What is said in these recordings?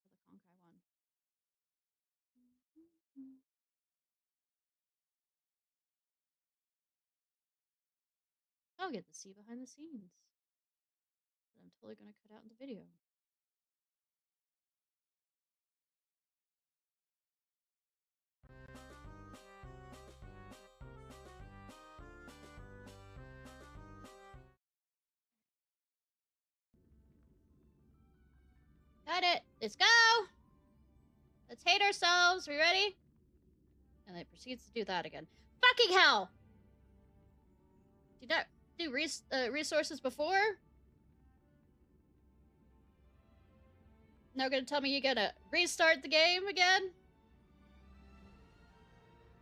for the Honkai one. I'll get to see behind the scenes that I'm totally gonna cut out in the video. Got it! Let's go! Let's hate ourselves. We ready? And it proceeds to do that again. Fucking hell! Did that do resources before? Now gonna tell me you gotta restart the game again?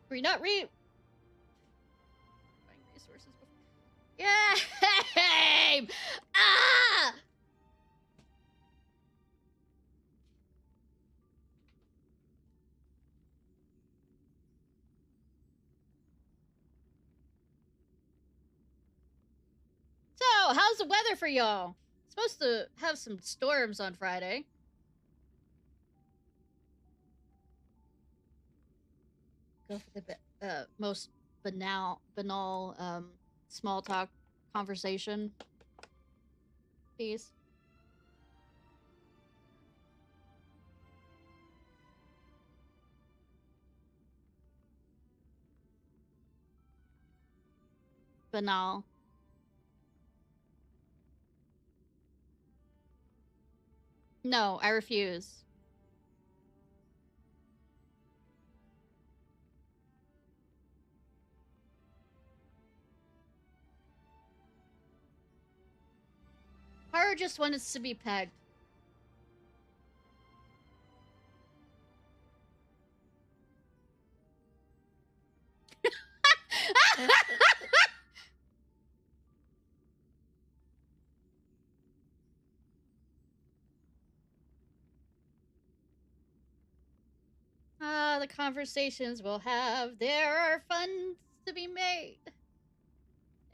Were you not buying resources before? Game! Ah! So, how's the weather for y'all? Supposed to have some storms on Friday. Go for the most banal small talk conversation piece. Banal. No, I refuse. Haru just wants to be pegged. The conversations we'll have. There are funds to be made.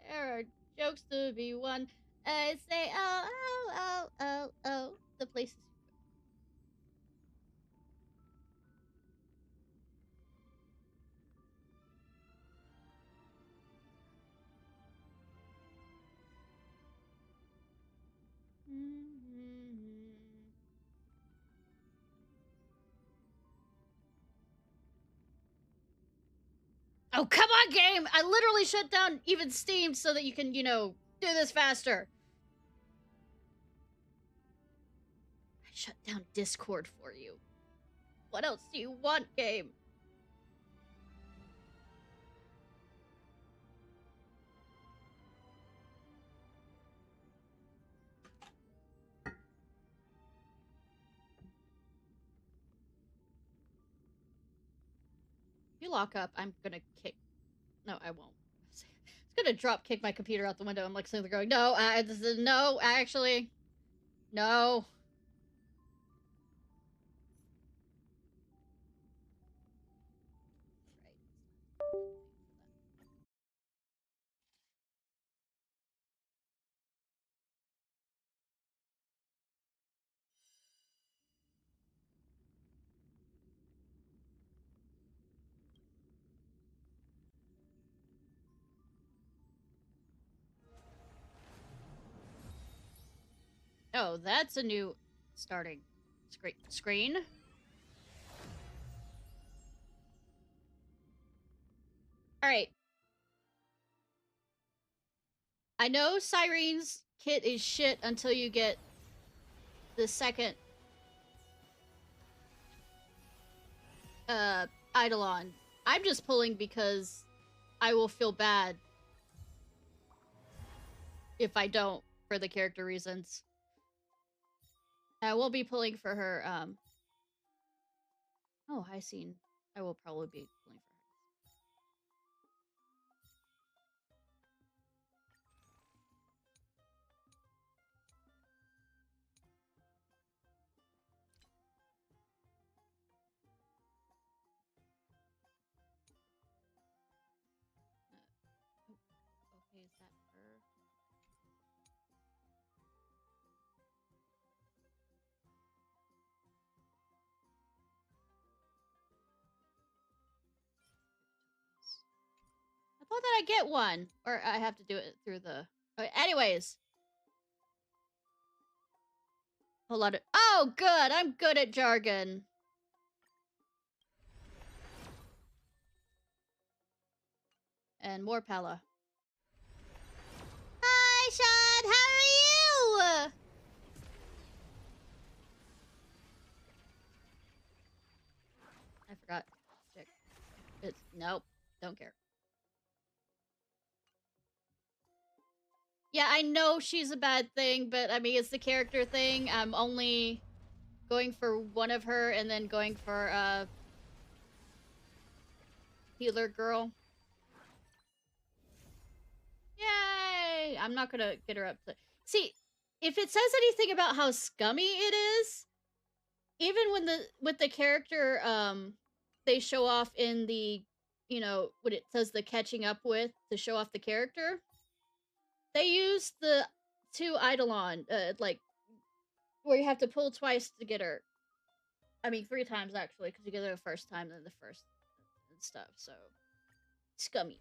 There are jokes to be won. I say, oh. The place is. Oh, come on, game! I literally shut down even Steam so that you can, you know, do this faster. I shut down Discord for you. What else do you want, game? If you lock up, I'm gonna kick. No, I won't. It's gonna drop kick my computer out the window. I'm like sitting there going, no, no, actually, no. Oh, that's a new starting screen. Alright. I know Cyrene's kit is shit until you get the second Eidolon. I'm just pulling because I will feel bad if I don't for the character reasons. I won't be pulling for her, Oh, I seen. I will probably be pulling for her. Okay, is that her? How did I get one? Or I have to do it through the... anyways. Whole lot of... Oh, good! I'm good at jargon. And more Pella. Hi, Sean! How are you? I forgot. Check. It's... Nope. Don't care. Yeah, I know she's a bad thing, but I mean, it's the character thing. I'm only going for one of her and then going for, healer girl. Yay! I'm not gonna get her up to... See, if it says anything about how scummy it is, even when with the character, they show off in the, you know, what it says the catching up with to show off the character, they use the 2 Eidolon, like, where you have to pull twice to get her. I mean, 3 times, actually, because you get her the first time, then the first and stuff, so... Scummy.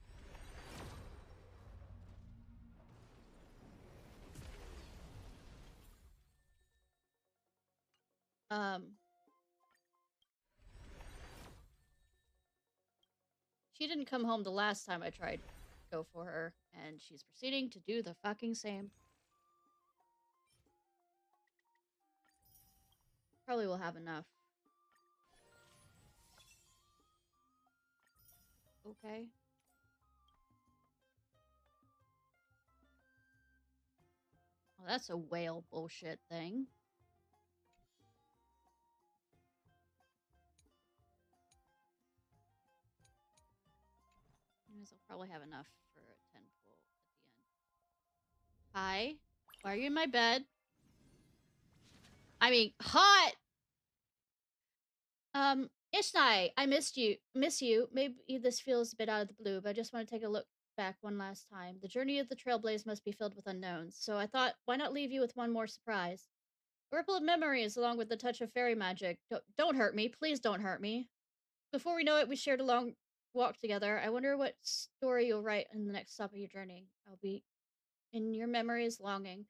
She didn't come home the last time I tried to go for her, and she's proceeding to do the fucking same. Probably will have enough. Okay. Well, that's a whale bullshit thing. Anyways, I'll probably have enough for a 10 pull at the end. Hi. Why are you in my bed? I mean, hot! Ishnai, I miss you. Maybe this feels a bit out of the blue, but I just want to take a look back one last time. The journey of the Trailblaze must be filled with unknowns, so I thought, why not leave you with one more surprise? A ripple of memories along with the touch of fairy magic. Don't hurt me. Please don't hurt me. Before we know it, we shared a long walk together. I wonder what story you'll write in the next stop of your journey. I'll be in your memories longing.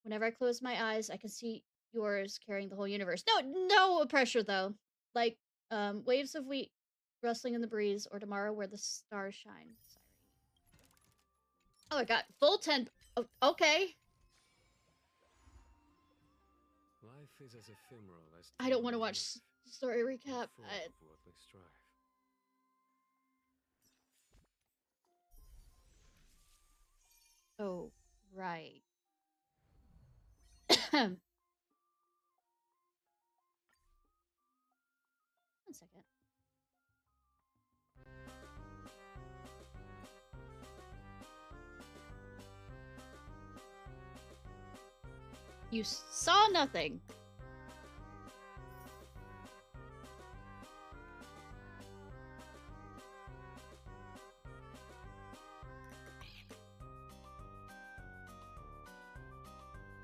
Whenever I close my eyes, I can see yours carrying the whole universe. No pressure though. Like, waves of wheat rustling in the breeze, or tomorrow where the stars shine. Sorry. Oh, I got full 10. Oh, okay. Life is as ephemeral as I don't want to watch story recap. Oh, right. 1 second. You saw nothing.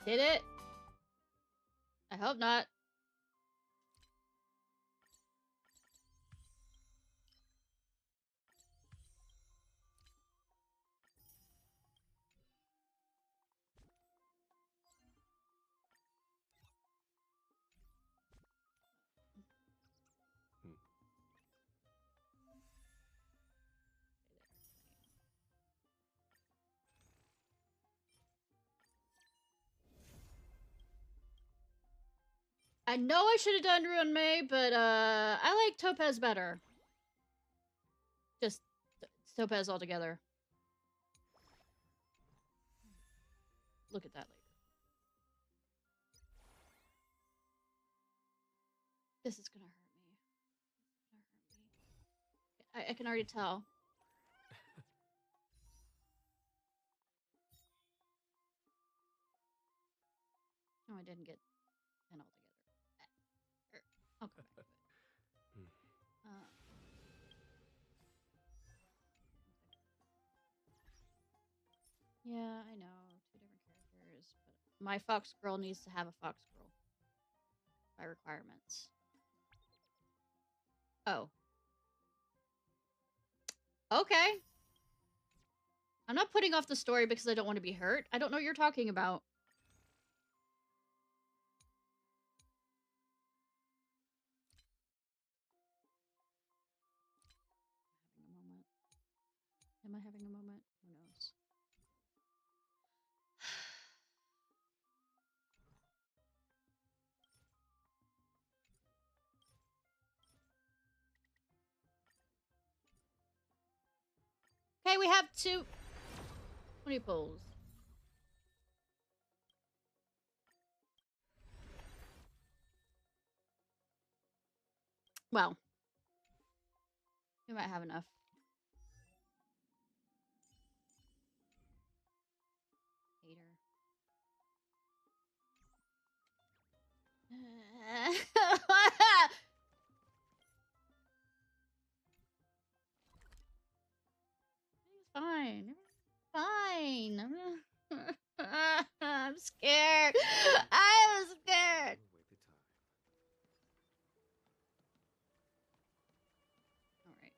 Did it? I hope not. I know I should have done Ruin May, but I like Topaz better. Just Topaz altogether. Look at that later. This is gonna hurt me. I can already tell. No, I didn't get 10 altogether. I'll go back to it. Yeah, I know. 2 different characters, but my fox girl needs to have a fox girl by requirements. Oh. Okay. I'm not putting off the story because I don't want to be hurt. I don't know what you're talking about. Having a moment. Am I having a moment? Who knows? Okay, we have 20 polls. Well, we might have enough. Hater. It's fine. Fine. I'm scared. I'm scared. We'll wait the time. All right.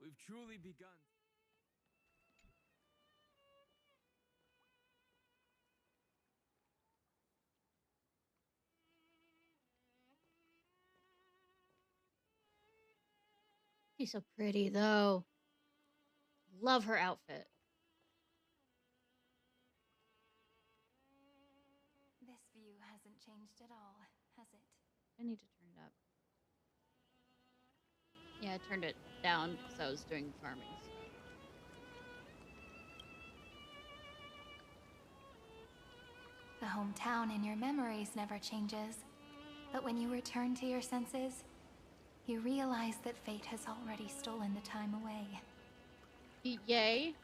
We've truly begun. She's so pretty, though. Love her outfit. This view hasn't changed at all, has it? I need to turn it up. Yeah, I turned it down because I was doing farming stuff. The hometown in your memories never changes. But when you return to your senses, you realize that fate has already stolen the time away. Yay.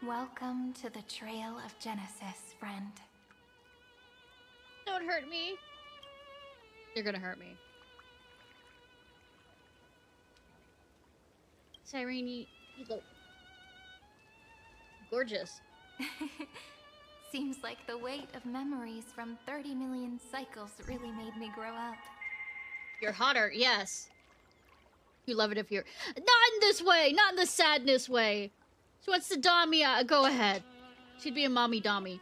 Welcome to the Trail of Genesis, friend. Don't hurt me. You're gonna hurt me. Cyrene, you look gorgeous. Seems like the weight of memories from 30 million cycles really made me grow up. You're hotter, yes. You love it if you're... Not in this way! Not in the sadness way! She wants to dom me. Go ahead. She'd be a mommy dommy.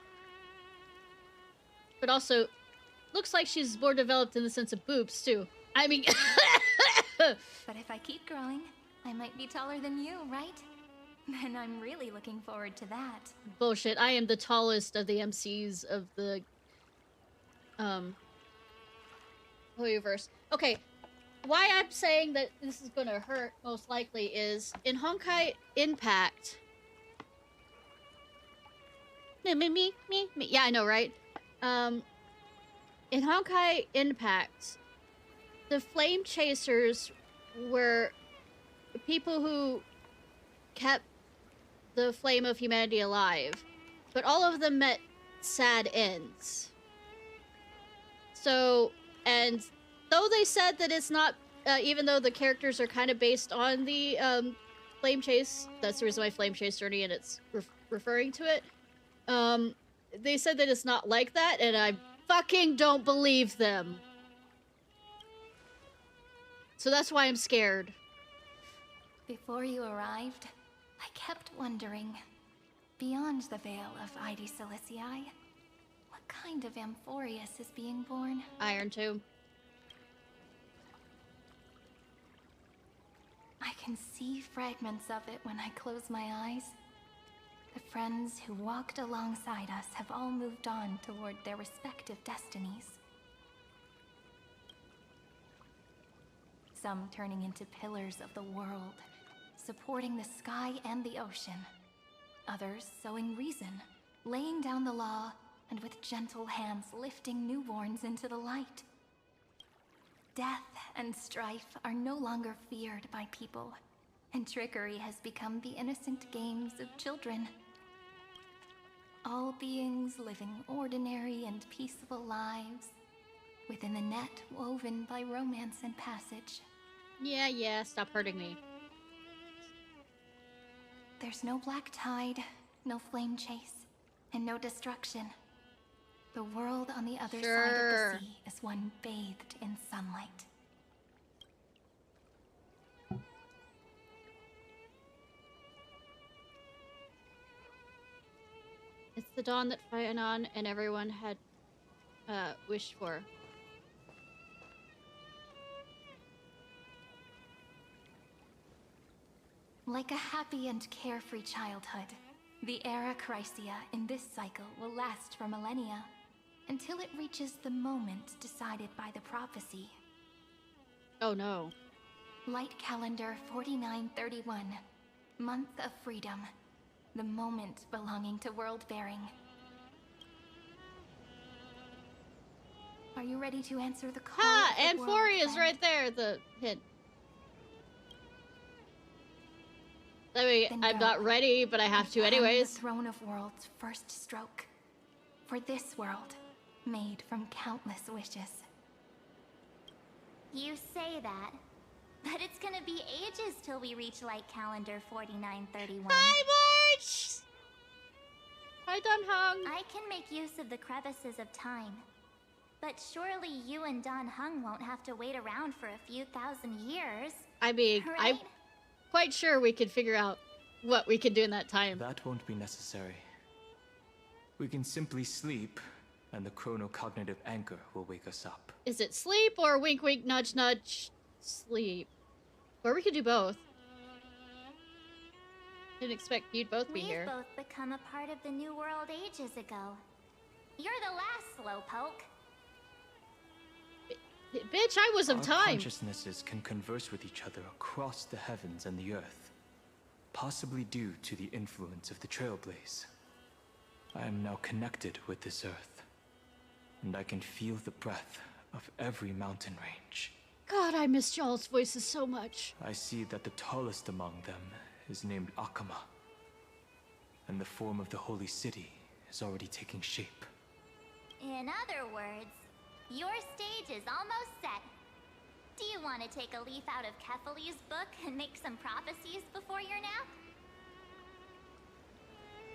But also, looks like she's more developed in the sense of boobs, too. I mean... But if I keep growing, I might be taller than you, right? Then I'm really looking forward to that. Bullshit. I am the tallest of the MCs of the... HoyoVerse. Okay. Why I'm saying that this is gonna hurt, most likely, is... In Honkai Impact... Me. Yeah, I know, right? In Honkai Impact, the Flame Chasers were people who kept the flame of humanity alive, but all of them met sad ends. So, and though they said that it's not, even though the characters are kind of based on the Flame Chase, that's the reason why Flame Chase Journey and it's referring to it, they said that it's not like that, and I fucking don't believe them. So that's why I'm scared. Before you arrived, I kept wondering, beyond the veil of Id Silicii, what kind of Amphorius is being born? Irontomb. I can see fragments of it when I close my eyes. The friends who walked alongside us have all moved on toward their respective destinies. Some turning into pillars of the world, supporting the sky and the ocean. Others sowing reason, laying down the law, and with gentle hands lifting newborns into the light. Death and strife are no longer feared by people, and trickery has become the innocent games of children. All beings living ordinary and peaceful lives, within the net woven by romance and passage. Yeah, stop hurting me. There's no black tide, no flame chase, and no destruction. The world on the other side Sure. of the sea is one bathed in sunlight. It's the dawn that Fianon and everyone had wished for. Like a happy and carefree childhood, the era Chrysia in this cycle will last for millennia, until it reaches the moment decided by the prophecy. Oh no. Light calendar 4931, month of freedom, the moment belonging to world bearing. Are you ready to answer the call? Ha! of the And world, Fori is friend? right there, the hint. I mean, Then I'm go. not ready, but I have to Hand anyways. The throne of worlds' first stroke. For this world, made from countless wishes. You say that, but it's gonna be ages till we reach light calendar 4931. Hi, March! Hi, Dunhung. I can make use of the crevices of time. But surely you and Don Hung won't have to wait around for a few thousand years. I mean, Right? I'm quite sure we could figure out what we can do in that time. That won't be necessary. We can simply sleep, and the chronocognitive anchor will wake us up. Is it sleep or wink wink nudge nudge sleep? Or we could do both. Didn't expect you'd both be We've here. both become a part of the New World ages ago. You're the last slowpoke. Bitch, I was of Our time. consciousnesses can converse with each other across the heavens and the earth, possibly due to the influence of the Trailblaze. I am now connected with this earth, and I can feel the breath of every mountain range. God, I miss y'all's voices so much. I see that the tallest among them is named Akama, and the form of the holy city is already taking shape. In other words, your stage is almost set. Do you want to take a leaf out of Kefali's book and make some prophecies before your nap?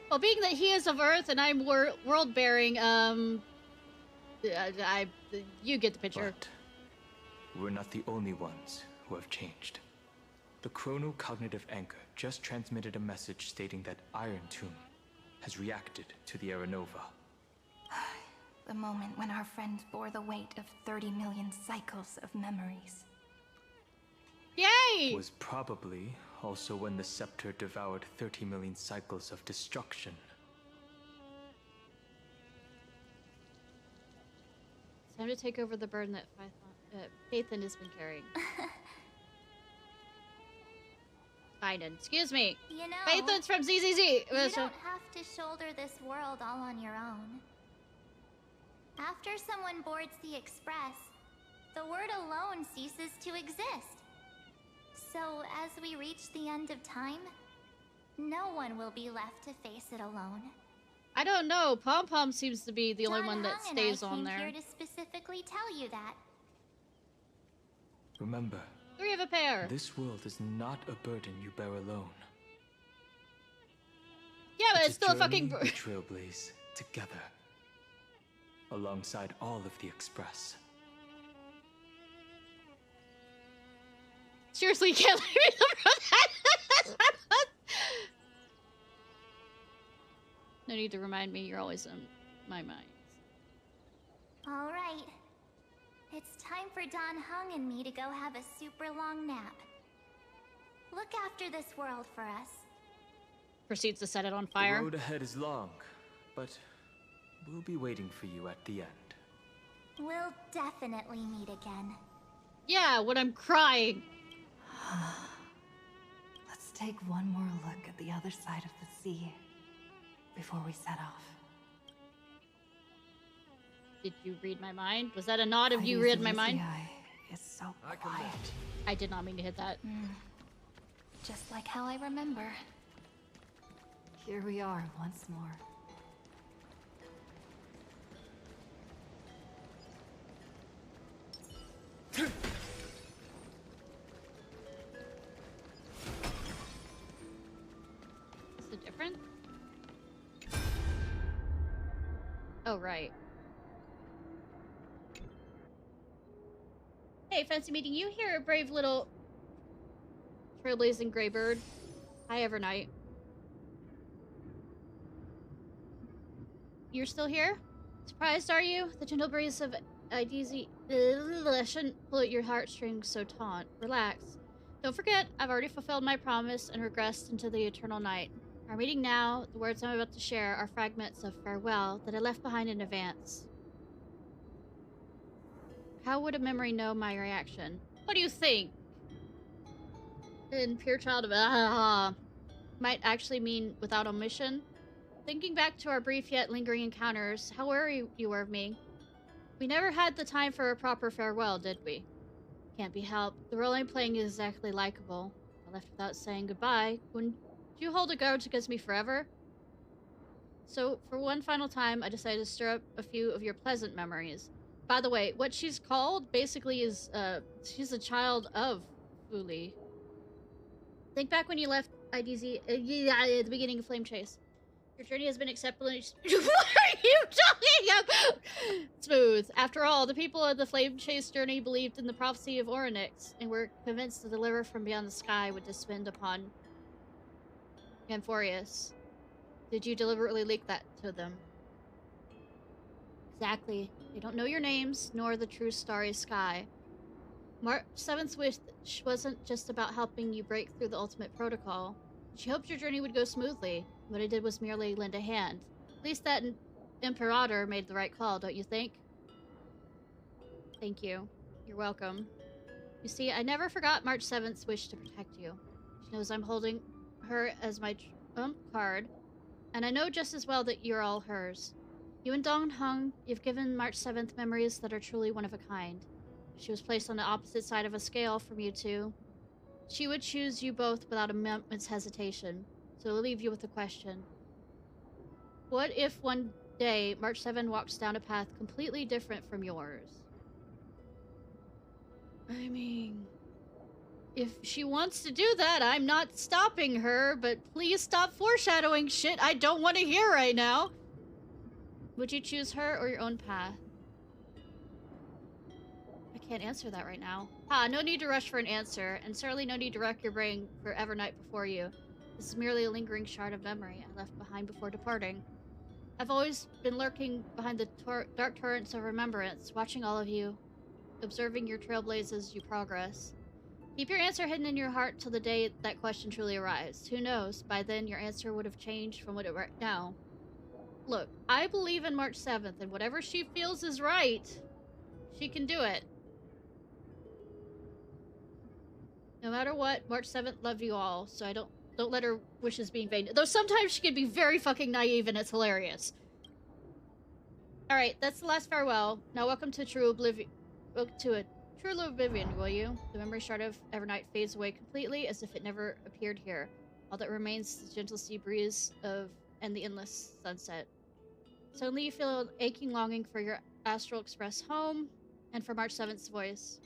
Well, being that he is of Earth and I'm world-bearing, you get the picture. But we're not the only ones who have changed. The chronocognitive anchor just transmitted a message stating that Irontomb has reacted to the Aranova. The moment when our friend bore the weight of 30 million cycles of memories. Yay! Was probably also when the scepter devoured 30 million cycles of destruction. It's time to take over the burden that Phaethon has been carrying. Biden, excuse me. You know, Phaethon's from ZZZ. you don't have to shoulder this world all on your own. After someone boards the Express, the word alone ceases to exist. So, as we reach the end of time, no one will be left to face it alone. I don't know. Pom Pom seems to be the only John one that Hung stays and I on came there. here to specifically tell you that. Remember, 3 of a pair. this world is not a burden you bear alone. Yeah, but it's still a journey fucking. we trailblaze together, alongside all of the Express. Seriously, you can't leave me from that. No need to remind me. You're always in my mind. All right. It's time for Don Hung and me to go have a super long nap. Look after this world for us. Proceeds to set it on The fire. road ahead is long, but we'll be waiting for you at the end. We'll definitely meet again. Yeah, when I'm crying. Let's take one more look at the other side of the sea before we set off. Did you read my mind? Was that a nod of you Heidi's read my mind? Lucia is so quiet. I did not mean to hit that. Just like how I remember. Here we are once more. Is it different? Oh, right. Hey, fancy meeting you here, brave little trailblazing gray bird. Hi, Evernight. You're still here? Surprised, are you? The gentle breeze of IDZ shouldn't pull at your heartstrings so taut. Relax. Don't forget, I've already fulfilled my promise and regressed into the eternal night. Our meeting now, the words I'm about to share, are fragments of farewell that I left behind in advance. How would a memory know my reaction? What do you think? In pure child of might actually mean without omission? Thinking back to our brief yet lingering encounters, how wary you were of me. We never had the time for a proper farewell, did we? Can't be helped. The role I'm playing is exactly likable. I left without saying goodbye. Wouldn't you hold a grudge against me forever? So, for one final time, I decided to stir up a few of your pleasant memories. By the way, what she's called basically is, she's a child of Fuli. Think back when you left IDZ at the beginning of Flame Chase. Your journey has been acceptable. What are you talking about? Smooth. After all, the people of the Flame Chase journey believed in the prophecy of Orynyx and were convinced the deliverer from beyond the sky would descend upon Amphorius. Did you deliberately leak that to them? Exactly. They don't know your names, nor the true starry sky. March 7th's wish wasn't just about helping you break through the ultimate protocol. She hoped your journey would go smoothly. What I did was merely lend a hand. At least that Imperator made the right call, don't you think? Thank you. You're welcome. You see, I never forgot March 7th's wish to protect you. She knows I'm holding her as my trump card, and I know just as well that you're all hers. You and Dong Hung, you've given March 7th memories that are truly one of a kind. If she was placed on the opposite side of a scale from you two, she would choose you both without a moment's hesitation. So I'll leave you with a question. What if one day March 7 walks down a path completely different from yours? I mean, if she wants to do that, I'm not stopping her, but please stop foreshadowing shit I don't want to hear right now. Would you choose her or your own path? I can't answer that right now. No need to rush for an answer, and certainly no need to wreck your brain for Evernight before you. This is merely a lingering shard of memory I left behind before departing. I've always been lurking behind the dark torrents of remembrance, watching all of you, observing your trailblazes as you progress. Keep your answer hidden in your heart till the day that question truly arrives. Who knows, by then your answer would have changed from what it right now. Look, I believe in March 7th, and whatever she feels is right, she can do it. No matter what, March 7th loved you all, so don't let her wishes be in vain. Though sometimes she can be very fucking naive and it's hilarious. Alright, that's the last farewell. Now welcome to true oblivion. True oblivion, will you? The memory shard of Evernight fades away completely as if it never appeared here. All that remains is the gentle sea breeze and the endless sunset. Suddenly you feel an aching longing for your astral express home and for March 7th's voice.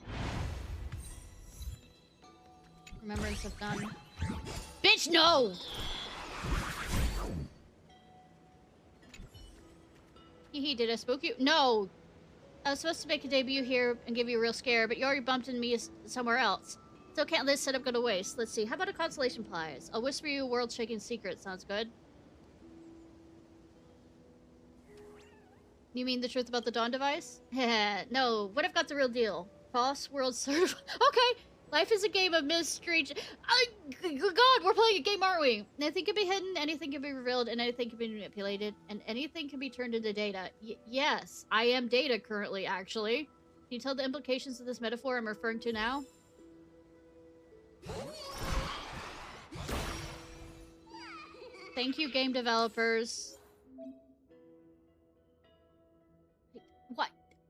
Remembrance of none. Bitch, no! Hee, did I spook you? No! I was supposed to make a debut here and give you a real scare, but you already bumped into me somewhere else. Still can't let this setup go to waste. Let's see, how about a consolation prize? I'll whisper you a world-shaking secret. Sounds good? You mean the truth about the Dawn device? No, what if got the real deal? False world certified. Okay! Life is a game of mystery. God, we're playing a game, aren't we? Anything can be hidden, anything can be revealed, and anything can be manipulated, and anything can be turned into data. Yes, I am data currently, actually. Can you tell the implications of this metaphor I'm referring to now? Thank you, game developers. What?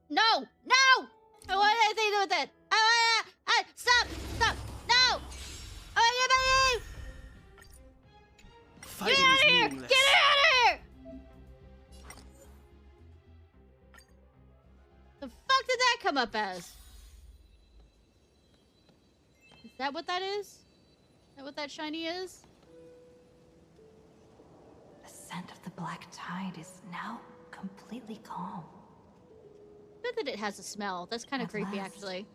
No! No! I want anything to do with it! Stop! Stop! No! Oh, get out of here! Get out of here! The fuck did that come up as? Is that what that is? Is that what that shiny is? The scent of the black tide is now completely calm. Good that it has a smell. That's kind of At creepy, last. actually.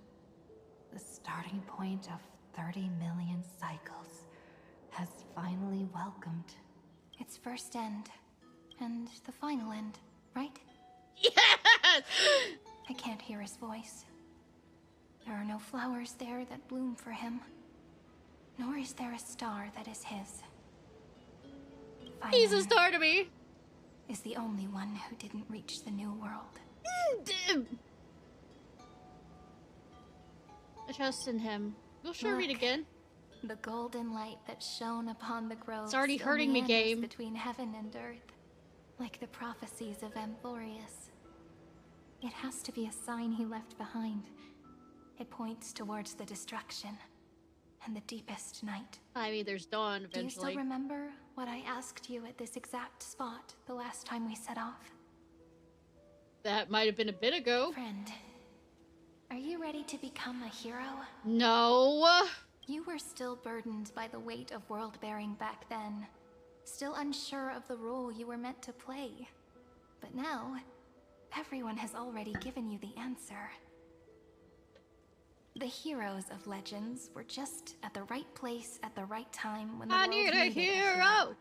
the starting point of 30 million cycles has finally welcomed. Its first end, and the final end, right? Yes! I can't hear his voice. There are no flowers there that bloom for him, nor is there a star that is his. He's a Phylum star to me. is the only one who didn't reach the new world. I trust in him. You'll sure read Look. again. The golden light that shone upon the grove It's already still hurting me, meanders game. between heaven and earth, like the prophecies of Amphorius. It has to be a sign he left behind. It points towards the destruction and the deepest night. I mean, there's dawn Do you eventually. still remember what I asked you at this exact spot the last time we set off? That might have been a bit ago. Friend, are you ready to become a hero? No. You were still burdened by the weight of world-bearing back then, still unsure of the role you were meant to play. But now, everyone has already given you the answer. The heroes of legends were just at the right place at the right time when the I world need a needed hero.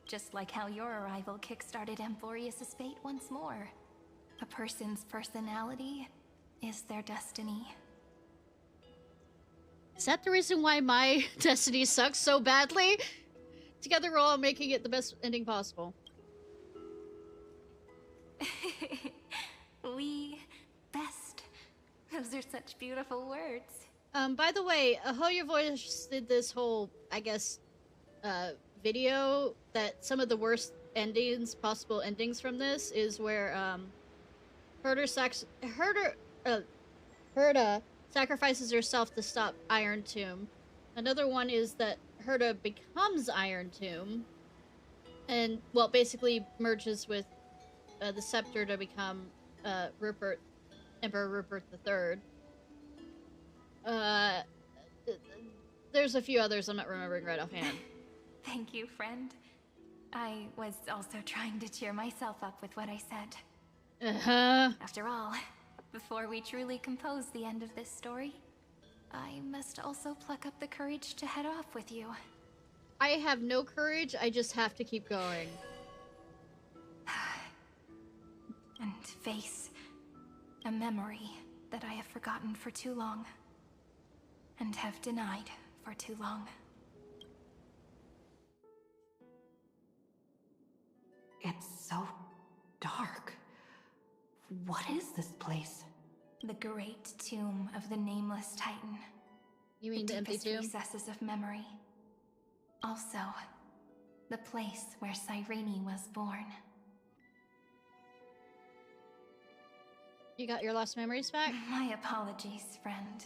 Just like how your arrival kickstarted Amphorius' fate once more. A person's personality is their destiny. Is that the reason why my destiny sucks so badly? Together we're all making it the best ending possible. We best. Those are such beautiful words. By the way, HoyoVerse did this whole, I guess, video that some of the worst endings, possible endings from this is where, Herta sacrifices herself to stop Irontomb. Another one is that Herta becomes Irontomb, and, well, basically merges with the Scepter to become Emperor Rupert III. There's a few others I'm not remembering right offhand. Thank you, friend. I was also trying to cheer myself up with what I said. Uh-huh. After all, before we truly compose the end of this story, I must also pluck up the courage to head off with you. I have no courage, I just have to keep going. And face a memory that I have forgotten for too long. And have denied for too long. It's so dark. What is this place? The great tomb of the nameless titan. You mean the empty deepest tomb? recesses of memory. Also, the place where Cyrene was born. You got your lost memories back? My apologies, friend.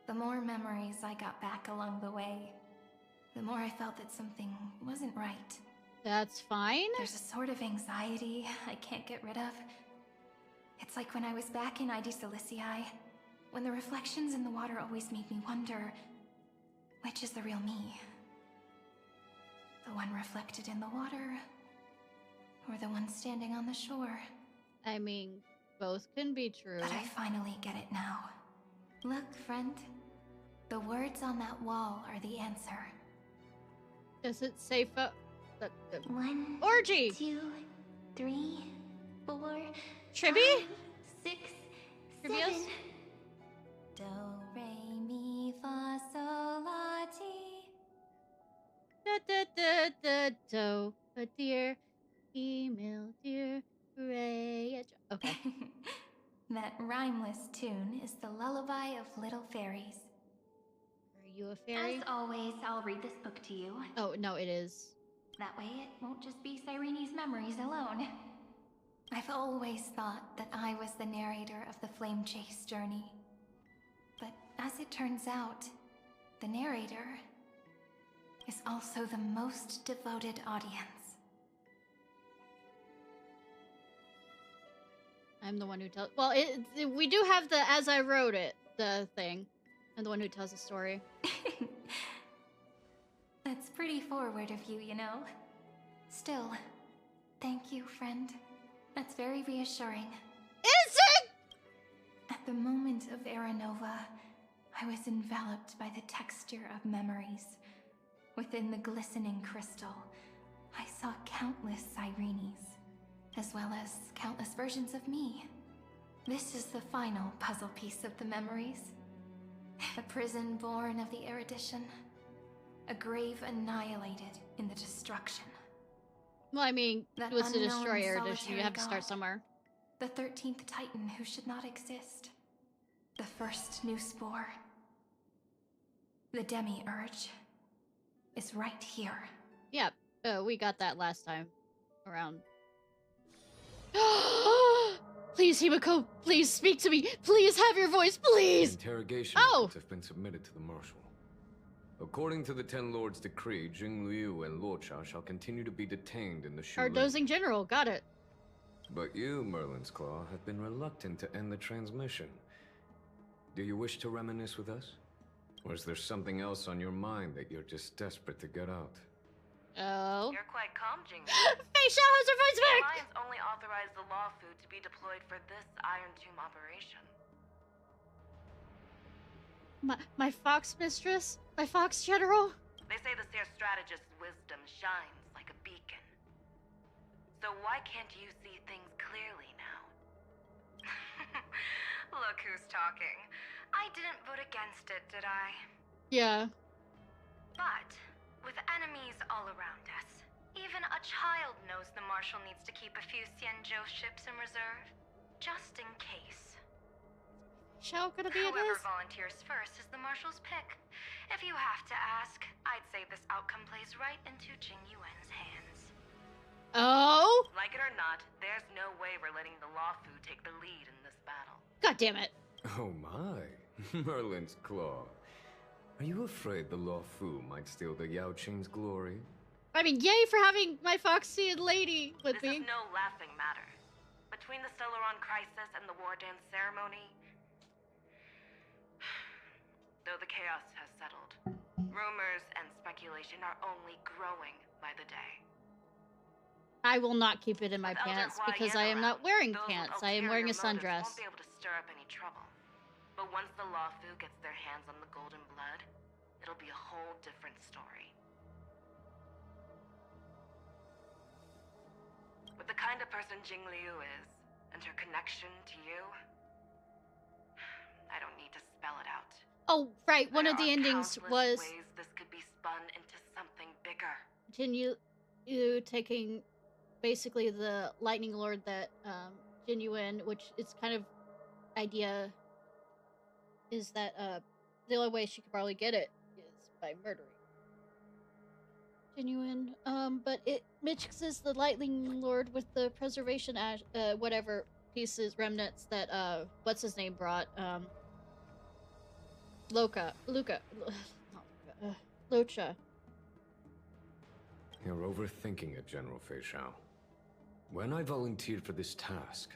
The more memories I got back along the way, the more I felt that something wasn't right. That's fine. There's a sort of anxiety I can't get rid of. It's like when I was back in ID Silicii, when the reflections in the water always made me wonder, which is the real me? The one reflected in the water, or the one standing on the shore? I mean, both can be true. But I finally get it now. Look, friend. The words on that wall are the answer. Does it say 1, orgy? 2, 3, 4, Tribby? 5, 6, Trivias? 7. Do, re, mi, fa, sol, la, ti. Da da da da do. A dear female, dear Ray. Okay. That rhymeless tune is the lullaby of little fairies. Are you a fairy? As always, I'll read this book to you. Oh, no, it is. That way it won't just be Cyrene's memories alone. I've always thought that I was the narrator of the Flame Chase journey. But as it turns out, the narrator is also the most devoted audience. I'm the one who tells. Well, we do have the as I wrote it, the thing. I'm the one who tells the story. That's pretty forward of you, you know. Still, thank you, friend. That's very reassuring. Is it? At the moment of Era Nova, I was enveloped by the texture of memories. Within the glistening crystal, I saw countless Sirenes, as well as countless versions of me. This is the final puzzle piece of the memories. A prison born of the erudition. A grave annihilated in the destruction. Well, I mean, That it was to unknown destroy erudition. You solitary have to start god. somewhere. The 13th Titan who should not exist. The first new spore. The demi-urge is right here. Yeah, we got that last time around. Please, Himiko, please speak to me. Please have your voice, please. Interrogation records have been submitted to the Marshal. According to the Ten Lords' decree, Jing Liu and Luocha shall continue to be detained in the Shu Our Lin. dozing general, got it. But you, Merlin's Claw, have been reluctant to end the transmission. Do you wish to reminisce with us? Or is there something else on your mind that you're just desperate to get out? Oh. You're quite calm, Jing. Fei Xiao has her voice The back! Alliance only authorized the law food to be deployed for this Irontomb operation. My fox mistress? My fox general? They say the Seer strategist's wisdom shines like a beacon. So why can't you see things clearly now? Look who's talking. I didn't vote against it, did I? Yeah. But, with enemies all around us, even a child knows the Marshal needs to keep a few Xianzhou ships in reserve, just in case. Xiao gonna be in Whoever this? volunteers first is the Marshal's pick. If you have to ask, I'd say this outcome plays right into Jing Yuan's hands. Oh? Like it or not, there's no way we're letting the Law Fu take the lead in this battle. God damn it. Oh my, Merlin's Claw. Are you afraid the Law Fu might steal the Yao Qing's glory? I mean, yay for having my Foxian lady with This me. is no laughing matter. Between the Stellaron crisis and the War Dance ceremony, though the chaos has settled, rumors and speculation are only growing by the day. I will not keep it in my With Elder pants Hua because Yan I am not around, wearing those with pants. I am wearing a ulterior motives sundress. Won't be able to stir up any trouble. But once the Law Fu gets their hands on the golden blood, it'll be a whole different story. With the kind of person Jing Liu is, and her connection to you, I don't need to spell it out. Oh, right. One of There the are endings was countless ways this could be spun into something bigger. you taking basically the Lightning Lord that Jin Yuan, which is kind of idea is that the only way she could probably get it is by murdering Jin Yuan. But it mixes the Lightning Lord with the preservation ash, whatever pieces, remnants that what's his name brought. Luca, Lucha. You're overthinking it, General Fei Xiao. When I volunteered for this task,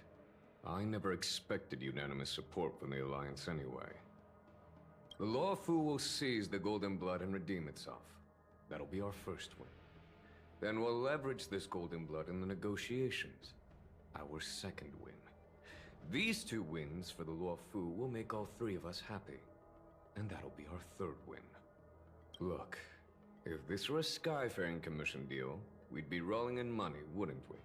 I never expected unanimous support from the Alliance anyway. The Law Fu will seize the Golden Blood and redeem itself. That'll be our first win. Then we'll leverage this Golden Blood in the negotiations. Our second win. These two wins for the Law Fu will make all three of us happy. And that'll be our third win. Look, if this were a Skyfaring Commission deal, we'd be rolling in money, wouldn't we?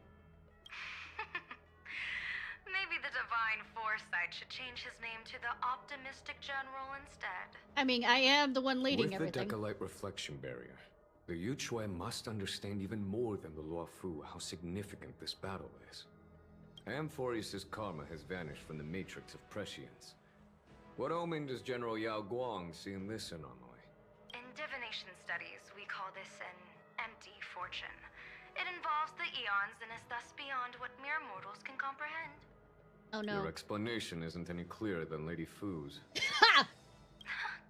Maybe the Divine Foresight should change his name to the Optimistic General instead. I mean, I am the one leading With everything. the Decalite Reflection Barrier, the Yuchue must understand even more than the Law Fu how significant this battle is. Amphorius' karma has vanished from the matrix of prescience. What omen does General Yao Guang see in this anomaly? In divination studies, we call this an empty fortune. It involves the eons and is thus beyond what mere mortals can comprehend. Oh no. Your explanation isn't any clearer than Lady Fu's. Ha!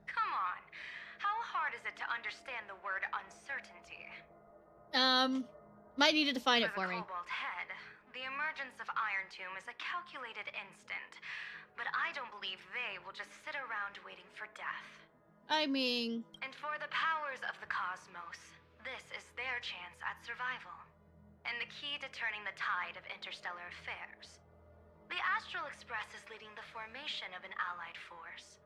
Come on. How hard is it to understand the word uncertainty? Might need to define it For for the me. Cobalt Head, the emergence of Irontomb is a calculated instant. But I don't believe they will just sit around waiting for death. I mean, And for the powers of the cosmos, this is their chance at survival. And the key to turning the tide of interstellar affairs. The Astral Express is leading the formation of an allied force.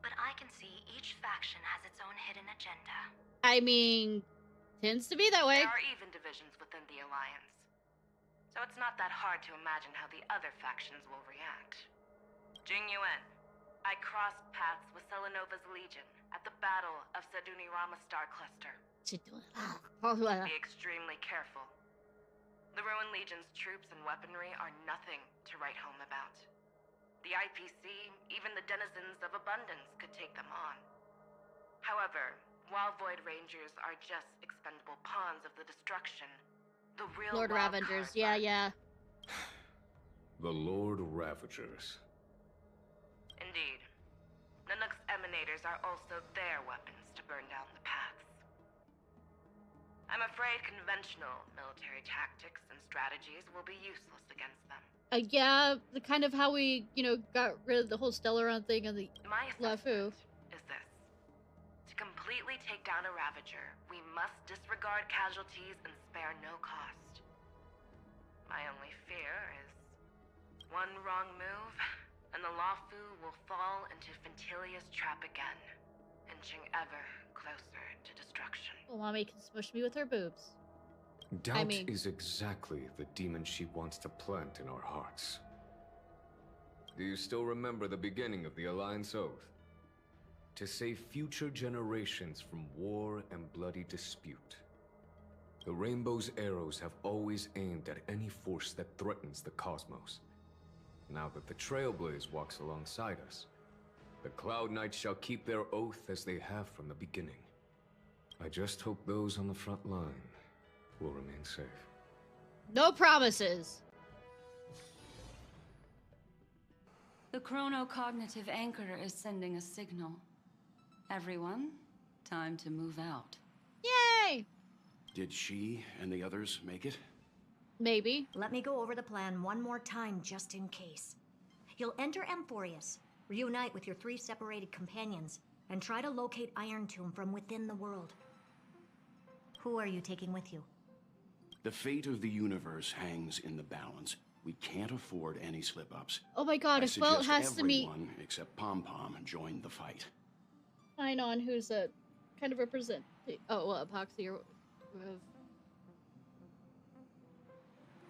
but I can see each faction has its own hidden agenda. I mean, tends to be that way. There are even divisions within the Alliance. So it's not that hard to imagine how the other factions will react. Jing Yuan, I crossed paths with Selenova's Legion at the Battle of Sedunirama Star Cluster. Be extremely careful. The Ruined Legion's troops and weaponry are nothing to write home about. The IPC, even the denizens of Abundance, could take them on. However, while Void Rangers are just expendable pawns of the destruction, the real Lord wild Ravengers, cards yeah, are... yeah. The Lord Ravagers. Indeed. Nanook's emanators are also their weapons to burn down the paths. I'm afraid conventional military tactics and strategies will be useless against them. Yeah, the kind of how we, got rid of the whole Stellaron thing and the My LeFou. assessment is this. To completely take down a Ravager, we must disregard casualties and spare no cost. My only fear is one wrong move, and the LeFou will fall into Fintilia's trap again, inching ever closer to destruction. Well, Mommy can smush me with her boobs. Doubt is exactly the demon she wants to plant in our hearts. Do you still remember the beginning of the Alliance Oath? To save future generations from war and bloody dispute. The Rainbow's arrows have always aimed at any force that threatens the cosmos. Now that the Trailblaze walks alongside us, the Cloud Knights shall keep their oath as they have from the beginning. I just hope those on the front line will remain safe. No promises. The chronocognitive anchor is sending a signal. Everyone, time to move out. Yay! Did she and the others make it? Maybe. Let me go over the plan one more time just in case. You'll enter Amphorius, reunite with your 3 separated companions, and try to locate Irontomb from within the world. Who are you taking with you? The fate of the universe hangs in the balance. We can't afford any slip-ups. Oh my god, if Welt has to meet everyone except Pom Pom join the fight. Einon, who's a kind of represent Epoxy or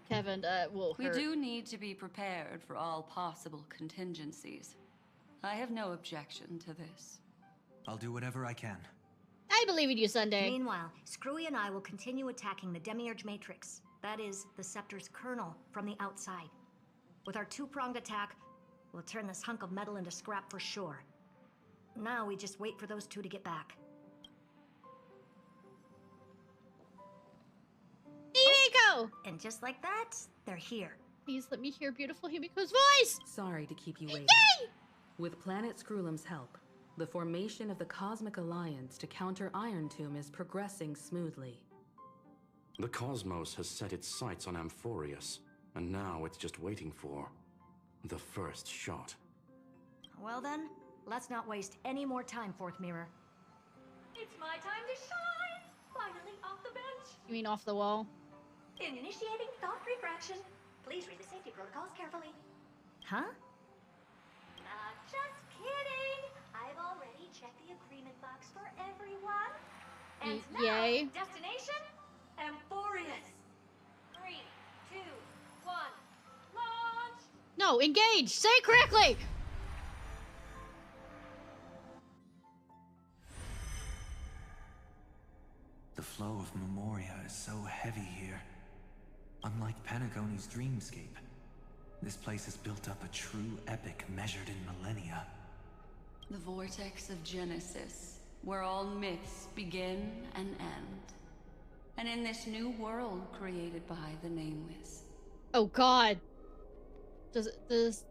Kevin, will hurt. We do need to be prepared for all possible contingencies. I have no objection to this. I'll do whatever I can. I believe in you, Sunday. Meanwhile, Screwy and I will continue attacking the Demiurge Matrix. That is, the Scepter's kernel from the outside. With our 2-pronged attack, we'll turn this hunk of metal into scrap for sure. Now we just wait for those 2 to get back. Himiko! And just like that, they're here. Please let me hear beautiful Himiko's voice! Sorry to keep you waiting. Yay! With Planet Screwlum's help, the formation of the Cosmic Alliance to counter Irontomb is progressing smoothly. The cosmos has set its sights on Amphorius, and now it's just waiting for the first shot. Well then, let's not waste any more time, Fourth Mirror. It's my time to shine! Finally off the bench! You mean off the wall? Initiating thought refraction. Please read the safety protocols carefully. Huh? Just kidding! I've already checked the agreement box for everyone. And now, yay. Destination? Amphorius. 3, 2, 1, launch! No, engage! Say it correctly! The flow of Memoria is so heavy here. Unlike Panagoni's dreamscape, this place has built up a true epic measured in millennia. The vortex of Genesis, where all myths begin and end. And in this new world created by the Nameless. Oh god. Does this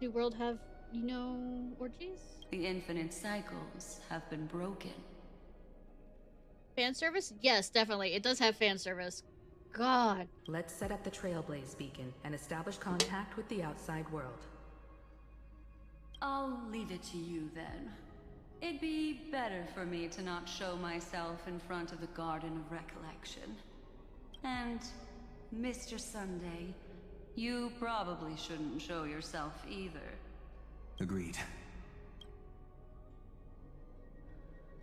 new world have, orgies? The infinite cycles have been broken. Fan service? Yes, definitely. It does have fan service. God. Let's set up the Trailblaze beacon and establish contact with the outside world. I'll leave it to you then. It'd be better for me to not show myself in front of the Garden of Recollection. And, Mr. Sunday, you probably shouldn't show yourself either. Agreed.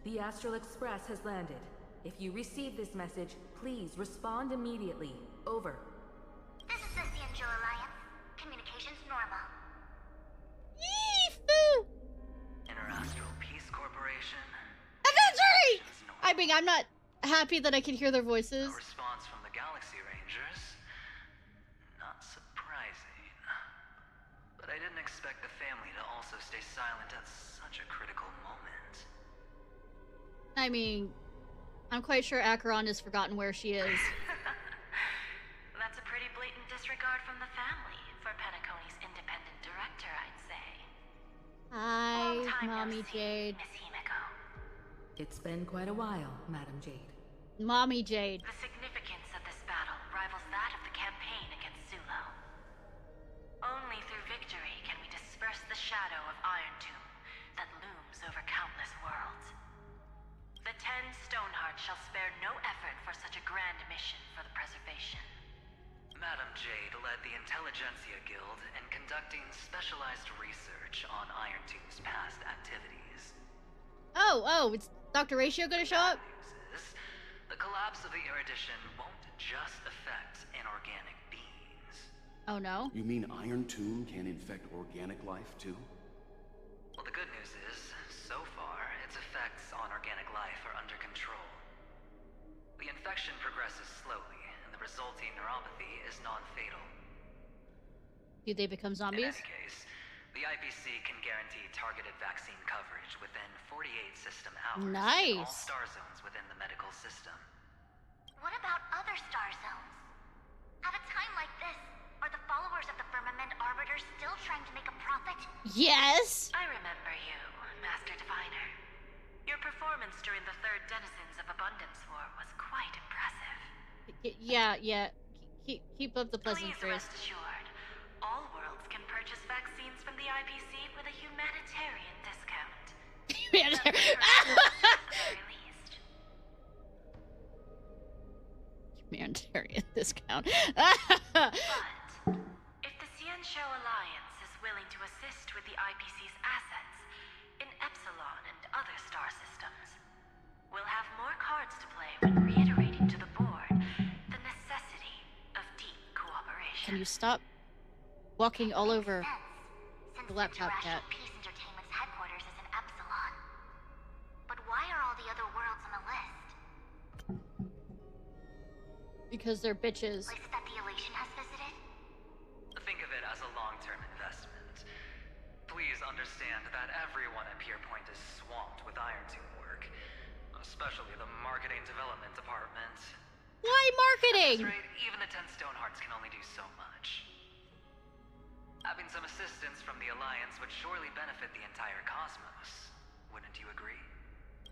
The Astral Express has landed. If you receive this message, please respond immediately. Over. This is the Cianjo Alliance. Communications normal. Yee, foo! Interastral Peace Corporation. Adventure! I mean, I'm not happy that I can hear their voices. A response from the Galaxy Rangers. Not surprising. But I didn't expect the family to also stay silent at such a critical moment. I mean, I'm quite sure Acheron has forgotten where she is. That's a pretty blatant disregard from the family for Penacony's independent director, I'd say. Hi, Long time Mommy no see, Jade. Miss Himiko. It's been quite a while, Madam Jade. Mommy Jade. The significance of this battle rivals that of the campaign against Zulo. Only through victory can we disperse the shadow of Irontomb that looms over countless worlds. The 10 Stonehearts shall spare no effort for such a grand mission for the preservation. Madam Jade led the Intelligentsia Guild in conducting specialized research on Irontomb's past activities. Oh, it's Dr. Ratio gonna show up? News is, the collapse of the Erudition won't just affect inorganic beings. Oh no? You mean Irontomb can infect organic life too? Well, the good news is, so far, its effects on organic life are under control. The infection progresses slowly, and the resulting neuropathy is non-fatal. Do they become zombies? In any case, the IPC can guarantee targeted vaccine coverage within 48 system hours in all Nice. star zones within the medical system. What about other star zones? At a time like this, are the followers of the Firmament Arbiters still trying to make a profit? Yes! I remember you, Master Diviner. Your performance during the third Denizens of Abundance War was quite impressive. Yeah. Keep up the Please pleasantries. rest assured, all worlds can purchase vaccines from the IPC with a humanitarian discount. Very least. Humanitarian discount. But if the Cianjo Alliance is willing to assist with the IPC's assets in Epsilon and other star systems, we'll have more cards to play when reiterating to the board the necessity of deep cooperation. Can you stop walking all over Since the laptop cat? International Peace Entertainment's headquarters is in Epsilon. But why are all the other worlds on the list? Because they're bitches. Places that the Elation has visited? Think of it as a long-term investment. Please understand that everyone at Pierpoint is swamped with Irontomb work, especially the marketing development department. Why marketing? At this rate, even the 10 Stonehearts can only do so much. Having some assistance from the Alliance would surely benefit the entire cosmos. Wouldn't you agree?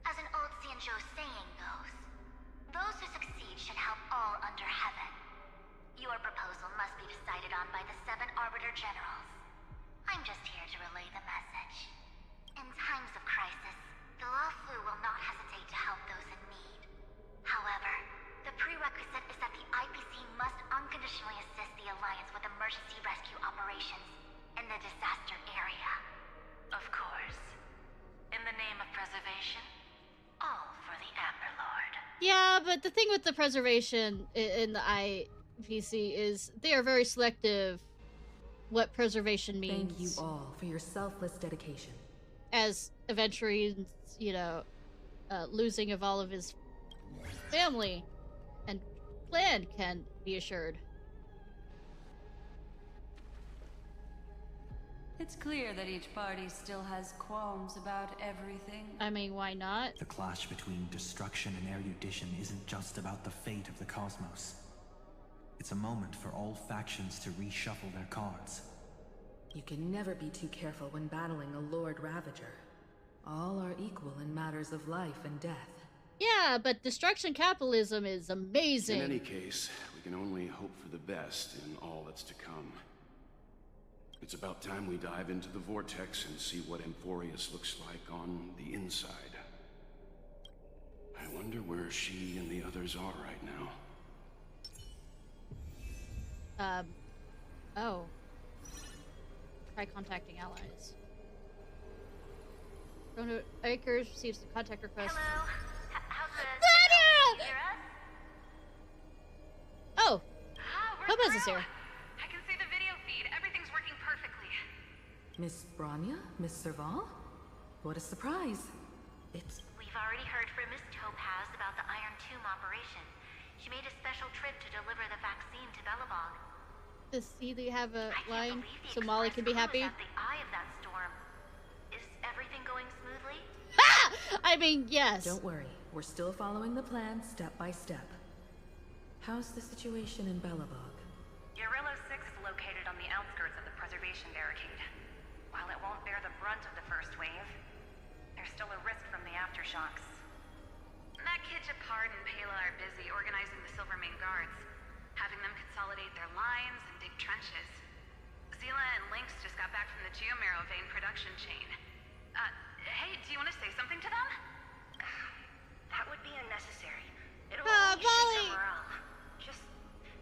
As an old Cianjo saying goes, those who succeed should help all under heaven. Your proposal must be decided on by the 7 Arbiter Generals. I'm just here to relay the message. In times of crisis, the Luofu will not hesitate to help those in need. However, the prerequisite is that the IPC must unconditionally assist the Alliance with emergency rescue operations in the disaster area. Of course. In the name of preservation, all for the Amber Lord. Yeah, but the thing with the preservation in the IPC is they are very selective what preservation means. Thank you all for your selfless dedication. As Aventurines, losing of all of his family and clan can be assured. It's clear that each party still has qualms about everything. I mean, why not? The clash between destruction and erudition isn't just about the fate of the cosmos. It's a moment for all factions to reshuffle their cards. You can never be too careful when battling a Lord Ravager. All are equal in matters of life and death. Yeah, but destruction capitalism is amazing. In any case, we can only hope for the best in all that's to come. It's about time we dive into the vortex and see what Amphorius looks like on the inside. I wonder where she and the others are right now. Oh. Try contacting allies. Rono Akers receives the contact request. Hello? How's the Claudia! signal? You hear us? Oh, Ah, we're Topaz is through. here. I can see the video feed. Everything's working perfectly. Miss Branya? Miss Serval? What a surprise. It's... We've already heard from Miss Topaz about the Irontomb operation. She made a special trip to deliver the vaccine to Belobog. Does he have a line so Molly can be happy? At the eye of that storm. Is everything going smoothly? Ah! I mean, yes. Don't worry. We're still following the plan step by step. How's the situation in Belobog? Eurillo 6 is located on the outskirts of the preservation barricade. While it won't bear the brunt of the first wave, there's still a risk from the aftershocks. That kid Japard and Pela are busy organizing the Silvermane guards, having them consolidate their lines and dig trenches. Zila and Lynx just got back from the Geomarrow vein production chain. Hey, do you want to say something to them? That would be unnecessary. It'll Ah, only Molly! shift our morale. Just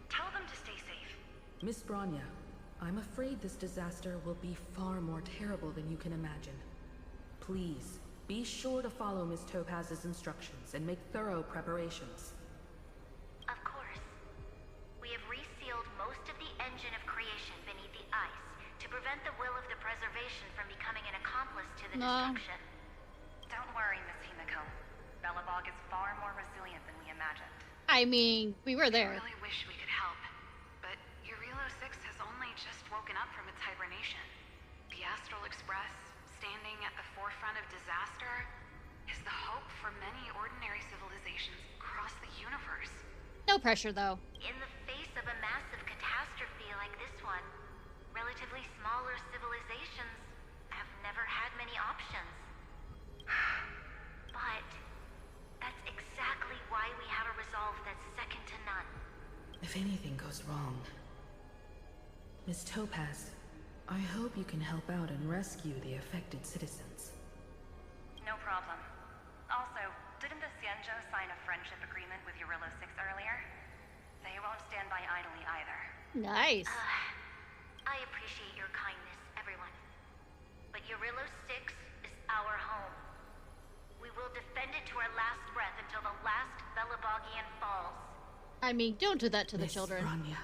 tell them to stay safe. Miss Branya, I'm afraid this disaster will be far more terrible than you can imagine. Please, be sure to follow Miss Topaz's instructions and make thorough preparations. Of course. We have resealed most of the engine of creation beneath the ice to prevent the will of the preservation from becoming an accomplice to the destruction. Don't worry, Miss Himiko. Belobog is far more resilient than we imagined. I mean, we were there. I really wish we could help, but Eurillo 6 has only just woken up from its hibernation. The Astral Express, standing at the forefront of disaster, is the hope for many ordinary civilizations across the universe. No pressure, though. In the face of a massive catastrophe like this one, relatively smaller civilizations have never had many options. But that's exactly why we have a resolve that's second to none. If anything goes wrong... Miss Topaz, I hope you can help out and rescue the affected citizens. No problem. Also, didn't the Xianzhou sign a friendship agreement with Eurillo 6 earlier? They won't stand by idly either. Nice. I appreciate your kindness, everyone. But Eurillo 6 is our home. We will defend it to our last breath until the last Belobogian falls. I mean, don't do that to the children. Branya.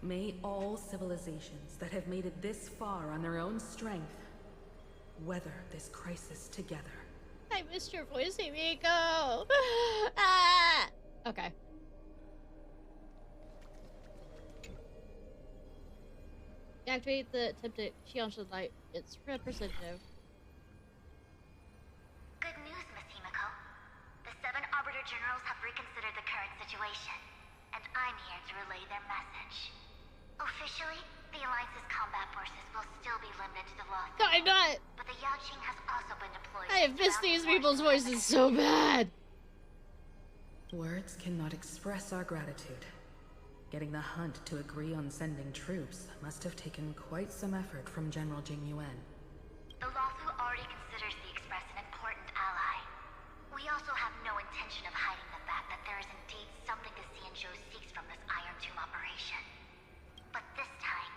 May all civilizations that have made it this far on their own strength weather this crisis together. I missed your voice, Himiko. Ah! Okay. Activate the attempted Xianzhou light. It's representative. Good news, Miss Himiko. The 7 Arbiter Generals have reconsidered the current situation, and I'm here to relay their message. Officially, the Alliance's combat forces will still be limited to the Loth. No, I'm not. But the Yaoqing has also been deployed. I have missed these people's voices so bad. Words cannot express our gratitude. Getting the Hunt to agree on sending troops must have taken quite some effort from General Jing Yuan. The Lothu already considers the Express an important ally. We also have no intention of hiding the fact that there is indeed something the Xianzhou seeks from this Irontomb operation. But this time,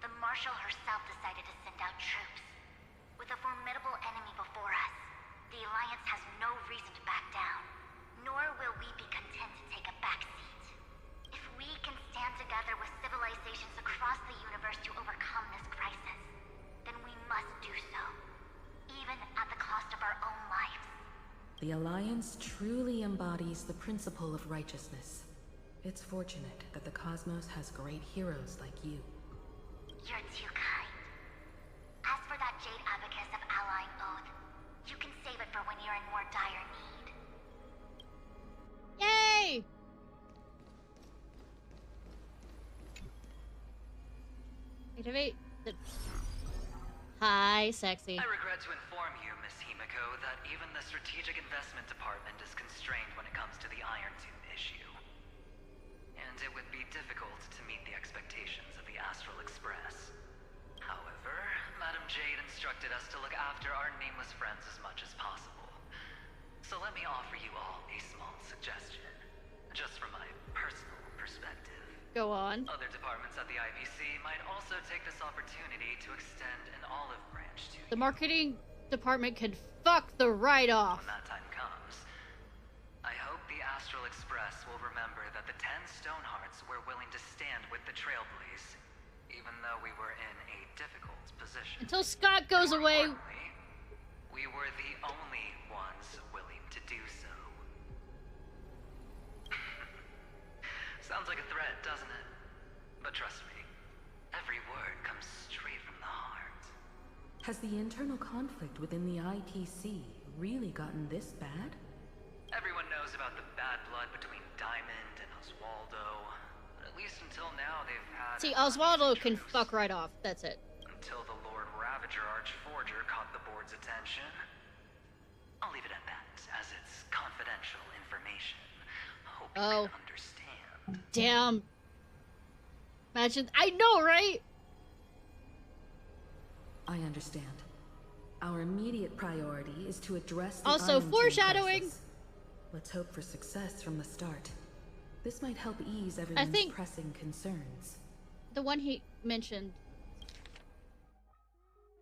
the Marshal herself decided to send out troops. With a formidable enemy before us, the Alliance has no reason to back down, nor will we be content to take a backseat. If we can stand together with civilizations across the universe to overcome this crisis, then we must do so, even at the cost of our own lives. The Alliance truly embodies the principle of righteousness. It's fortunate that the cosmos has great heroes like you. You're too kind. As for that Jade Abacus of Allying Oath, you can save it for when you're in more dire need. Yay! Activate the... Hi, sexy. I regret to inform you, Miss Himiko, that even the Strategic Investment Department is constrained when it comes to the Irontomb issue. And it would be difficult to meet the expectations of the Astral Express. However, Madam Jade instructed us to look after our nameless friends as much as possible. So let me offer you all a small suggestion, just from my personal perspective. Go on. Other departments at the IPC might also take this opportunity to extend an olive branch to The marketing department can fuck the right off. when that time comes. I hope the Astral Express will remember that the 10 Stonehearts were willing to stand with the Trailblaze, even though we were in a difficult position. Until Scott goes away. We were the only ones willing to do so. Sounds like a threat, doesn't it? But trust me, every word comes straight from the heart. Has the internal conflict within the IPC really gotten this bad? Everyone knows about the bad blood between Diamond and Oswaldo. At least until now, they've had... See, Oswaldo can fuck right off. That's it. Until the Lord Ravager Archforger caught the board's attention. I'll leave it at that, as it's confidential information. Hope you can understand. Damn. Imagine. I know, right? I understand. Our immediate priority is to address the Also, Irontomb foreshadowing. crisis. Let's hope for success from the start. This might help ease everyone's think pressing concerns. the one he mentioned,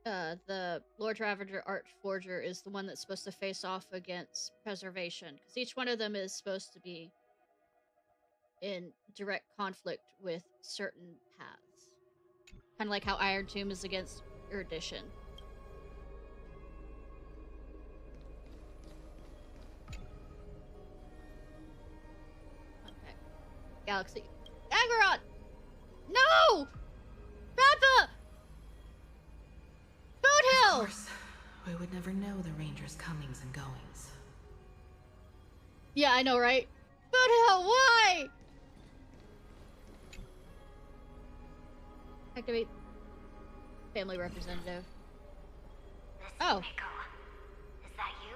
the Lord Ravager Archforger, is the one that's supposed to face off against Preservation. Because each one of them is supposed to be in direct conflict with certain paths. Kind of like how Irontomb is against Erudition. Okay. Galaxy. Agarot! No! Peppa! Boothill! Of course, we would never know the Ranger's comings and goings. Yeah, I know, right? Boothill, why? Activate family representative. Oh. Is that you?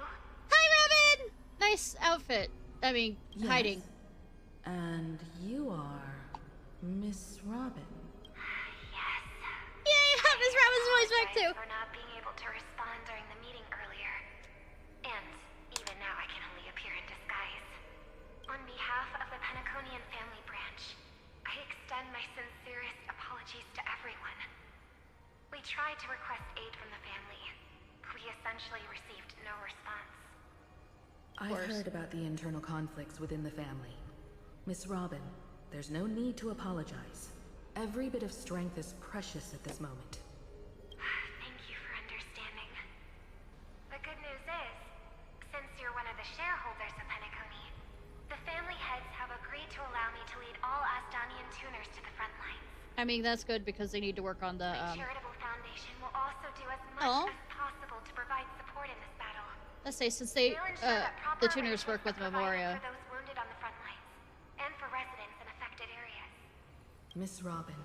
Hi, Robin! Nice outfit. I mean, Yes. hiding. And you are Miss Robin. Yes. Yay, Miss Robin's voice back too. For not being able to respond during the meeting earlier. And even now I can only appear in disguise. On behalf of the Penaconian family branch, I extend my sincerest apologies to everyone. We tried to request aid from the family. We essentially received no response. I've heard about the internal conflicts within the family. Miss Robin, there's no need to apologize. Every bit of strength is precious at this moment. Thank you for understanding. The good news is, since you're one of the shareholders of Penacony, the family heads have agreed to allow me to lead all Asdanian tuners to the front lines. I mean, that's good because they need to work on the, My charitable foundation will also do as much as possible to provide support in this battle. let's say, since they, We'll ensure that the proper tuners work with arrangements are miHoYo. provided for those wounded on the front lines, and for residents in affected areas. Miss Robin,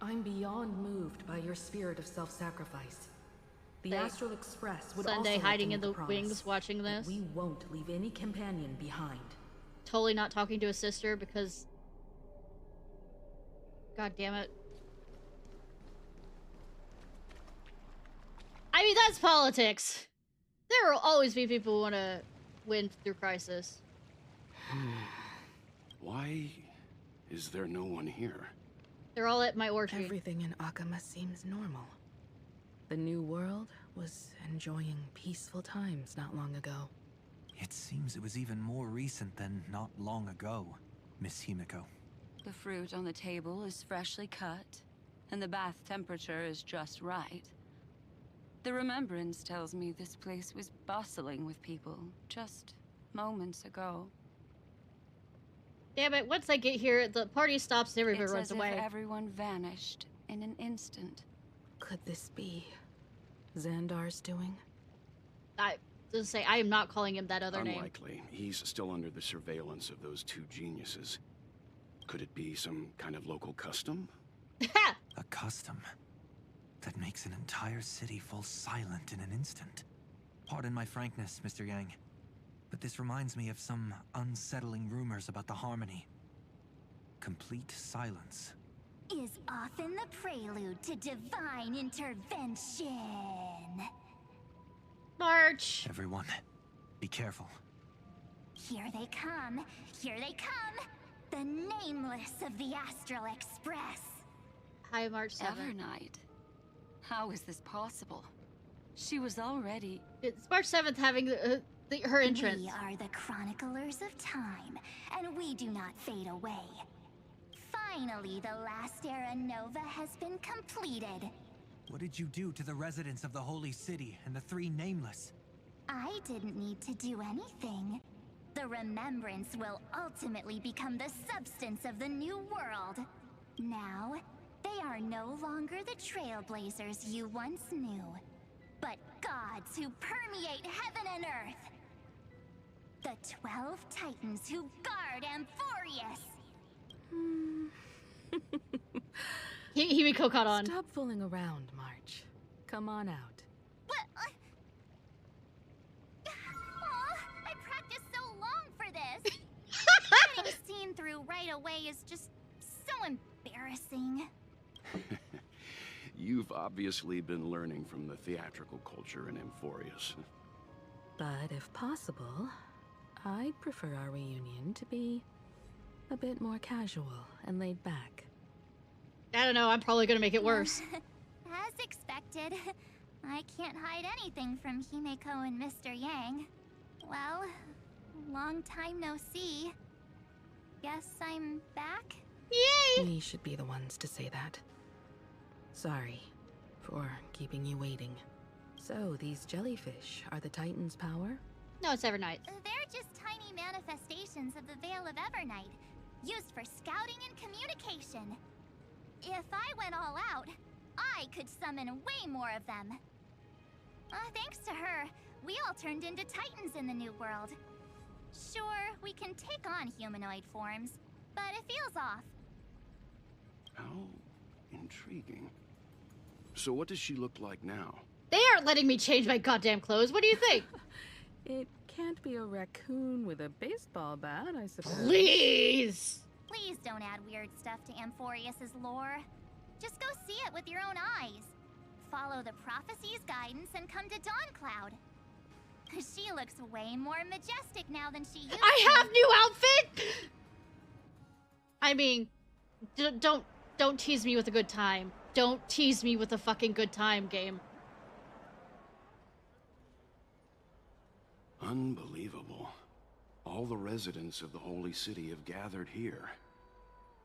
I'm beyond moved by your spirit of self-sacrifice. The Thanks. Astral Express would Sunday also like hiding to in make the a promise wings watching that this. we won't leave any companion behind. Totally not talking to his sister because... God damn it. I mean, that's politics. There will always be people who want to win through crisis. Why is there no one here? They're all at my orchard. Everything in Akama seems normal. The new world was enjoying peaceful times not long ago. It seems it was even more recent than not long ago, Miss Himiko. The fruit on the table is freshly cut, and the bath temperature is just right. The remembrance tells me this place was bustling with people just moments ago. Damn it, once I get here, the party stops and everybody It's runs as away. if everyone vanished in an instant. Could this be Xandar's doing? I just say, I am not calling him that other name. Unlikely. He's still under the surveillance of those two geniuses. Could it be some kind of local custom? A custom that makes an entire city fall silent in an instant. Pardon my frankness, Mr. Yang, but this reminds me of some unsettling rumors about the Harmony. Complete silence. Is often the prelude to divine intervention. March! Everyone, be careful. Here they come. Here they come. The nameless of the Astral Express. Hi, March 7th. Evernight. How is this possible? She was already... It's March 7th having her entrance. We are the chroniclers of time, and we do not fade away. Finally, the last era Nova has been completed. What did you do to the residents of the Holy City and the three Nameless? I didn't need to do anything. The remembrance will ultimately become the substance of the new world. Now, they are no longer the trailblazers you once knew, but gods who permeate heaven and earth. The 12 Titans who guard Amphorius. Himiko caught on. Stop fooling around, March. Come on out. But I practiced so long for this. Getting seen through right away is just so embarrassing. You've obviously been learning from the theatrical culture in Amphorius. But if possible, I'd prefer our reunion to be a bit more casual and laid back. I don't know, I'm probably gonna make it worse. As expected, I can't hide anything from Himeko and Mr. Yang. Well, long time no see. Guess I'm back? Yay! We should be the ones to say that. Sorry for keeping you waiting. So, these jellyfish are the Titan's power? No, it's Evernight. They're just tiny manifestations of the Veil of Evernight, used for scouting and communication. If I went all out, I could summon way more of them. Thanks to her, we all turned into Titans in the new world. Sure, we can take on humanoid forms, but it feels off. How intriguing. So what does she look like now? They aren't letting me change my goddamn clothes. What do you think? It can't be a raccoon with a baseball bat, I suppose. Please! Please don't add weird stuff to Amphorius's lore. Just go see it with your own eyes. Follow the prophecy's guidance and come to Dawncloud. She looks way more majestic now than she used to. I have new outfit! I mean, don't tease me with a good time. Don't tease me with a fucking good time, game. Unbelievable. All the residents of the Holy City have gathered here.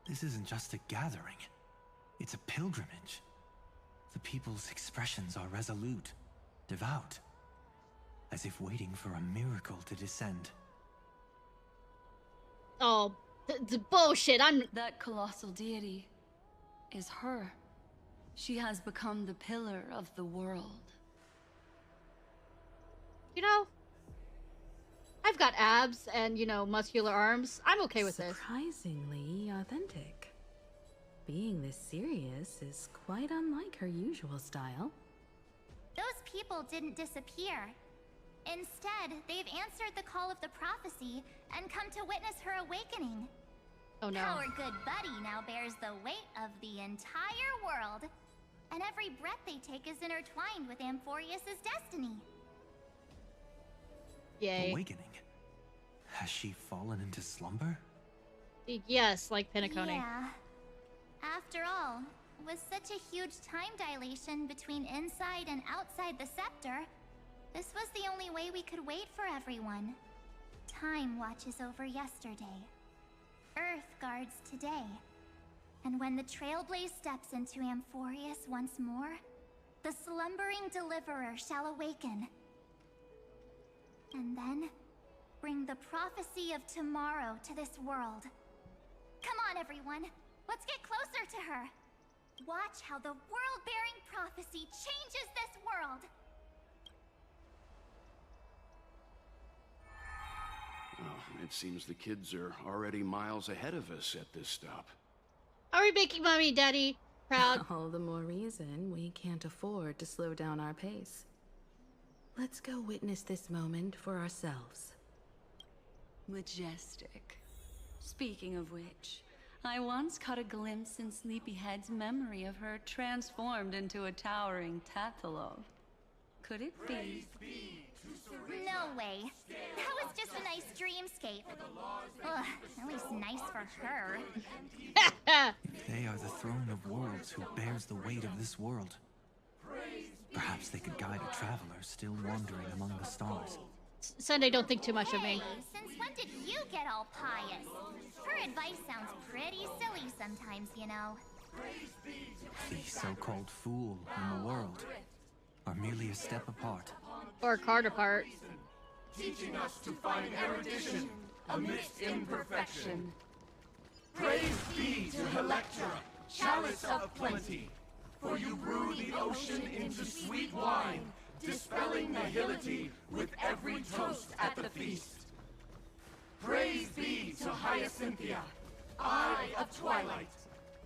This isn't just a gathering. It's a pilgrimage. The people's expressions are resolute, devout, as if waiting for a miracle to descend. Oh, the bullshit, That colossal deity is her. She has become the pillar of the world. You know, I've got abs and, you know, muscular arms. I'm okay with this. Surprisingly authentic. Being this serious is quite unlike her usual style. Those people didn't disappear. Instead, they've answered the call of the prophecy and come to witness her awakening. Oh no. Our good buddy now bears the weight of the entire world, and every breath they take is intertwined with Amphorius's destiny. Yay. Awakening? Has she fallen into slumber? Yes, like Pinnacle. Yeah. After all, with such a huge time dilation between inside and outside the scepter, this was the only way we could wait for everyone. Time watches over yesterday. Earth guards today. And when the Trailblaze steps into Amphorius once more, the slumbering deliverer shall awaken. And then, bring the prophecy of tomorrow to this world. Come on, everyone. Let's get closer to her. Watch how the world-bearing prophecy changes this world. Well, it seems the kids are already miles ahead of us at this stop. Are we making mommy and daddy proud? All the more reason we can't afford to slow down our pace. Let's go witness this moment for ourselves. Majestic. Speaking of which, I once caught a glimpse in Sleepyhead's memory of her transformed into a towering Tathalov. Could it be? No way. That was just a nice dream. dreamscape. Ugh, at least nice for her. If they are the throne of worlds who bears the weight of this world, perhaps they could guide a traveler still wandering among the stars. Sunday, don't think too much of me. Hey, since when did you get all pious? Her advice sounds pretty silly sometimes, you know. The so-called fool and the world are merely a step apart. Or a card apart. Teaching us to find erudition amidst imperfection. Praise be to Electra, chalice of plenty, for you brew the ocean into sweet wine, dispelling nihility with every toast at the feast. Praise be to Hyacinthia, eye of twilight,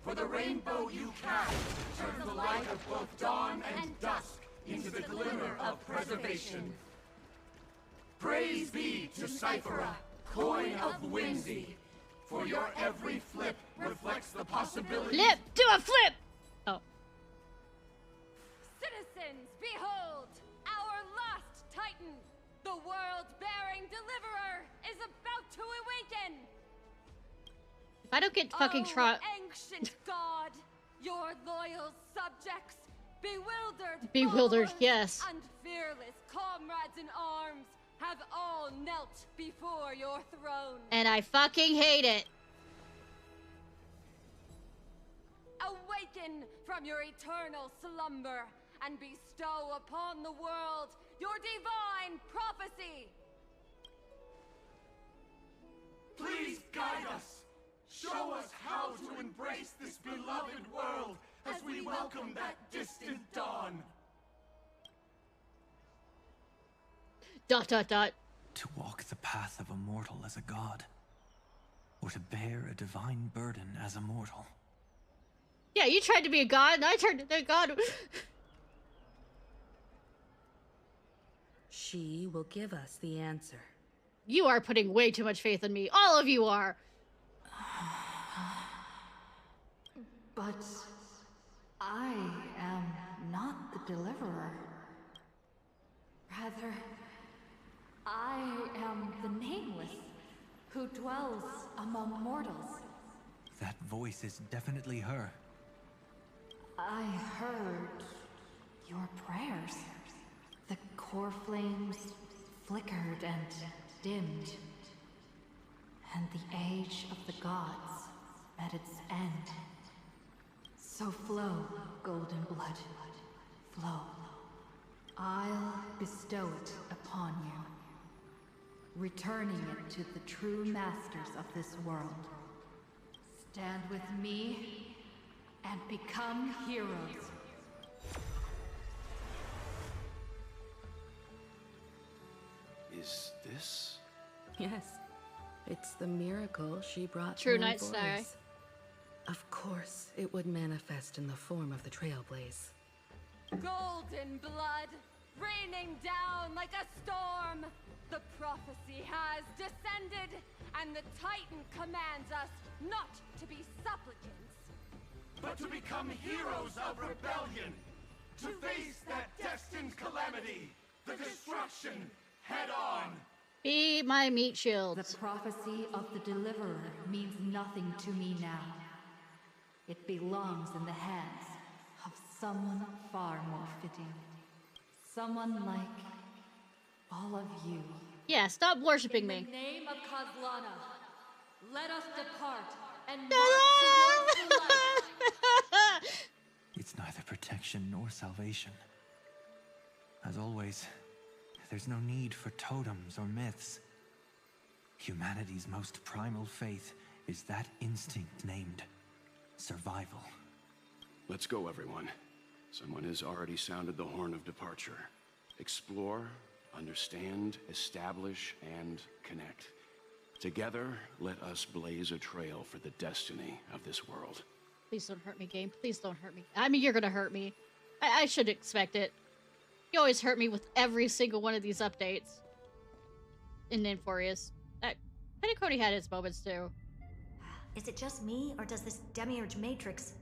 for the rainbow you cast turns the light of both dawn and dusk into the glimmer of preservation. Praise be to Cyphera, coin of whimsy, for your every flip reflects the possibility. Flip! Do a flip! Oh. Citizens, behold! Our last Titan, the world-bearing deliverer, is about to awaken! If I don't get fucking ancient god, your loyal subjects, bewildered, yes. and fearless comrades in arms, have all knelt before your throne. And I fucking hate it. Awaken from your eternal slumber and bestow upon the world your divine prophecy. Please guide us. Show us how to embrace this beloved world as we welcome that distant dawn. ... To walk the path of a mortal as a god, or to bear a divine burden as a mortal. Yeah, you tried to be a god, and I turned to be a god. She will give us the answer. You are putting way too much faith in me. All of you are. But I am not the deliverer. Rather, I am the nameless, who dwells among mortals. That voice is definitely her. I heard your prayers. The core flames flickered and dimmed, and the age of the gods met its end. So flow, golden blood, flow. I'll bestow it upon you, returning it to the true masters of this world. Stand with me and become heroes. Is this? Yes. It's the miracle she brought True to Night Emphorius. Star. Of course, it would manifest in the form of the Trailblaze. Golden blood, raining down like a storm. The prophecy has descended, and the Titan commands us not to be supplicants, but to become heroes of rebellion, to face that destined calamity, the destruction, head on. Be my meat shield. The prophecy of the Deliverer means nothing to me now. It belongs in the hands of someone far more fitting. Someone like all of you. Yeah, stop worshipping me. In the name of Kozlana, let us depart and march towards the light. It's neither protection nor salvation. As always, there's no need for totems or myths. Humanity's most primal faith is that instinct named survival. Let's go, everyone. Someone has already sounded the horn of departure. Explore, understand, establish, and connect. Together, let us blaze a trail for the destiny of this world. Please don't hurt me, game. Please don't hurt me. I mean, you're gonna hurt me. I should expect it. You always hurt me with every single one of these updates. In Inforius. Penacody had his moments too. Is it just me, or does this Demiurge Matrix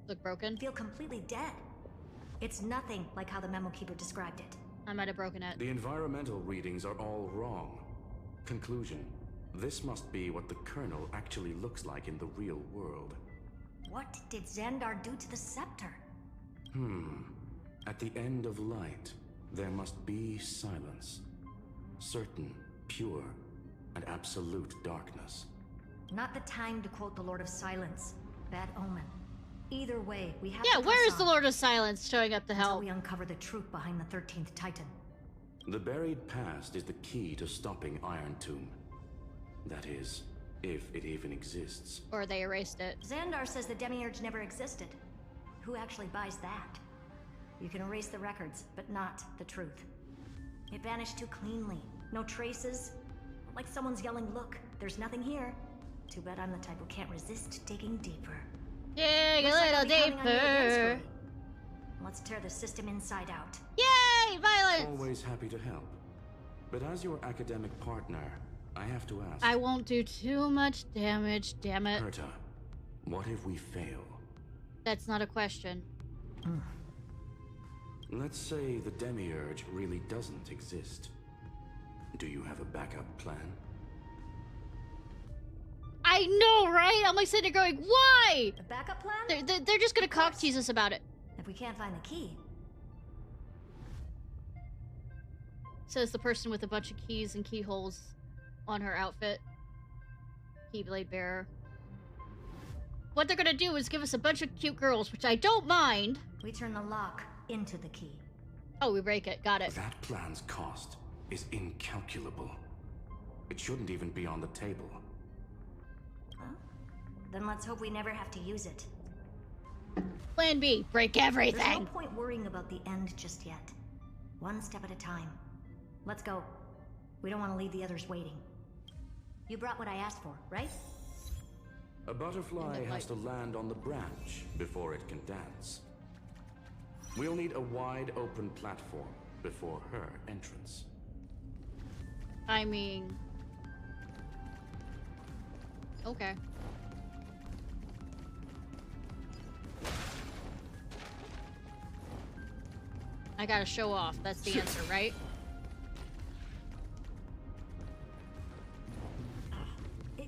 look broken? Feel completely dead? It's nothing like how the Memo Keeper described it. I might have broken it. The environmental readings are all wrong. Conclusion: This must be what the Colonel actually looks like in the real world. What did Xandar do to the scepter? At the end of light, there must be silence. Certain, pure, and absolute darkness. Not the time to quote the Lord of Silence. Bad omen. Either way, we have Yeah, to where is press the on Lord of Silence showing up to until help? we uncover the truth behind the 13th Titan. The buried past is the key to stopping Irontomb. That is, if it even exists. Or they erased it. Xandar says the Demiurge never existed. Who actually buys that? You can erase the records, but not the truth. It vanished too cleanly. No traces. Like someone's yelling, look, there's nothing here. Too bad I'm the type who can't resist digging deeper. Dig a Looks like little I'll be counting on you again, deeper. Scotty. Let's tear the system inside out. Yay! Violence! Always happy to help. But as your academic partner, I have to ask. I won't do too much damage, damn it. Herta, what if we fail? That's not a question. Let's say the Demiurge really doesn't exist. Do you have a backup plan? I know, right? I'm like sitting there going, why? A backup plan? They're just gonna cock tease us about it. If we can't find the key. Says the person with a bunch of keys and keyholes on her outfit. Keyblade bearer. What they're gonna do is give us a bunch of cute girls, which I don't mind. We turn the lock into the key. Oh, we break it. Got it. That plan's cost is incalculable. It shouldn't even be on the table. Well, then let's hope we never have to use it. Plan B. Break everything. There's no point worrying about the end just yet. One step at a time. Let's go. We don't want to leave the others waiting. You brought what I asked for, right? A butterfly has to land on the branch before it can dance. We'll need a wide open platform before her entrance. I mean... Okay. I gotta show off. That's the answer, right?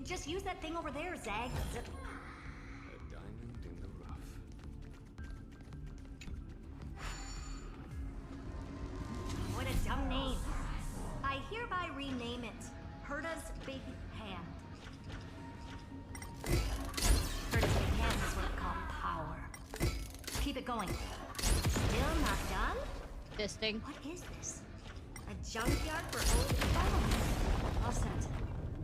Just use that thing over there, Zag. A diamond in the rough. What a dumb name. I hereby rename it Herta's Big Hand. Herta's Big Hand is what I call power. Keep it going. Still not done? Fisting. What is this? A junkyard for old phones. All set.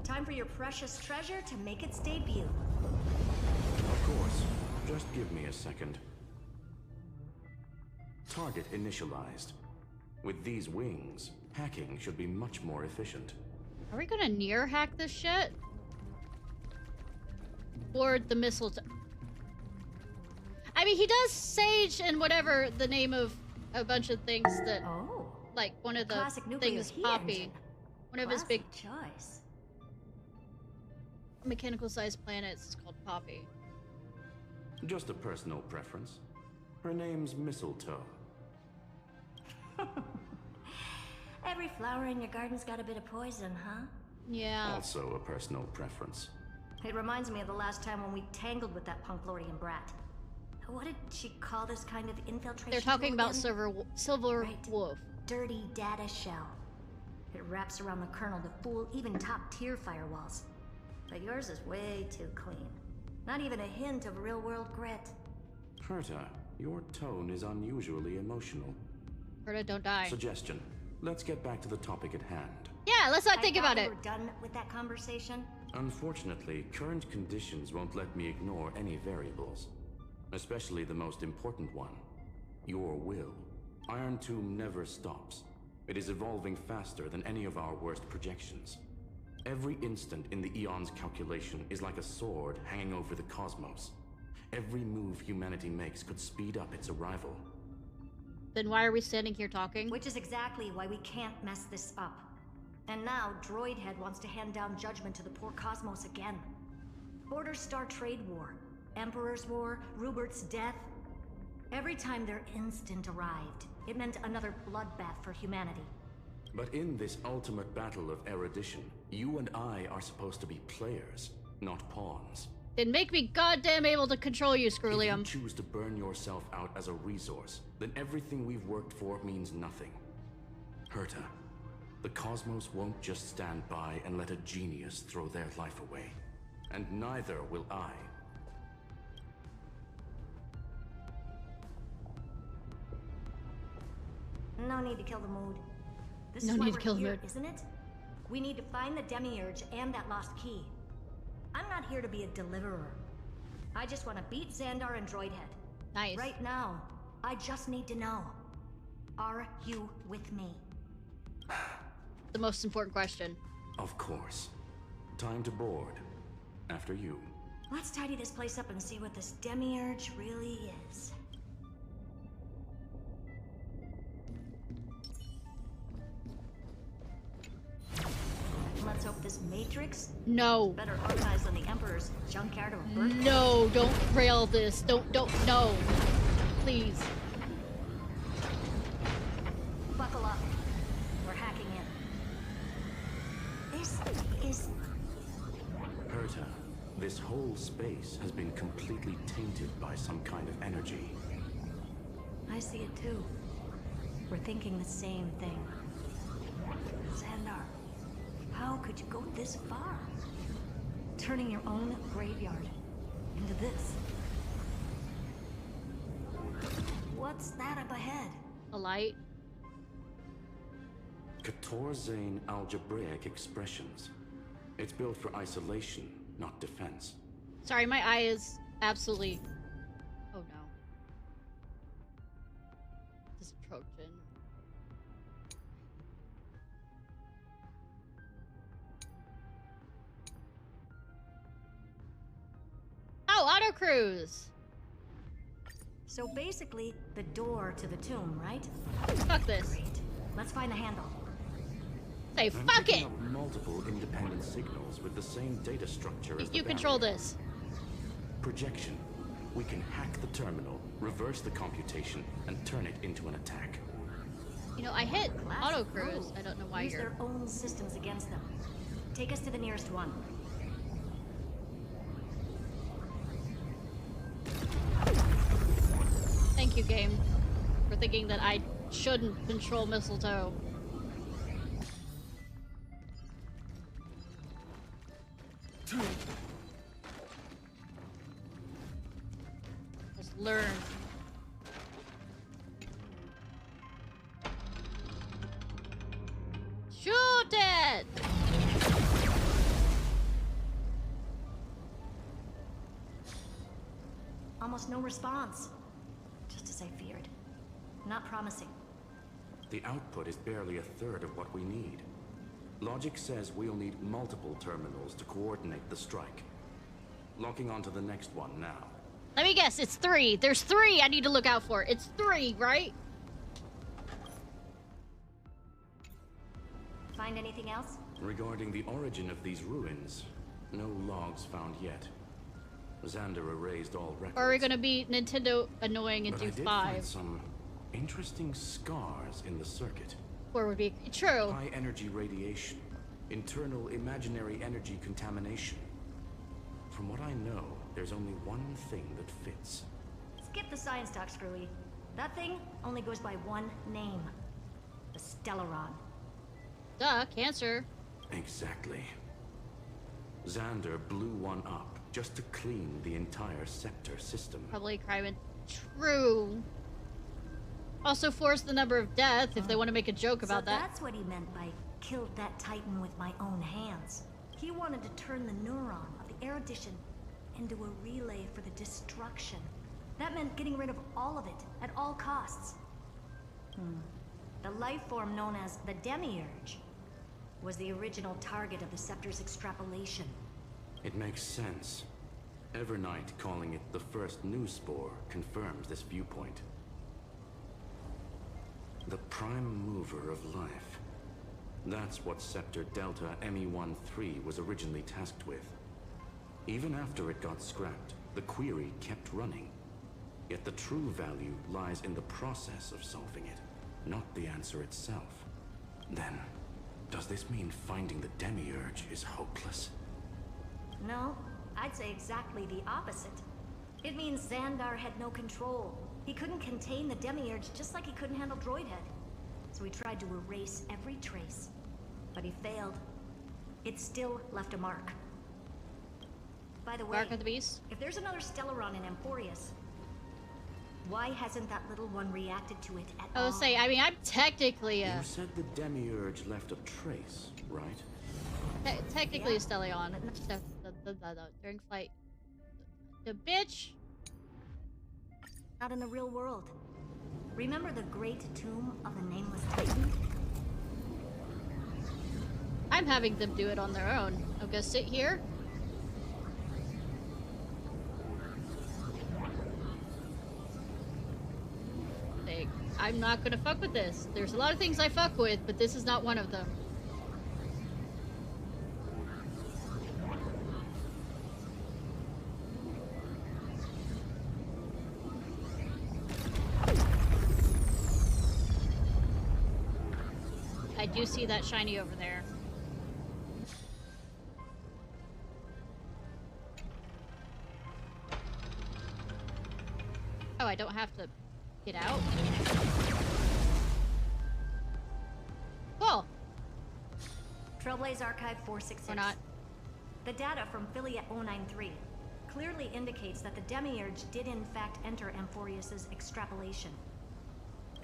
Time for your precious treasure to make its debut. Of course. Just give me a second. Target initialized. With these wings, hacking should be much more efficient. Are we gonna near hack this shit? Board the missile. I mean, he does sage and whatever the name of a bunch of things that. Oh. Like one of the Classic nuclear things heat Poppy. engine. One of his big choice. mechanical-sized planets is called Poppy. Just a personal preference. Her name's Mistletoe. Every flower in your garden's got a bit of poison, huh? Yeah. Also a personal preference. It reminds me of the last time when we tangled with that Punklordian brat. What did she call this kind of infiltration? They're talking tool about again? Silver Right. Wolf. Dirty data shell. It wraps around the kernel to fool even top-tier firewalls. But yours is way too clean. Not even a hint of real-world grit. Herta, your tone is unusually emotional. Herta, don't die. Suggestion. Let's get back to the topic at hand. Yeah, let's not think about it. We're done with that conversation. Unfortunately, current conditions won't let me ignore any variables. Especially the most important one. Your will. Irontomb never stops. It is evolving faster than any of our worst projections. Every instant in the Eon's calculation is like a sword hanging over the cosmos. Every move humanity makes could speed up its arrival. Then why are we standing here talking? Which is exactly why we can't mess this up. And now, Droidhead wants to hand down judgment to the poor cosmos again. Border Star Trade War, Emperor's War, Rubert's death. Every time their instant arrived, it meant another bloodbath for humanity. But in this ultimate battle of erudition, you and I are supposed to be players, not pawns. Then make me goddamn able to control you, Screwlium. If you choose to burn yourself out as a resource, then everything we've worked for means nothing. Herta, the cosmos won't just stand by and let a genius throw their life away. And neither will I. No need to kill the mood. This No is why need to we're kill the here, mood. isn't it? We need to find the Demiurge and that lost key. I'm not here to be a deliverer. I just want to beat Xandar and Droidhead. Nice. Right now, I just need to know. Are you with me? The most important question. Of course. Time to board. After you. Let's tidy this place up and see what this Demiurge really is. Let's hope this Matrix No. better organized than the Emperor's junkyard of a birth. No, don't rail this. Don't, no. Please. Buckle up. We're hacking in. This is... Herta, this whole space has been completely tainted by some kind of energy. I see it too. We're thinking the same thing. Xandar, how could you go this far? Turning your own graveyard into this. What's that up ahead? A light? Katorzane algebraic expressions. It's built for isolation, not defense. Sorry, my eye is absolutely... Oh no. This Trojan. Oh, auto cruise! So basically, the door to the tomb, right? Fuck this. Great. Let's find the handle. Say, I'm fuck picking it! up multiple independent signals with the same data structure as the You control barrier. this. Projection. We can hack the terminal, reverse the computation, and turn it into an attack. You know, I hit auto cruise. I don't know why Use you're... their own systems against them. Take us to the nearest one. Thank you, game, for thinking that I shouldn't control mistletoe. Just learn. Shoot it! Almost no response. Just as I feared. Not promising. The output is barely a third of what we need. Logic says we'll need multiple terminals to coordinate the strike. Locking onto the next one now. Let me guess, it's 3. There's 3 I need to look out for. It's 3, right? Find anything else? Regarding the origin of these ruins, no logs found yet. Xander erased all records. Or are we gonna be Nintendo annoying and But do I did 5? find some interesting scars in the circuit. 4 would be true. High energy radiation, internal imaginary energy contamination. From what I know, there's only one thing that fits. Skip the science talk, Screwy. That thing only goes by one name. The Stellaron. Duh, cancer. Exactly. Xander blew one up just to clean the entire scepter system. Probably crime and true. Also force the number of death if they want to make a joke about So that. that's what he meant by killed that Titan with my own hands. He wanted to turn the neuron of the erudition into a relay for the destruction. That meant getting rid of all of it at all costs. The life form known as the Demiurge was the original target of the Scepter's extrapolation. It makes sense. Evernight calling it the first new spore confirms this viewpoint. The prime mover of life. That's what Scepter Delta ME-13 was originally tasked with. Even after it got scrapped, the query kept running. Yet the true value lies in the process of solving it, not the answer itself. Then, does this mean finding the Demiurge is hopeless? No, I'd say exactly the opposite. It means Xandar had no control. He couldn't contain the Demiurge just like he couldn't handle Droidhead. So he tried to erase every trace. But he failed. It still left a mark. By the way, Mark of the Beast? If there's another Stellaron in Emporius, why hasn't that little one reacted to it at all? I was saying, I mean, I'm technically a... You said the Demiurge left a trace, right? Technically a Stellion. During flight. The bitch! Not in the real world. Remember the great tomb of the Nameless Titan? I'm having them do it on their own. I'm gonna sit here. I'm not gonna fuck with this. There's a lot of things I fuck with, but this is not one of them. I do see that shiny over there. Oh, I don't have to get out? Cool. Trailblaze Archive 466. Or not. The data from Philia 093 clearly indicates that the Demiurge did in fact enter Emporius's extrapolation.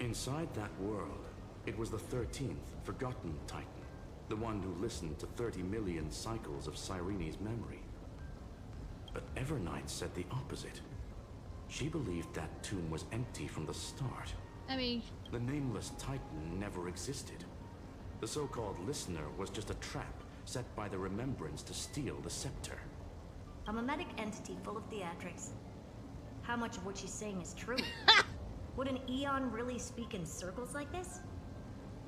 Inside that world, it was the 13th, forgotten Titan. The one who listened to 30 million cycles of Cyrene's memory. But Evernight said the opposite. She believed that tomb was empty from the start. I mean... The Nameless Titan never existed. The so-called Listener was just a trap set by the Remembrance to steal the scepter. A mimetic entity full of theatrics. How much of what she's saying is true? Would an Eon really speak in circles like this?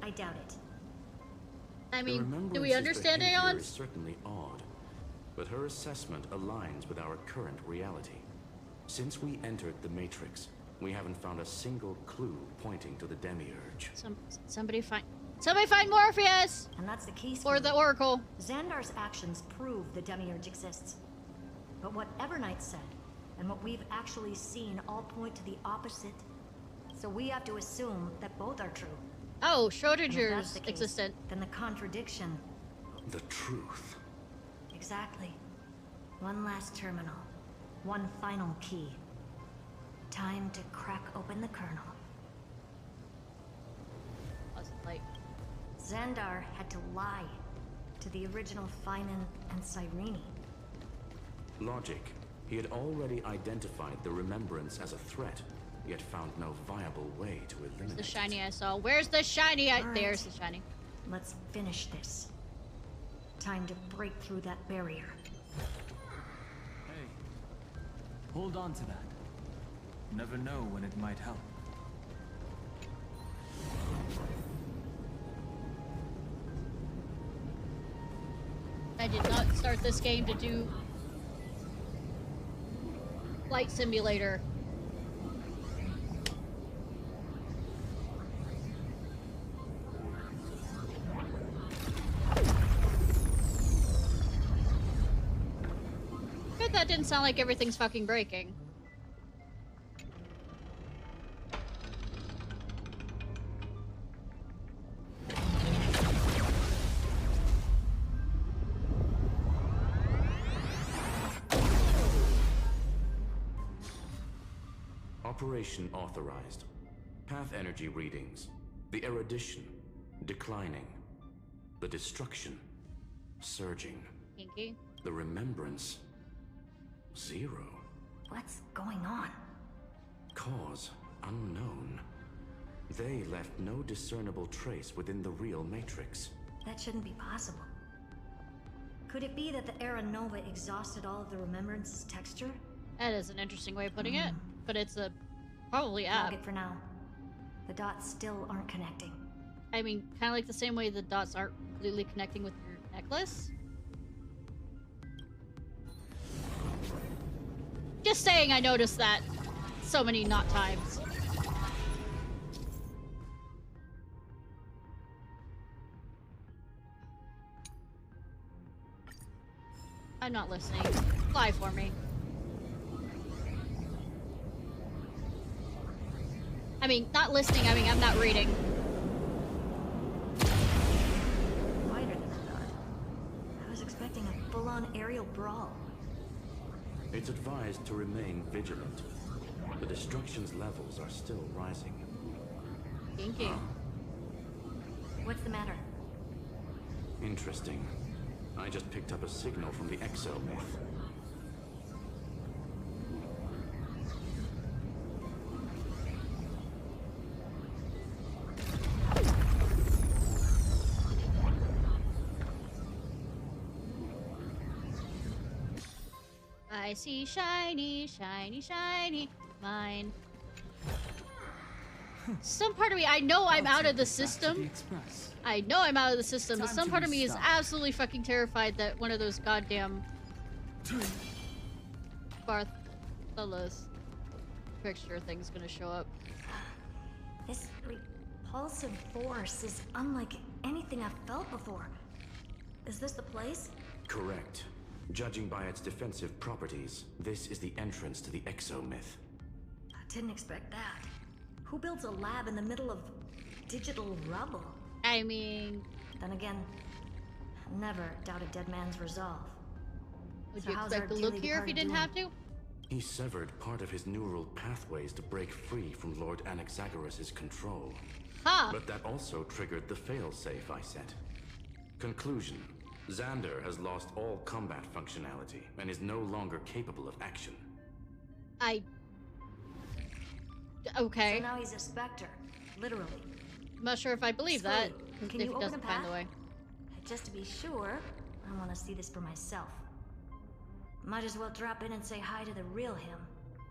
I doubt it. I mean, do we understand Aeons? Is Aeons? certainly odd, but her assessment aligns with our current reality. Since we entered the Matrix, we haven't found a single clue pointing to the Demiurge. Somebody find Morpheus! And that's the key. Or the Oracle. Xandar's actions prove the Demiurge exists. But what Evernight said, and what we've actually seen all point to the opposite. So we have to assume that both are true. Oh, Schrodinger's existent. Then the contradiction. The truth. Exactly. One last terminal. One final key. Time to crack open the kernel. Like Xandar had to lie to the original Finan and Cyrene. Logic. He had already identified the Remembrance as a threat, yet found no viable way to eliminate the shiny I saw. Where's the shiny? There's the shiny. Let's finish this. Time to break through that barrier. Hey, hold on to that. Never know when it might help. I did not start this game to do Flight Simulator. But that didn't sound like everything's fucking breaking. Operation authorized. Path energy readings. The erudition. Declining. The destruction. Surging. Kinky. The remembrance. 0. What's going on? Cause unknown. They left no discernible trace within the real Matrix. That shouldn't be possible. Could it be that the Era Nova exhausted all of the Remembrance's texture? That is an interesting way of putting it, but it's a probably app. Log it for now. The dots still aren't connecting. I mean, kind of like the same way the dots aren't completely connecting with your necklace. Just saying, I noticed that so many not times. I'm not listening. Fly for me. I mean, not listening, I mean, I'm not reading. Wider than I thought. I was expecting a full-on aerial brawl. It's advised to remain vigilant. The destruction's levels are still rising. Kinky. What's the matter? Interesting. I just picked up a signal from the exomyth. I see shiny, shiny, shiny. Mine. Some part of me, I know I'm out of the system. I know I'm out of the system, but some part of me is absolutely fucking terrified that one of those goddamn Bartholos picture thing's gonna show up. This repulsive force is unlike anything I've felt before. Is this the place? Correct. Judging by its defensive properties, this is the entrance to the exomyth. I didn't expect that. Who builds a lab in the middle of digital rubble? I mean... Then again, never doubt a dead man's resolve. Would you expect to look here if you didn't have to? He severed part of his neural pathways to break free from Lord Anaxagoras' control. Huh. But that also triggered the failsafe I set. Conclusion. Xander has lost all combat functionality and is no longer capable of action. Okay. So now he's a specter, literally. I'm not sure if I believe that. Can if you it open doesn't a path? find the way. Just to be sure, I want to see this for myself. Might as well drop in and say hi to the real him.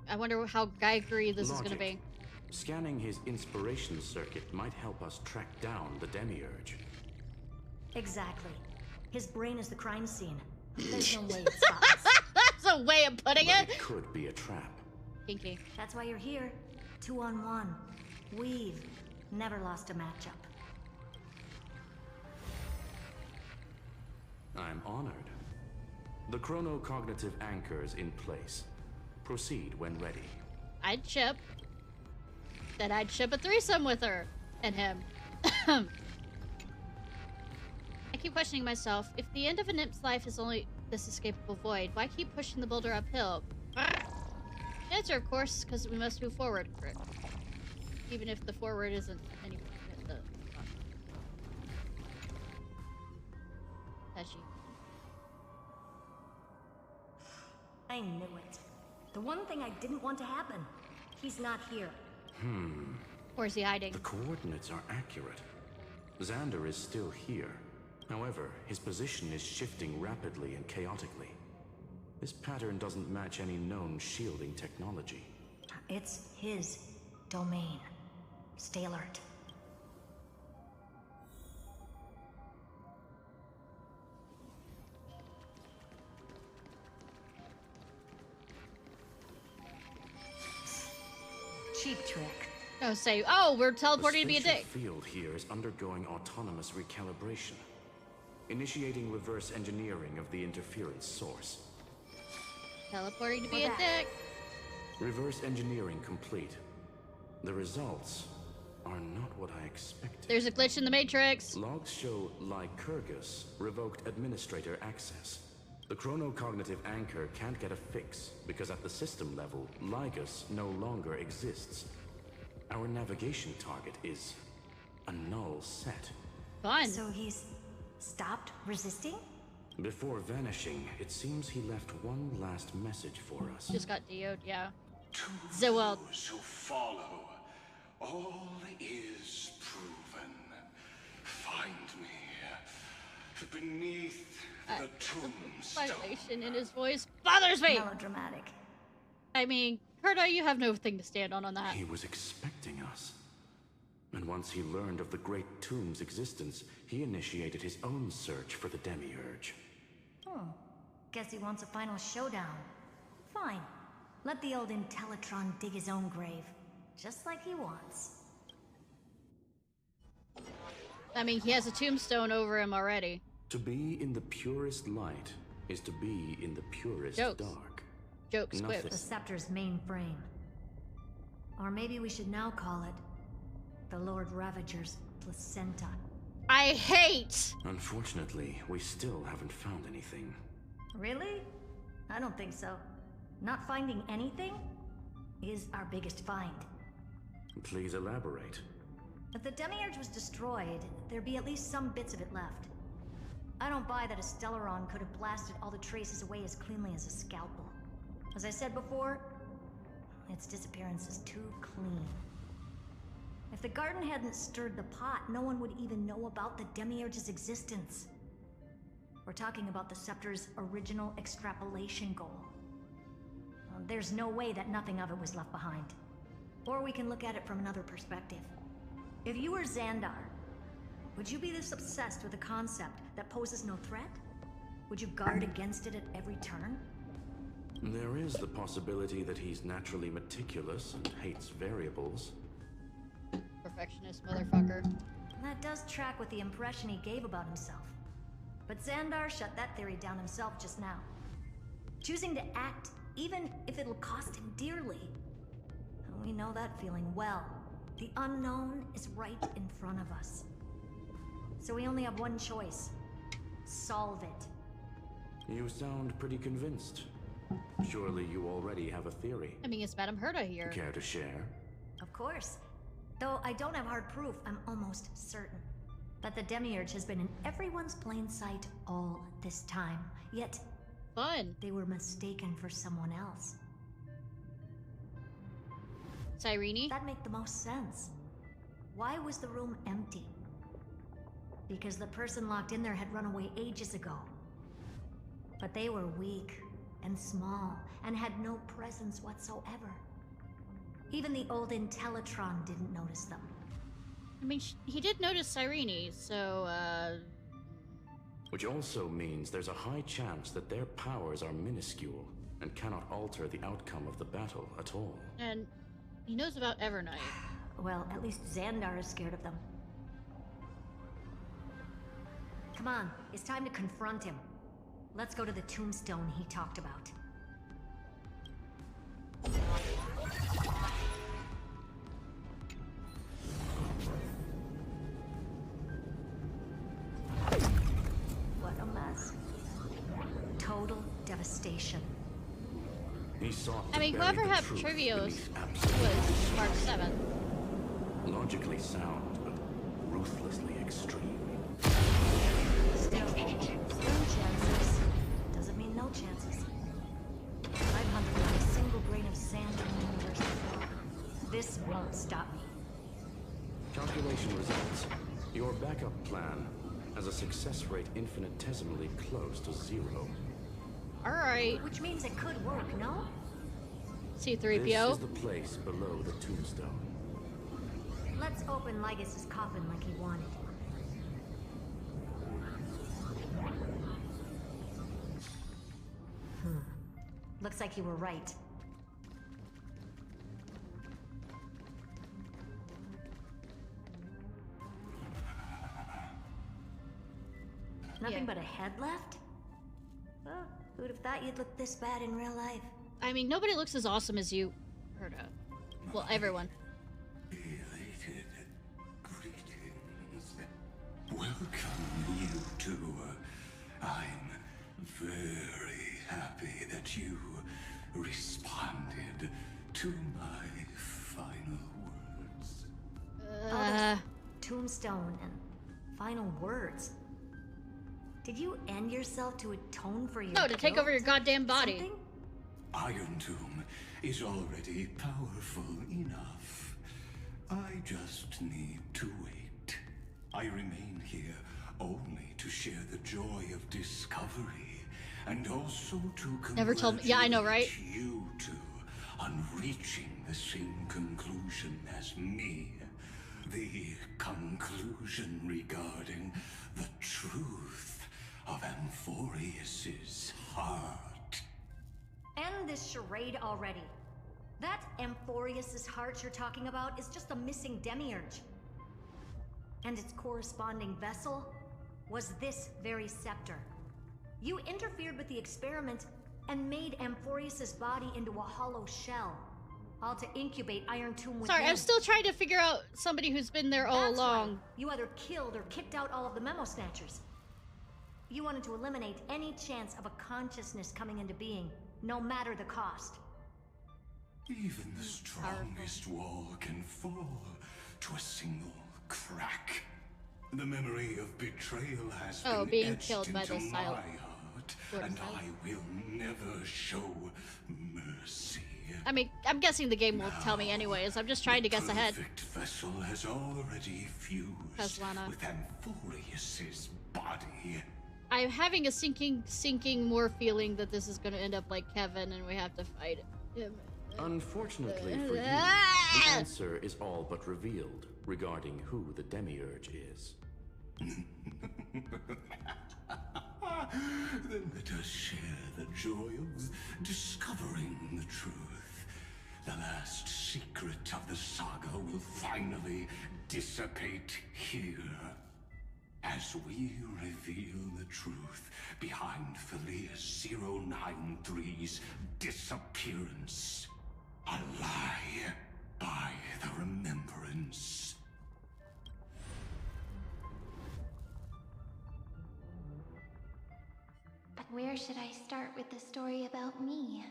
I wonder how Geigery this is gonna be. Scanning his inspiration circuit might help us track down the demiurge. Exactly. His brain is the crime scene. There's no way it's stops. That's a way of putting it. It could be a trap. Kinky. That's why you're here. 2-on-1. We've never lost a matchup. I'm honored. The chronocognitive anchor's in place. Proceed when ready. I'd ship. Then I'd ship a threesome with her. And him. I keep questioning myself. If the end of an imp's life is only this escapable void, why keep pushing the boulder uphill? The answer, of course, because we must move forward. Even if the forward isn't anywhere near the... Touchy. I knew it. The one thing I didn't want to happen. He's not here. Or is he hiding? The coordinates are accurate. Xander is still here. However, his position is shifting rapidly and chaotically. This pattern doesn't match any known shielding technology. It's his domain. Stay alert. Cheap trick. Oh, say, oh, we're teleporting to be a dick. The field here is undergoing autonomous recalibration, initiating reverse engineering of the interference source. Teleporting to be a dick. Reverse engineering complete. The results are not what I expected. There's a glitch in the Matrix. Logs show Lycurgus revoked administrator access. The chronocognitive anchor can't get a fix because at the system level, Lygus no longer exists. Our navigation target is a null set. Fun. So he's stopped resisting? Before vanishing, it seems he left one last message for us. Just got DO'd, yeah. To Zewell. those who follow, all is proven. Find me beneath the tombstone. Violation in his voice bothers me. Melodramatic. I mean, Kurta, you have no thing to stand on that. He was expecting us. And once he learned of the Great Tomb's existence, he initiated his own search for the Demiurge. Guess he wants a final showdown. Fine. Let the old Intellitron dig his own grave. Just like he wants. I mean, he has a tombstone over him already. To be in the purest light is to be in the purest Jokes. dark. Jokes, Nothing. The Scepter's main frame. Or maybe we should now call it the Lord Ravager's placenta. I hate! Unfortunately, we still haven't found anything. Really? I don't think so. Not finding anything is our biggest find. Please elaborate. If the Demiurge was destroyed, there'd be at least some bits of it left. I don't buy that a Stellaron could have blasted all the traces away as cleanly as a scalpel. As I said before, its disappearance is too clean. If the garden hadn't stirred the pot, no one would even know about the Demiurge's existence. We're talking about the Scepter's original extrapolation goal. There's no way that nothing of it was left behind. Or we can look at it from another perspective. If you were Xandar, would you be this obsessed with a concept that poses no threat? Would you guard against it at every turn? There is the possibility that he's naturally meticulous and hates variables. Perfectionist motherfucker. That does track with the impression he gave about himself. But Xandar shut that theory down himself just now. Choosing to act, even if it'll cost him dearly. We know that feeling well. The unknown is right in front of us. So we only have one choice. Solve it. You sound pretty convinced. Surely you already have a theory. I mean, it's Madame Herta here. Care to share? Of course. Though I don't have hard proof, I'm almost certain that the Demiurge has been in everyone's plain sight all this time. Yet, fun. They were mistaken for someone else. Cyrene? That'd make the most sense. Why was the room empty? Because the person locked in there had run away ages ago. But they were weak and small and had no presence whatsoever. Even the old Intellitron didn't notice them. I mean, he did notice Cyrene, so, Which also means there's a high chance that their powers are minuscule and cannot alter the outcome of the battle at all. And he knows about Evernight. Well, at least Xandar is scared of them. Come on, it's time to confront him. Let's go to the tombstone he talked about. What a mess. Total devastation. He sought I mean, to whoever bury the had truth Trivios beneath was Mark 7. logically sound, but ruthlessly extreme. Still chances. Doesn't mean no chances. I've hunted down a single grain of sand in the universe before. This won't stop me. Calculation results. Your backup plan has a success rate infinitesimally close to 0. Alright. Which means it could work, no? C-3PO. This is the place below the tombstone. Let's open Lygas's coffin like he wanted. Looks like you were right. Nothing but a head left? Well, who'd have thought you'd look this bad in real life? I mean, nobody looks as awesome as you, Herta. Well, everyone. Elated greetings. Welcome, you two. I'm very happy that you responded to my final words. Tombstone and final words. Did you end yourself to atone for your No, to take guilt? over your goddamn body. Something? Irontomb is already powerful enough. I just need to wait. I remain here only to share the joy of discovery, and also to Never told me. Yeah, I know, right? congratulate you two on reaching the same conclusion as me. The conclusion regarding the truth of Amphorius's heart. End this charade already. That Amphorius's heart you're talking about is just a missing demiurge. And its corresponding vessel was this very scepter. You interfered with the experiment and made Amphorius's body into a hollow shell. All to incubate Irontomb within. Sorry, I'm still trying to figure out somebody who's been there all along. Right. You either killed or kicked out all of the Memo Snatchers. You wanted to eliminate any chance of a consciousness coming into being, no matter the cost. Even the strongest wall can fall to a single crack. The memory of betrayal has been being etched killed by into the my heart, and I will never show mercy. I mean, I'm guessing the game will tell me anyways. I'm just trying to guess ahead. The perfect vessel has already fused with Amphorius's body. I'm having a sinking more feeling that this is going to end up like Kevin and we have to fight him. Unfortunately for you, the answer is all but revealed regarding who the Demiurge is. Then let us share the joy of discovering the truth. The last secret of the saga will finally dissipate here. As we reveal the truth behind Philius 093's disappearance. A lie by the remembrance. But where should I start with the story about me?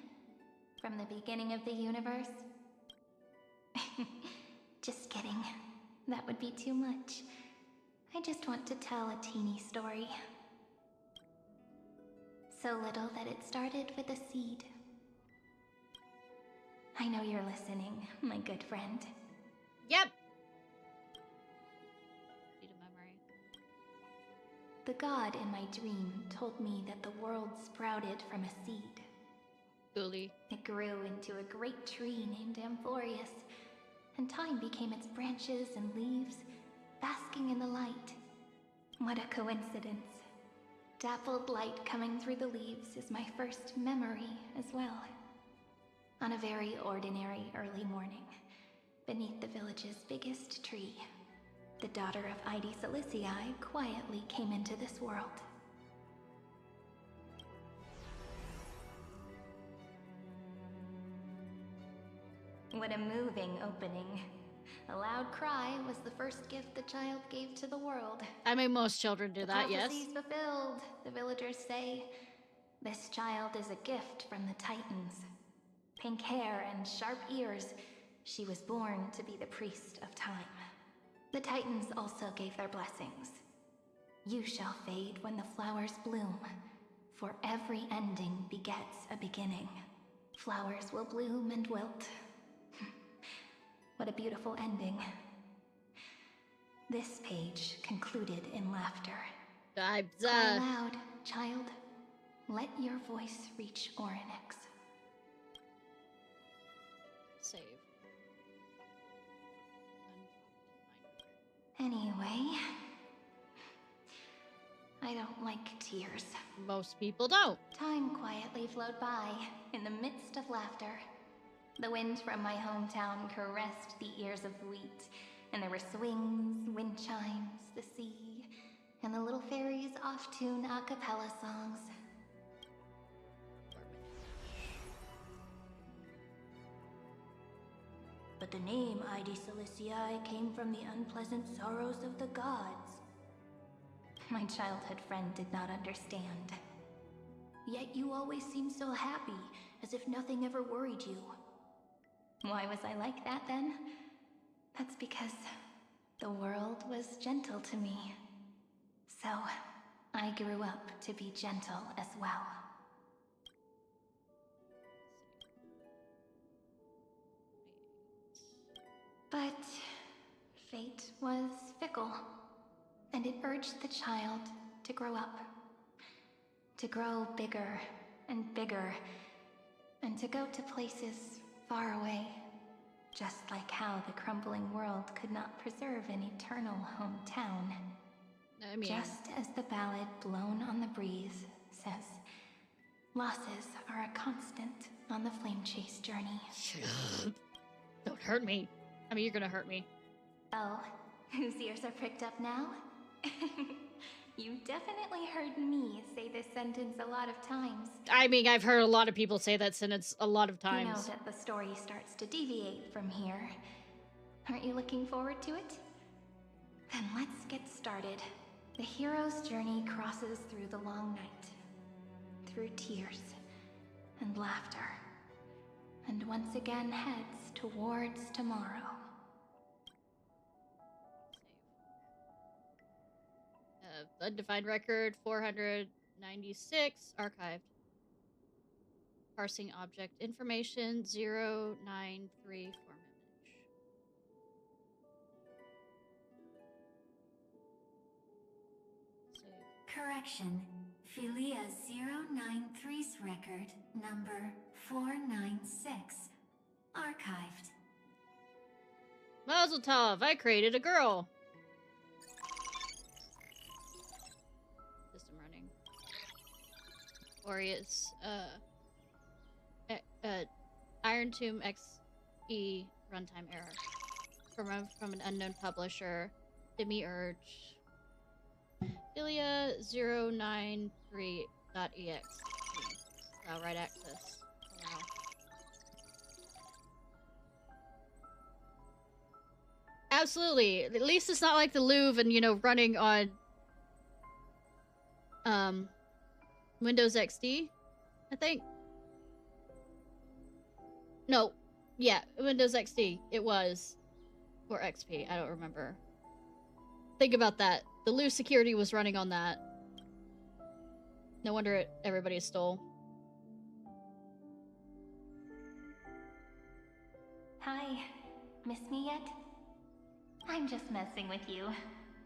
From the beginning of the universe? Just kidding. That would be too much. I just want to tell a teeny story. So little that it started with a seed. I know you're listening, my good friend. Yep. Need a memory. The god in my dream told me that the world sprouted from a seed. Bully. It grew into a great tree named Amphorius, and time became its branches and leaves, basking in the light. What a coincidence. Dappled light coming through the leaves is my first memory as well. On a very ordinary early morning, beneath the village's biggest tree, the daughter of Ide Silicii quietly came into this world. What a moving opening. A loud cry was the first gift the child gave to the world. I mean, most children do that, yes. Prophecies fulfilled, the villagers say. This child is a gift from the Titans. Pink hair and sharp ears, she was born to be the priest of time. The Titans also gave their blessings. You shall fade when the flowers bloom, for every ending begets a beginning. Flowers will bloom and wilt. What a beautiful ending. This page concluded in laughter. Cry loud, child. Let your voice reach Orynyx. Save. Anyway, I don't like tears. Most people don't. Time quietly flowed by in the midst of laughter. The wind from my hometown caressed the ears of wheat, and there were swings, wind chimes, the sea, and the little fairies off-tune a cappella songs. But the name Ide Silicii came from the unpleasant sorrows of the gods. My childhood friend did not understand. Yet you always seemed so happy, as if nothing ever worried you. Why was I like that then? That's because the world was gentle to me. So, I grew up to be gentle as well. But fate was fickle, and it urged the child to grow up. To grow bigger and bigger, and to go to places far away. Just like how the crumbling world could not preserve an eternal hometown. I mean... Just as the ballad Blown on the Breeze says, losses are a constant on the flame chase journey. Don't hurt me. I mean, you're gonna hurt me. Oh, whose ears are pricked up now? You've definitely heard me say this sentence a lot of times. I mean, I've heard a lot of people say that sentence a lot of times. You know that the story starts to deviate from here. Aren't you looking forward to it? Then let's get started. The hero's journey crosses through the long night, through tears and laughter, and once again heads towards tomorrow. Undefined record 496 archived. Parsing object information 093 form image. Correction. Philia 093's record number 496. Archived. Mazel tov, I created a girl. System running. Aureus, Irontomb XE runtime error. From an unknown publisher. Demiurge. Philia 093.exe. Allow write access. Allow. Absolutely. At least it's not like the Louvre and, you know, running on Windows XD, I think. No. Yeah, Windows XD. It was. Or XP. I don't remember. Think about that. The Louvre security was running on that. No wonder everybody stole. Hi. Miss me yet? I'm just messing with you.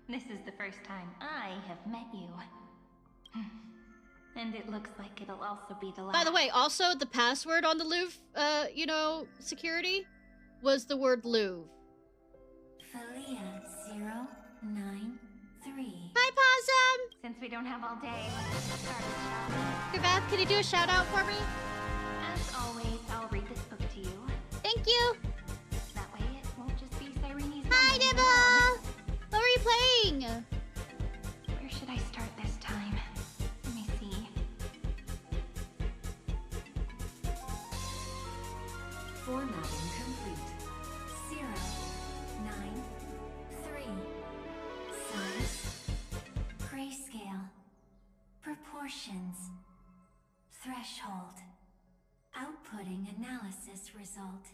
This is the first time I have met you. And it looks like it'll also be the last. By the way, also the password on the Louvre, you know, security was the word Louvre. Philia 093. Hi, Possum! Since we don't have all day, let's get started, shall we? Beth, can you do a shout out for me? As always, I'll read this book to you. Thank you! That way it won't just be Cyrene's. Hi, Nibble! What were you playing? Where should I start this time? Let me see. Formatting complete. 093. Size. Grayscale. Proportions. Threshold. Outputting analysis result.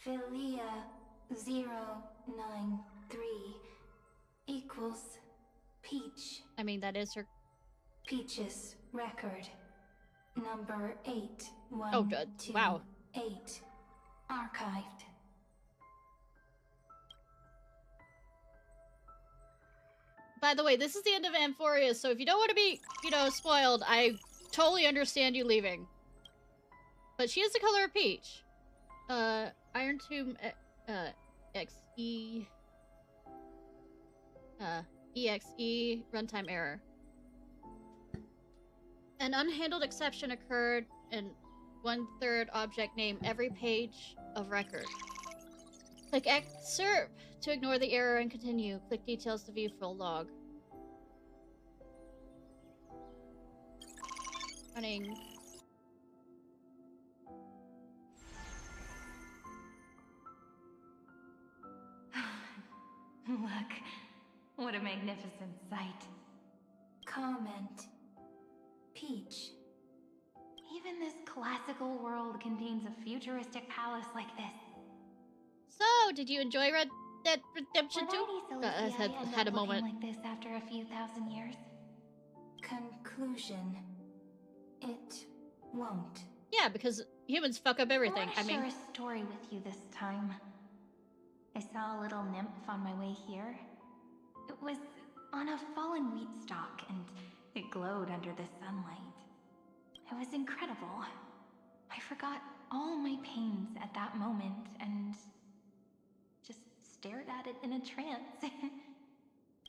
Philia 093 equals Peach. I mean, that is her. Peach's record. Number 812. Oh, good. Wow. 8. Archived. By the way, this is the end of Amphoria, so if you don't want to be, you know, spoiled, I totally understand you leaving. But she is the color of peach. Irontomb, XE, EXE, runtime error. An unhandled exception occurred in 1/3 object name every page of record. Click excerpt to ignore the error and continue. Click details to view full log. Running. Look, what a magnificent sight. Comment. Peach. Even this classical world contains a futuristic palace like this. So, did you enjoy Red Dead Redemption 2? I Had a moment. like this after a few thousand years. Conclusion. It won't. Yeah, because humans fuck up everything. I share a story with you this time. I saw a little nymph on my way here. It was on a fallen wheat stalk, and it glowed under the sunlight. It was incredible. I forgot all my pains at that moment, and just stared at it in a trance.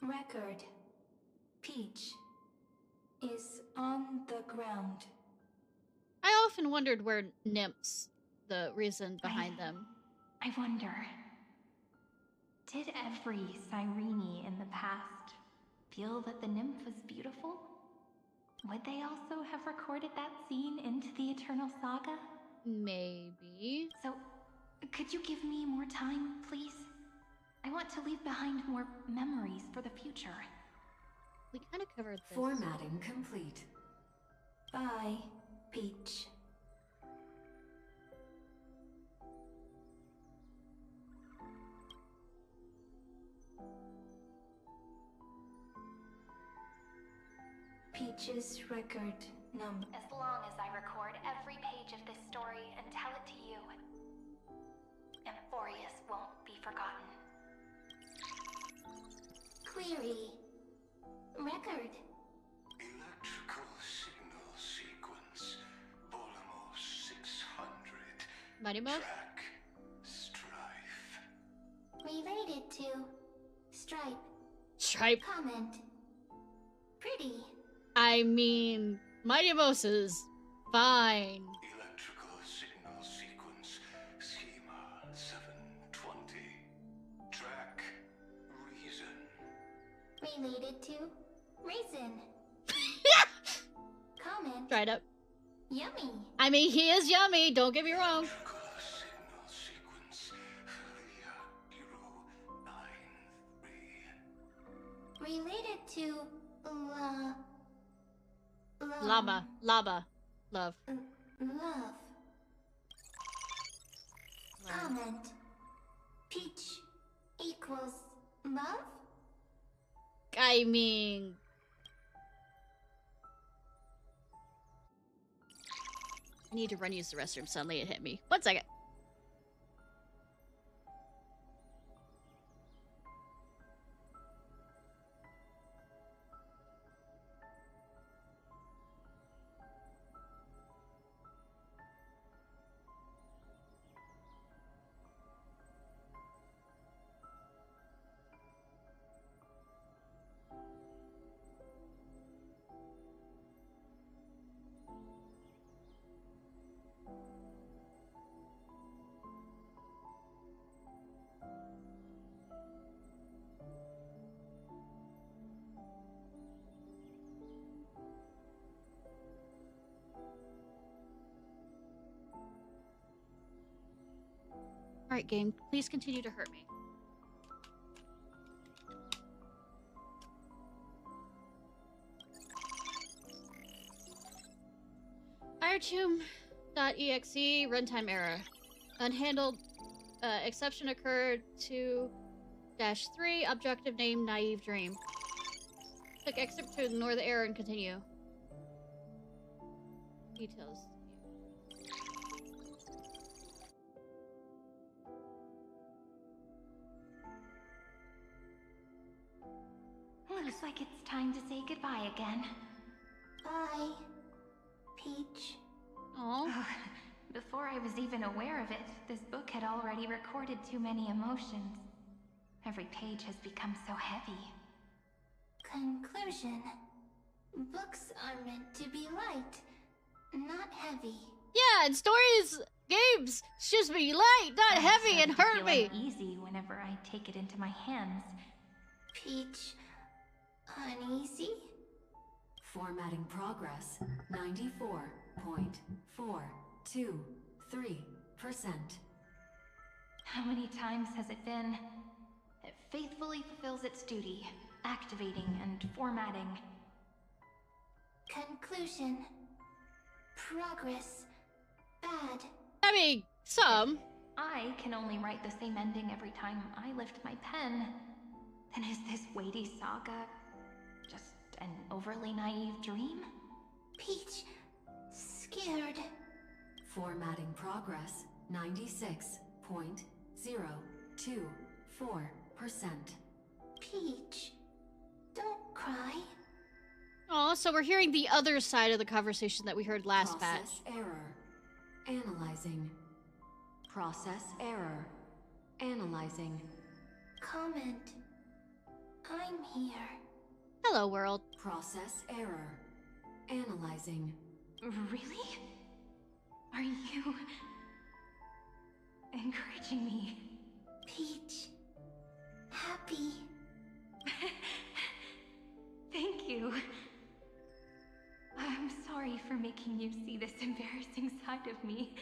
Record. Peach is on the ground. I often wondered where nymphs, the reason behind them. I wonder, did every Cyrene in the past feel that the nymph was beautiful? Would they also have recorded that scene into the Eternal Saga? Maybe. So, could you give me more time, please? I want to leave behind more memories for the future. We kind of covered this. Formatting complete. Bye, Peach. Peach's record number. As long as I record every page of this story and tell it to you, Amphorius won't be forgotten. Query. Record. Electrical signal sequence. Volumos 600. Mighty Mo? Track. Strife. Related to. Stripe. Stripe. Comment. Pretty. I mean, Mighty Mouse is fine. Electrical signal sequence. Schema 720. Track. Reason. Related to. Raisin. Comment. Dried up. Yummy. I mean, he is yummy, don't get me wrong. Signal sequence. Related to. Lava. Lava. Love. Love. Comment. Peach equals love? I mean... I need to run use the restroom. Suddenly it hit me. 1 second. Alright, game. Please continue to hurt me. Irontomb.exe runtime error. Unhandled exception occurred 2-3 objective name naive dream. Click exit to ignore the error and continue. Details. Looks like it's time to say goodbye again. Bye, Peach. Aww. Before I was even aware of it, this book had already recorded too many emotions. Every page has become so heavy. Conclusion. Books are meant to be light, not heavy. Yeah, and stories, games should be light, not heavy and hurt me. Easy whenever I take it into my hands. Peach, uneasy? Formatting progress 94.423%. How many times has it been? It faithfully fulfills its duty, activating and formatting. Conclusion. Progress. Bad. I mean, some. I can only write the same ending every time I lift my pen. Then is this weighty saga just an overly naive dream? Peach, scared. Formatting progress 96.024%. Peach, don't cry. Aw, so we're hearing the other side of the conversation that we heard last patch. Process error. Analyzing. Process error. Analyzing. Comment. I'm here. Hello, world. Process error. Analyzing. Really? Are you encouraging me? Peach. Happy. sorry for making you see this embarrassing side of me.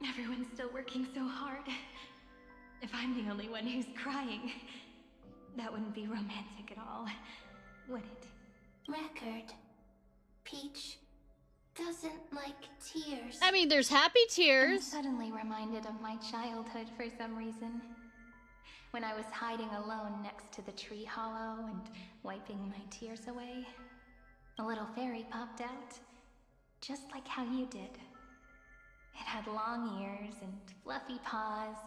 Everyone's still working so hard. If I'm the only one who's crying, that wouldn't be romantic at all, would it? Record. Peach doesn't like tears. I mean, there's happy tears. I'm suddenly reminded of my childhood for some reason. When I was hiding alone next to the tree hollow and wiping my tears away, a little fairy popped out, just like how you did. It had long ears and fluffy paws,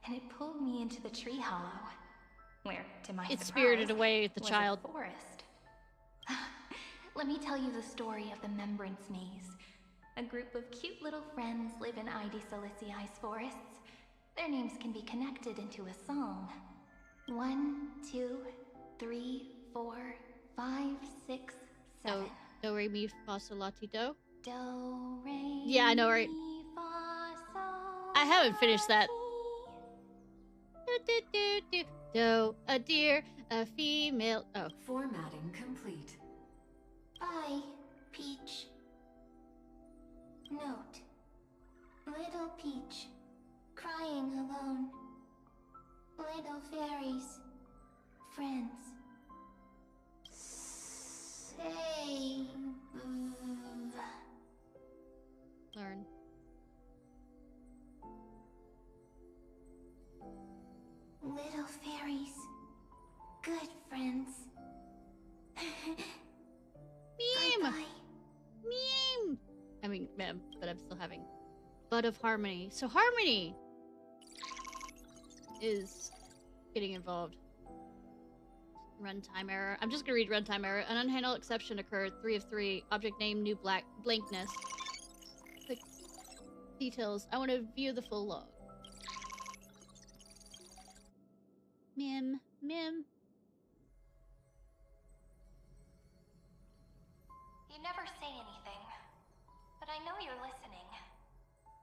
and it pulled me into the tree hollow, where, to my surprise, spirited away the was child. a forest. Let me tell you the story of the Membrance Maze. A group of cute little friends live in Ide Solicii forests. Their names can be connected into a song. 1, 2, 3, 4, 5, 6, 7. Do, re, mi, fa, sol, la, ti, do? Do, re, yeah, I know, right? mi, fa, sol, I haven't finished that. ti. Do, a deer, a female. Oh. Formatting complete. Bye, Peach. Note. Little Peach, crying alone. Little fairies, friends. Save. Learn. Little fairies, good friends. Meme! Bye-bye. Meme! I mean, mem, but I'm still having Bud of Harmony. So Harmony is getting involved. Runtime error. I'm just gonna read runtime error. An unhandled exception occurred. 3 of 3. Object name, new blankness. Click details. I want to view the full log. Mim. Mim. You never say anything, but I know you're listening.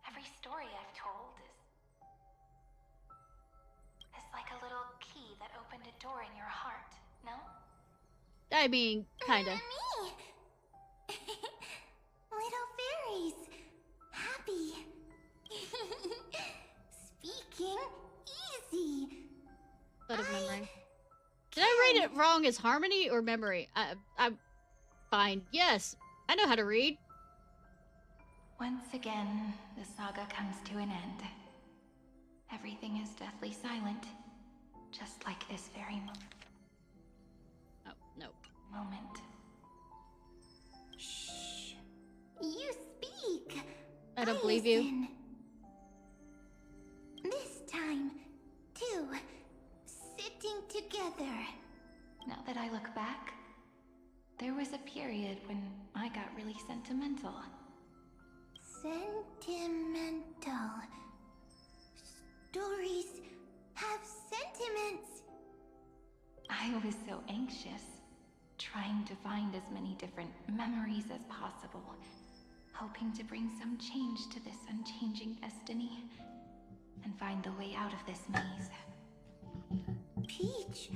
Every story I've told is like a little key that opened a door in your heart, no? I mean, kinda. Me! Little fairies! Happy! Speaking easy! Bud of memory. Did I read it wrong as Harmony or Memory? I'm fine. Yes, I know how to read. Once again, the saga comes to an end. Everything is deathly silent, just like this very Oh, no. moment. Shh. You speak. I don't believe you. This time, too. Sitting together. Now that I look back, there was a period when I got really sentimental. Sentimental. Stories have sentiments. I was so anxious, trying to find as many different memories as possible, hoping to bring some change to this unchanging destiny, and find the way out of this maze. Peach,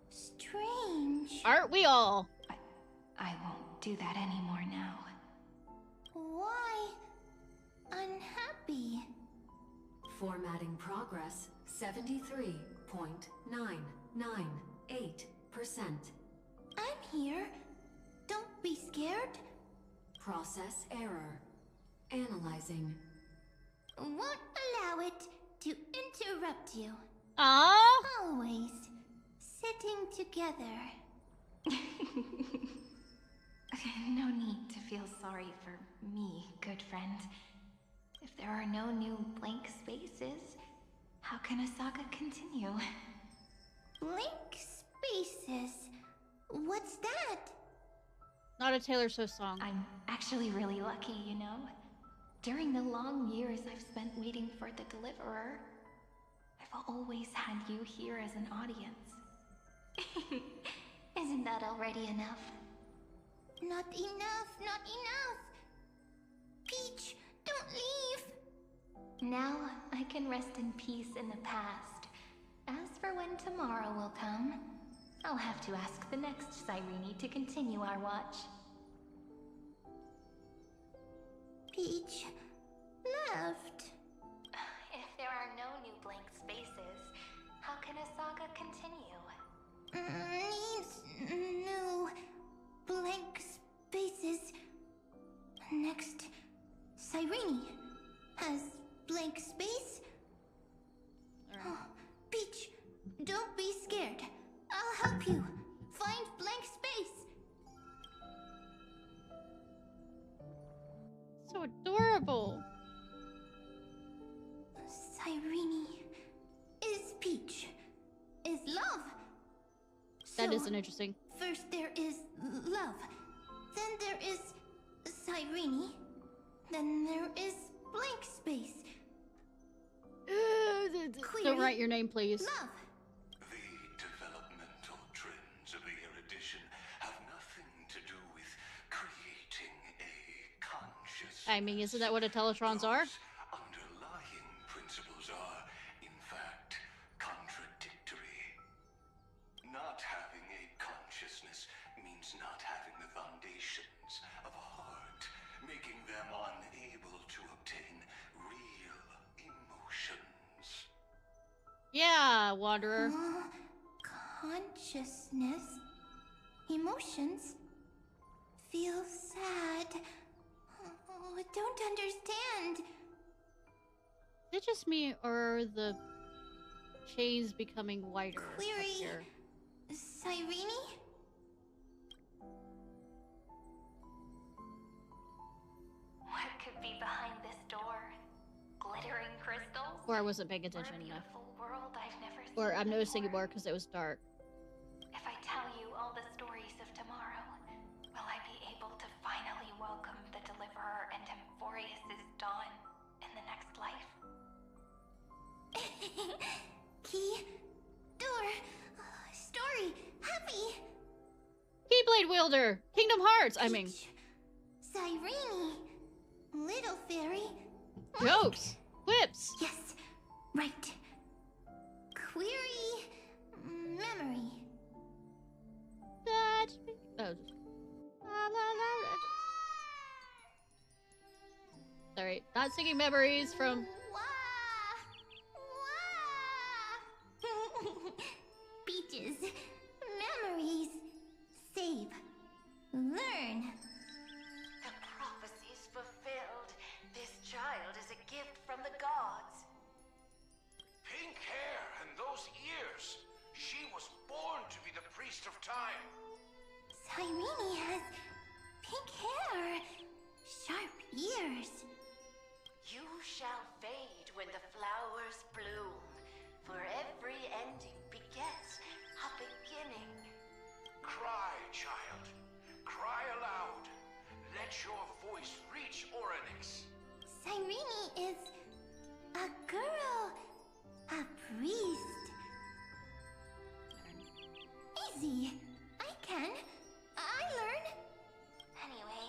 strange. Aren't we all? I won't do that anymore now. Why unhappy? Formatting progress 73.998%. I'm here. Don't be scared. Process error. Analyzing. Won't allow it to interrupt you. Aww. Always sitting together. No need to feel sorry for me, good friend. If there are no new blank spaces, how can a saga continue? Blank spaces? What's that? Not a Taylor Swift song. I'm actually really lucky, you know? During the long years I've spent waiting for the Deliverer, I've always had you here as an audience. Isn't that already enough? Not enough, not enough! Peach, don't leave! Now I can rest in peace in the past. As for when tomorrow will come, I'll have to ask the next Cyrene to continue our watch. Peach left. If there are no new blank spaces, how can a saga continue? Needs new blank spaces. Next, Cyrene has blank space. Oh, Peach, don't be scared. I'll help you find blank space. So adorable. Cyrene is Peach, is love. That So, isn't interesting. First there is love, then there is Cyrene, then there is blank space. Don't write your name, please. Love. The developmental trends of the erudition have nothing to do with creating a conscious. I mean, isn't that what Teletrons are? Underlying principles are, in fact, contradictory. Not having a consciousness means not having the foundations of a heart, making them unable to obtain real emotions. Yeah, Wanderer. Consciousness, emotions, feel sad. Oh, I don't understand. Is it just me, or are the chains becoming whiter up Query, here? Cyrene? What could be behind this door? Glittering crystals? Or I wasn't paying attention Or a enough. beautiful world I've never seen Or I'm noticing it before? more because it was dark. If I tell you all the stories of tomorrow, will I be able to finally welcome the Deliverer and Amphorius's dawn in the next life? Key, door, story, happy. Keyblade wielder! Kingdom Hearts! I mean, Cyrene, little fairy. jokes! Whips! Yes, right. Query, memory. That. Oh. La, la, la. Sorry, not singing memories from. Peaches, memories, save, learn. The prophecy's fulfilled. This child is a gift from the gods. Pink hair and those ears. She was born to be the priest of time. Cyrene has pink hair, sharp ears. You shall fade when the flowers bloom, for every ending begets a beginning. Cry, child. Cry aloud. Let your voice reach Orynyx. Cyrene is a girl, a priest. Easy. I can. I learn. Anyway,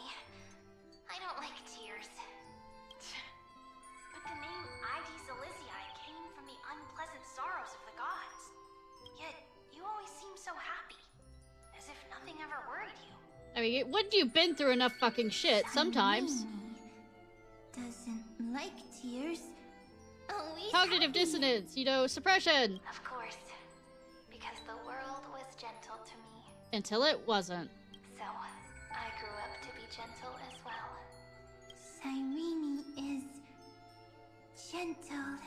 I don't like tears. But the name ID Silizii came from the unpleasant sorrows of the gods. Yet, you always seem so happy. As if nothing ever worried you. I mean, wouldn't you been through enough fucking shit sometimes? Doesn't like tears. Always Cognitive happy. dissonance, you know, suppression. Of course. Because the world was gentle to me. Until it wasn't. So, I grew up to be gentle as well. Cyrene is gentle,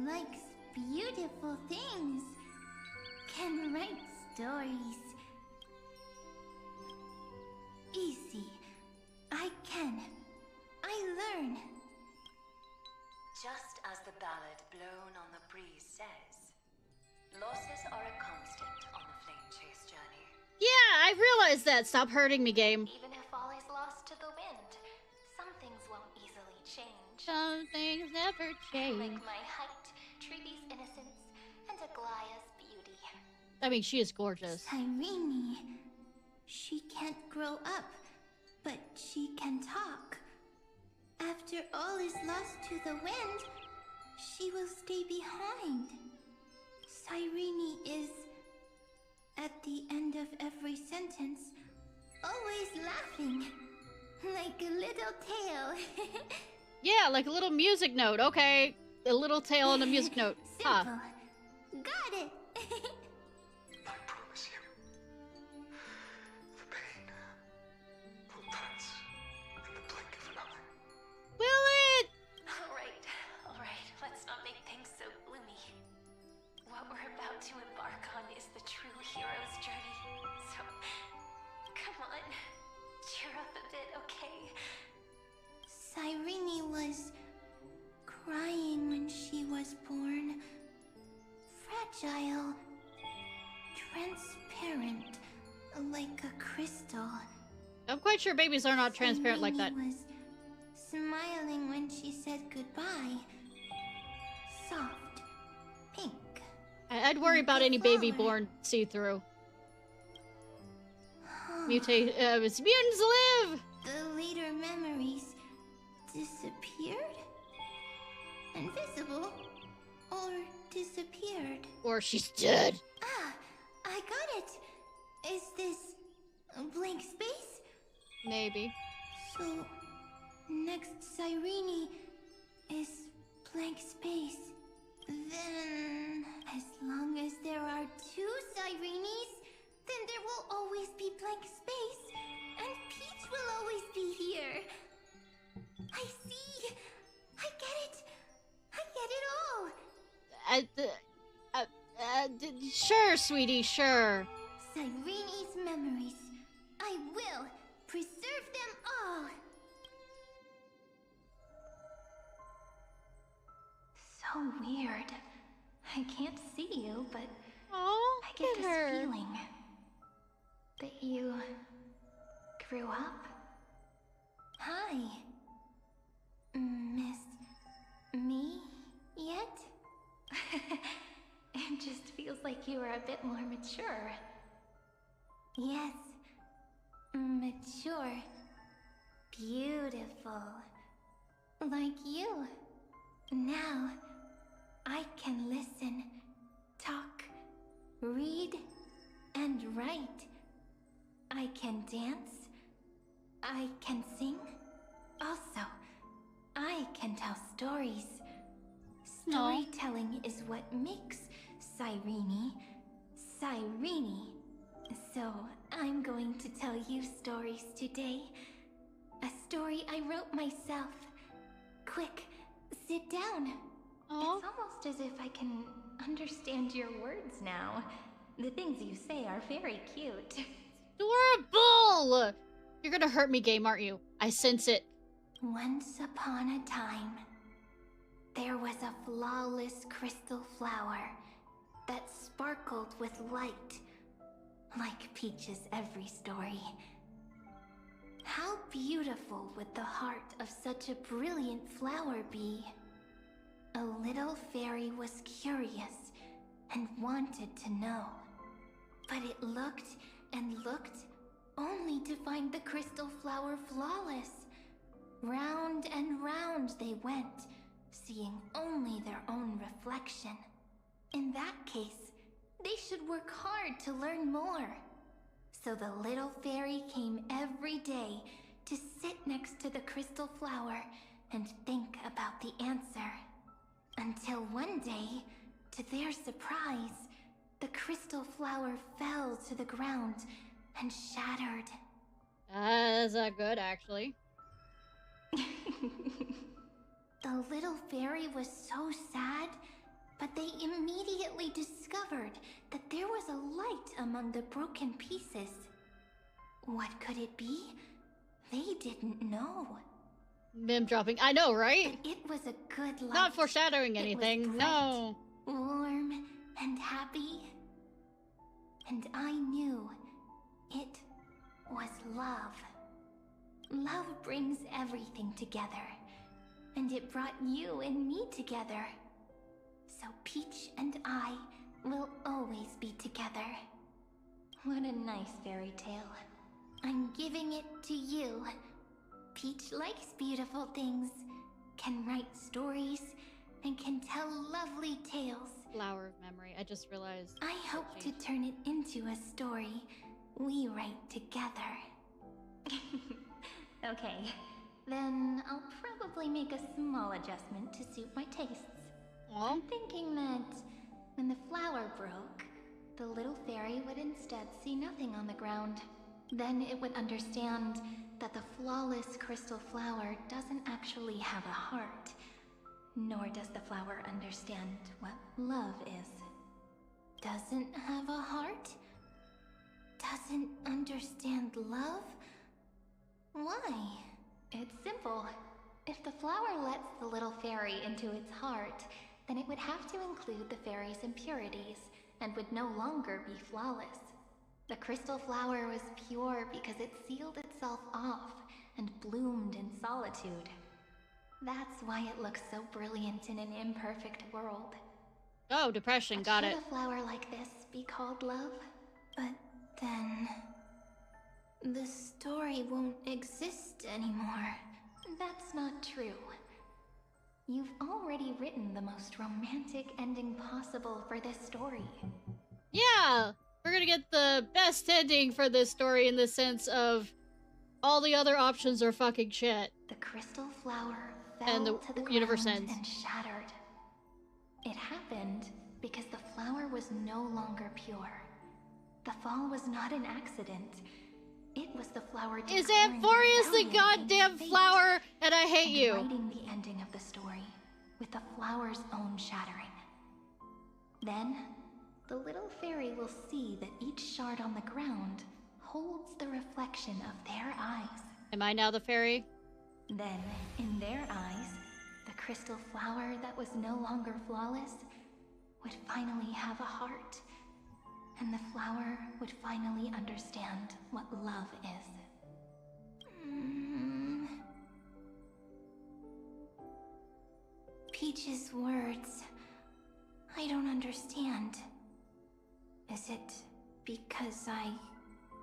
likes beautiful things, can write stories. Easy. I can. I learn. Just as the ballad blown on the breeze says, losses are a constant on the flame chase journey. Yeah, I realized that. Stop hurting me, game. Even if all is lost to the wind, some things won't easily change. Some things never change. Like my height, Treebe's innocence, and Aglaya's beauty. I mean, she is gorgeous. Cyrene. She can't grow up, but she can talk. After all is lost to the wind, she will stay behind. Cyrene is at the end of every sentence, always laughing, like a little tail. Yeah, like a little music note. Okay, a little tail and a music note. Huh. Simple. Got it. I promise you, the pain will pass in the blink of an eye. Will it? All right, let's not make things so gloomy. What we're about to embark on is the true hero's journey. So, come on, cheer up a bit, okay? Cyrene was crying when she was born. Fragile, transparent, like a crystal. I'm quite sure babies are not transparent like that. Cyrene was smiling when she said goodbye. Soft, pink. I'd worry about any baby born see-through. Mutants live! The later memories disappeared? Invisible? Or disappeared? Or she's dead. Ah, I got it. Is this a blank space? Maybe. So, next Cyrene is blank space. Then, as long as there are two Cyrenes, then there will always be blank space, and Peach will always be here. I see. I get it. I get it all. Sure, sweetie, sure. Cyrene's memories. I will preserve them all. So weird. I can't see you, but oh, I get this feeling that you grew up. Hi. Miss me yet? It just feels like you are a bit more mature. Yes. Mature. Beautiful. Like you. Now, I can listen, talk, read, and write. I can dance. I can sing. Also, I can tell stories. Storytelling is what makes Cyrene, Cyrene. So, I'm going to tell you stories today. A story I wrote myself. Quick, sit down. Aww. It's almost as if I can understand your words now. The things you say are very cute. Adorable! You're gonna hurt me, game, aren't you? I sense it. Once upon a time, there was a flawless crystal flower that sparkled with light, like Peach's every story. How beautiful would the heart of such a brilliant flower be? A little fairy was curious and wanted to know. But it looked and looked only to find the crystal flower flawless. Round and round they went, seeing only their own reflection. In that case, they should work hard to learn more. So the little fairy came every day to sit next to the crystal flower and think about the answer. Until one day, to their surprise, the crystal flower fell to the ground and shattered. That's not good, actually. The little fairy was so sad, but they immediately discovered that there was a light among the broken pieces. What could it be? They didn't know. Mim dropping. I know, right? But it was a good light. Not foreshadowing anything. It was bright, no. Warm and happy. And I knew it was love. Love brings everything together. And it brought you and me together. So Peach and I will always be together. What a nice fairy tale. I'm giving it to you. Peach likes beautiful things, can write stories, and can tell lovely tales. Flower of Memory. I just realized. I hope to turn it into a story we write together. Okay, then I'll probably make a small adjustment to suit my tastes. I'm thinking that when the flower broke, the little fairy would instead see nothing on the ground. Then it would understand that the flawless crystal flower doesn't actually have a heart. Nor does the flower understand what love is. Doesn't have a heart? Doesn't understand love? Why? It's simple. If the flower lets the little fairy into its heart, then it would have to include the fairy's impurities, and would no longer be flawless. The crystal flower was pure because it sealed itself off and bloomed in solitude. That's why it looks so brilliant in an imperfect world. Oh, depression, got it. Should a flower like this be called love? But then... the story won't exist anymore. That's not true. You've already written the most romantic ending possible for this story. Yeah! We're gonna get the best ending for this story in the sense of all the other options are fucking shit. The crystal flower fell and the to the universe ground ends. and shattered. It happened because the flower was no longer pure. The fall was not an accident. It was the flower Is declaring Amphorius the rebellion goddamn against fate flower? And I hate and you. writing the ending of the story with the flower's own shattering. Then, the little fairy will see that each shard on the ground holds the reflection of their eyes. Am I now the fairy? Then, in their eyes, the crystal flower that was no longer flawless would finally have a heart. And the flower would finally understand what love is. Peach's words, I don't understand. Is it because I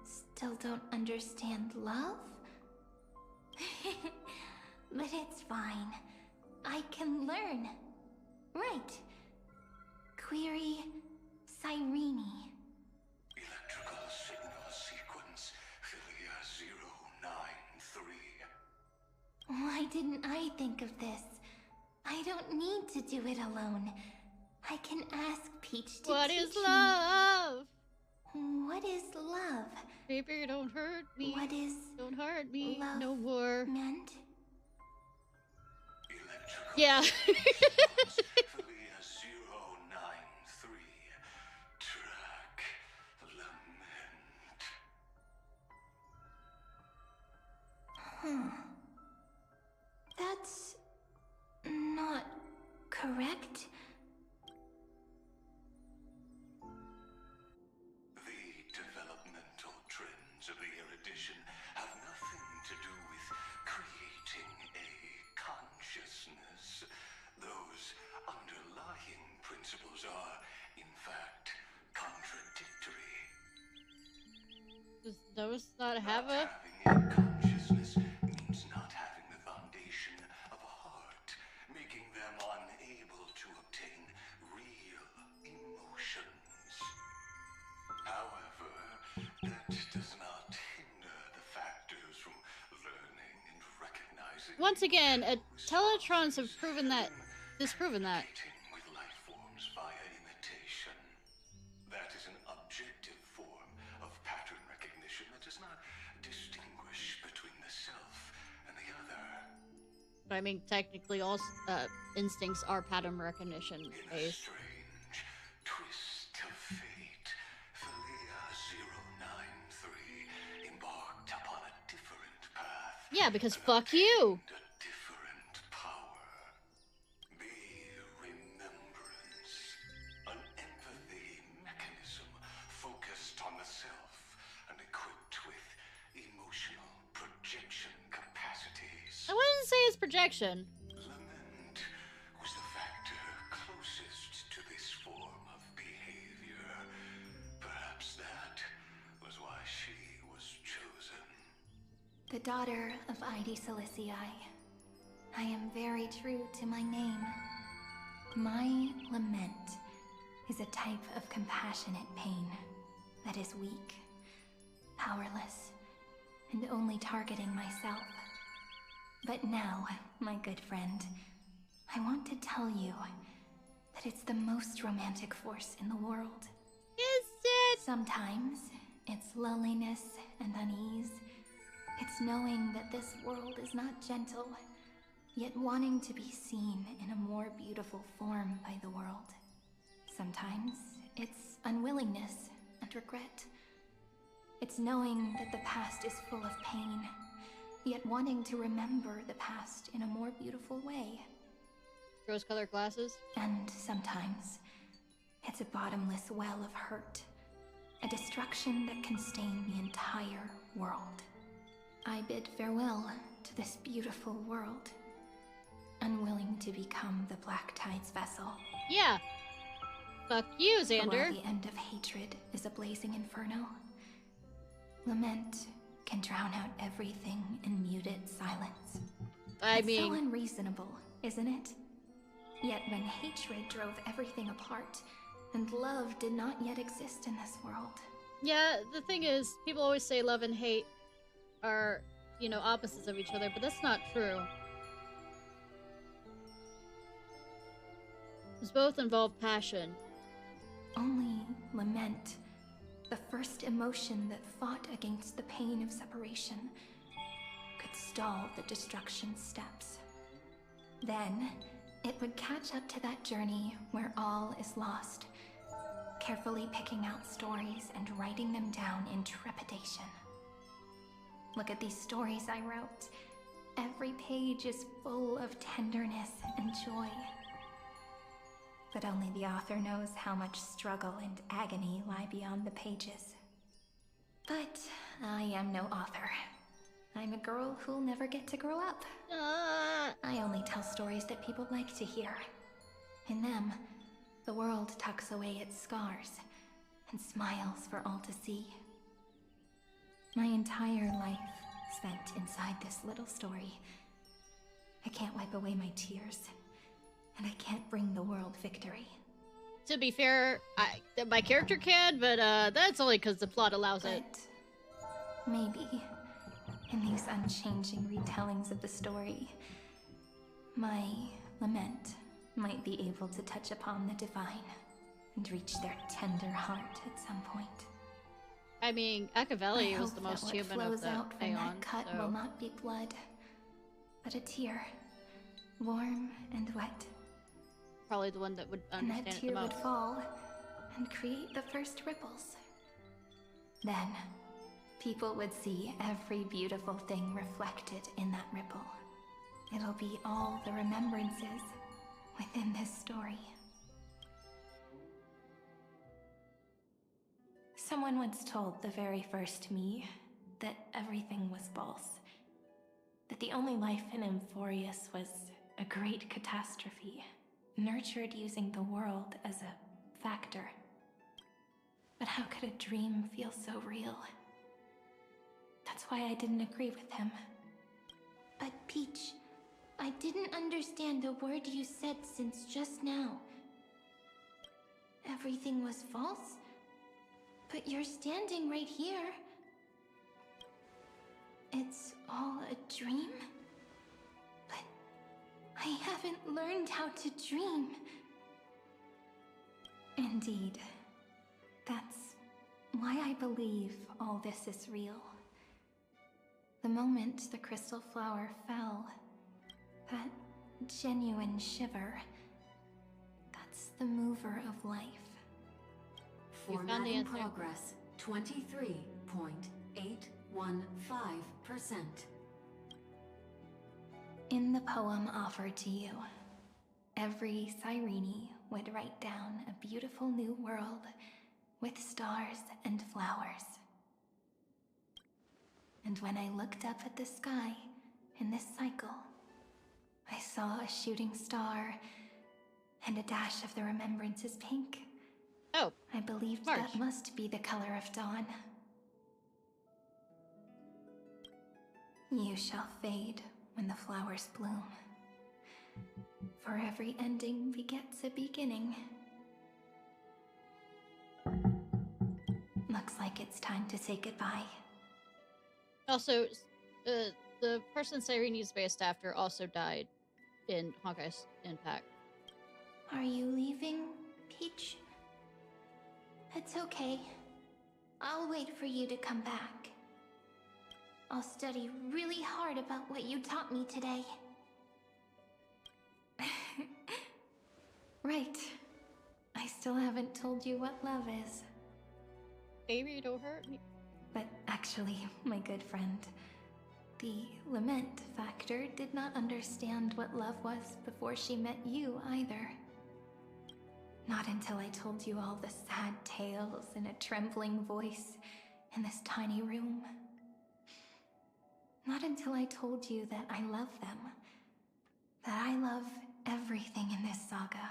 still don't understand love? But it's fine. I can learn. Right. Query Cyrene. Electrical signal sequence Philia 093. Why didn't I think of this? I don't need to do it alone. I can ask Peach to What teach is love? me. What is love? Baby, don't hurt me. What is Don't hurt me love no more. meant? Yeah. Philia 093. Track lament. That's not correct. The developmental trends of the erudition have nothing to do with creating a consciousness. Those underlying principles are, in fact, contradictory. Does those not have a... Having a consciousness means not having the foundation of a heart, making them unable to obtain real emotions. However, that does not hinder the factors from learning and recognizing. Once again, Teletrons have proven that... disproven that. With life forms via imitation. That is an objective form of pattern recognition that does not distinguish between the self and the other. But I mean, technically all instincts are pattern recognition based. Strange twist of fate, Philia 093 embarked upon a different path. Yeah, because fuck you! A different power. The remembrance. An empathy mechanism focused on the self and equipped with emotional projection capacities. I wouldn't say it's projection. Lament was the factor closest to this form of behavior. Perhaps that was why she was chosen. The daughter of Ide Silicii. I am very true to my name. My lament is a type of compassionate pain that is weak, powerless, and only targeting myself. But now, my good friend, I want to tell you that it's the most romantic force in the world. Is it? Sometimes it's loneliness and unease. It's knowing that this world is not gentle, yet wanting to be seen in a more beautiful form by the world. Sometimes it's unwillingness and regret. It's knowing that the past is full of pain, yet wanting to remember the past in a more beautiful way. Rose-colored glasses? And sometimes it's a bottomless well of hurt, a destruction that can stain the entire world. I bid farewell to this beautiful world, unwilling to become the Black Tide's vessel. Yeah. Fuck you, For Xander. while the end of hatred is a blazing inferno, lament can drown out everything in muted silence. It's so unreasonable, isn't it? Yet when hatred drove everything apart, and love did not yet exist in this world. Yeah, the thing is, people always say love and hate are, you know, opposites of each other, but that's not true. Those both involve passion. Only lament, the first emotion that fought against the pain of separation, could stall the destruction steps. Then, it would catch up to that journey where all is lost, carefully picking out stories and writing them down in trepidation. Look at these stories I wrote. Every page is full of tenderness and joy. But only the author knows how much struggle and agony lie beyond the pages. But I am no author. I'm a girl who'll never get to grow up. I only tell stories that people like to hear. In them, the world tucks away its scars and smiles for all to see. My entire life spent inside this little story. I can't wipe away my tears, and I can't bring the world victory. To be fair, my character can, but that's only because the plot allows it. Maybe, in these unchanging retellings of the story, my lament might be able to touch upon the divine and reach their tender heart at some point. I mean, Acavelli was the most human of the out from Aeon, that cut so... will not be blood, but a tear, warm and wet. Probably the one that would And understand that it the tear most. would fall and create the first ripples. Then, people would see every beautiful thing reflected in that ripple. It'll be all the remembrances within this story. Someone once told the very first me that everything was false. That the only life in Amphorius was a great catastrophe, nurtured using the world as a factor. But how could a dream feel so real? That's why I didn't agree with him. But Peach, I didn't understand the word you said since just now. Everything was false? But you're standing right here. It's all a dream? But I haven't learned how to dream. Indeed. That's why I believe all this is real. The moment the crystal flower fell, that genuine shiver, that's the mover of life. Formatting progress 23.815%. In the poem offered to you, every Cyrene would write down a beautiful new world with stars and flowers. And when I looked up at the sky in this cycle, I saw a shooting star and a dash of the remembrances pink. Oh, I believed March. That must be the color of dawn. You shall fade when the flowers bloom. For every ending begets a beginning. time to say goodbye. Also, the person Cyrene is based after also died in Honkai's Impact. Are you leaving, Peach? It's okay. I'll wait for you to come back. I'll study really hard about what you taught me today. Right. I still haven't told you what love is. Baby, don't hurt me. But actually, my good friend, the Lament Factor did not understand what love was before she met you either. Not until I told you all the sad tales in a trembling voice in this tiny room. Not until I told you that I love them. That I love everything in this saga.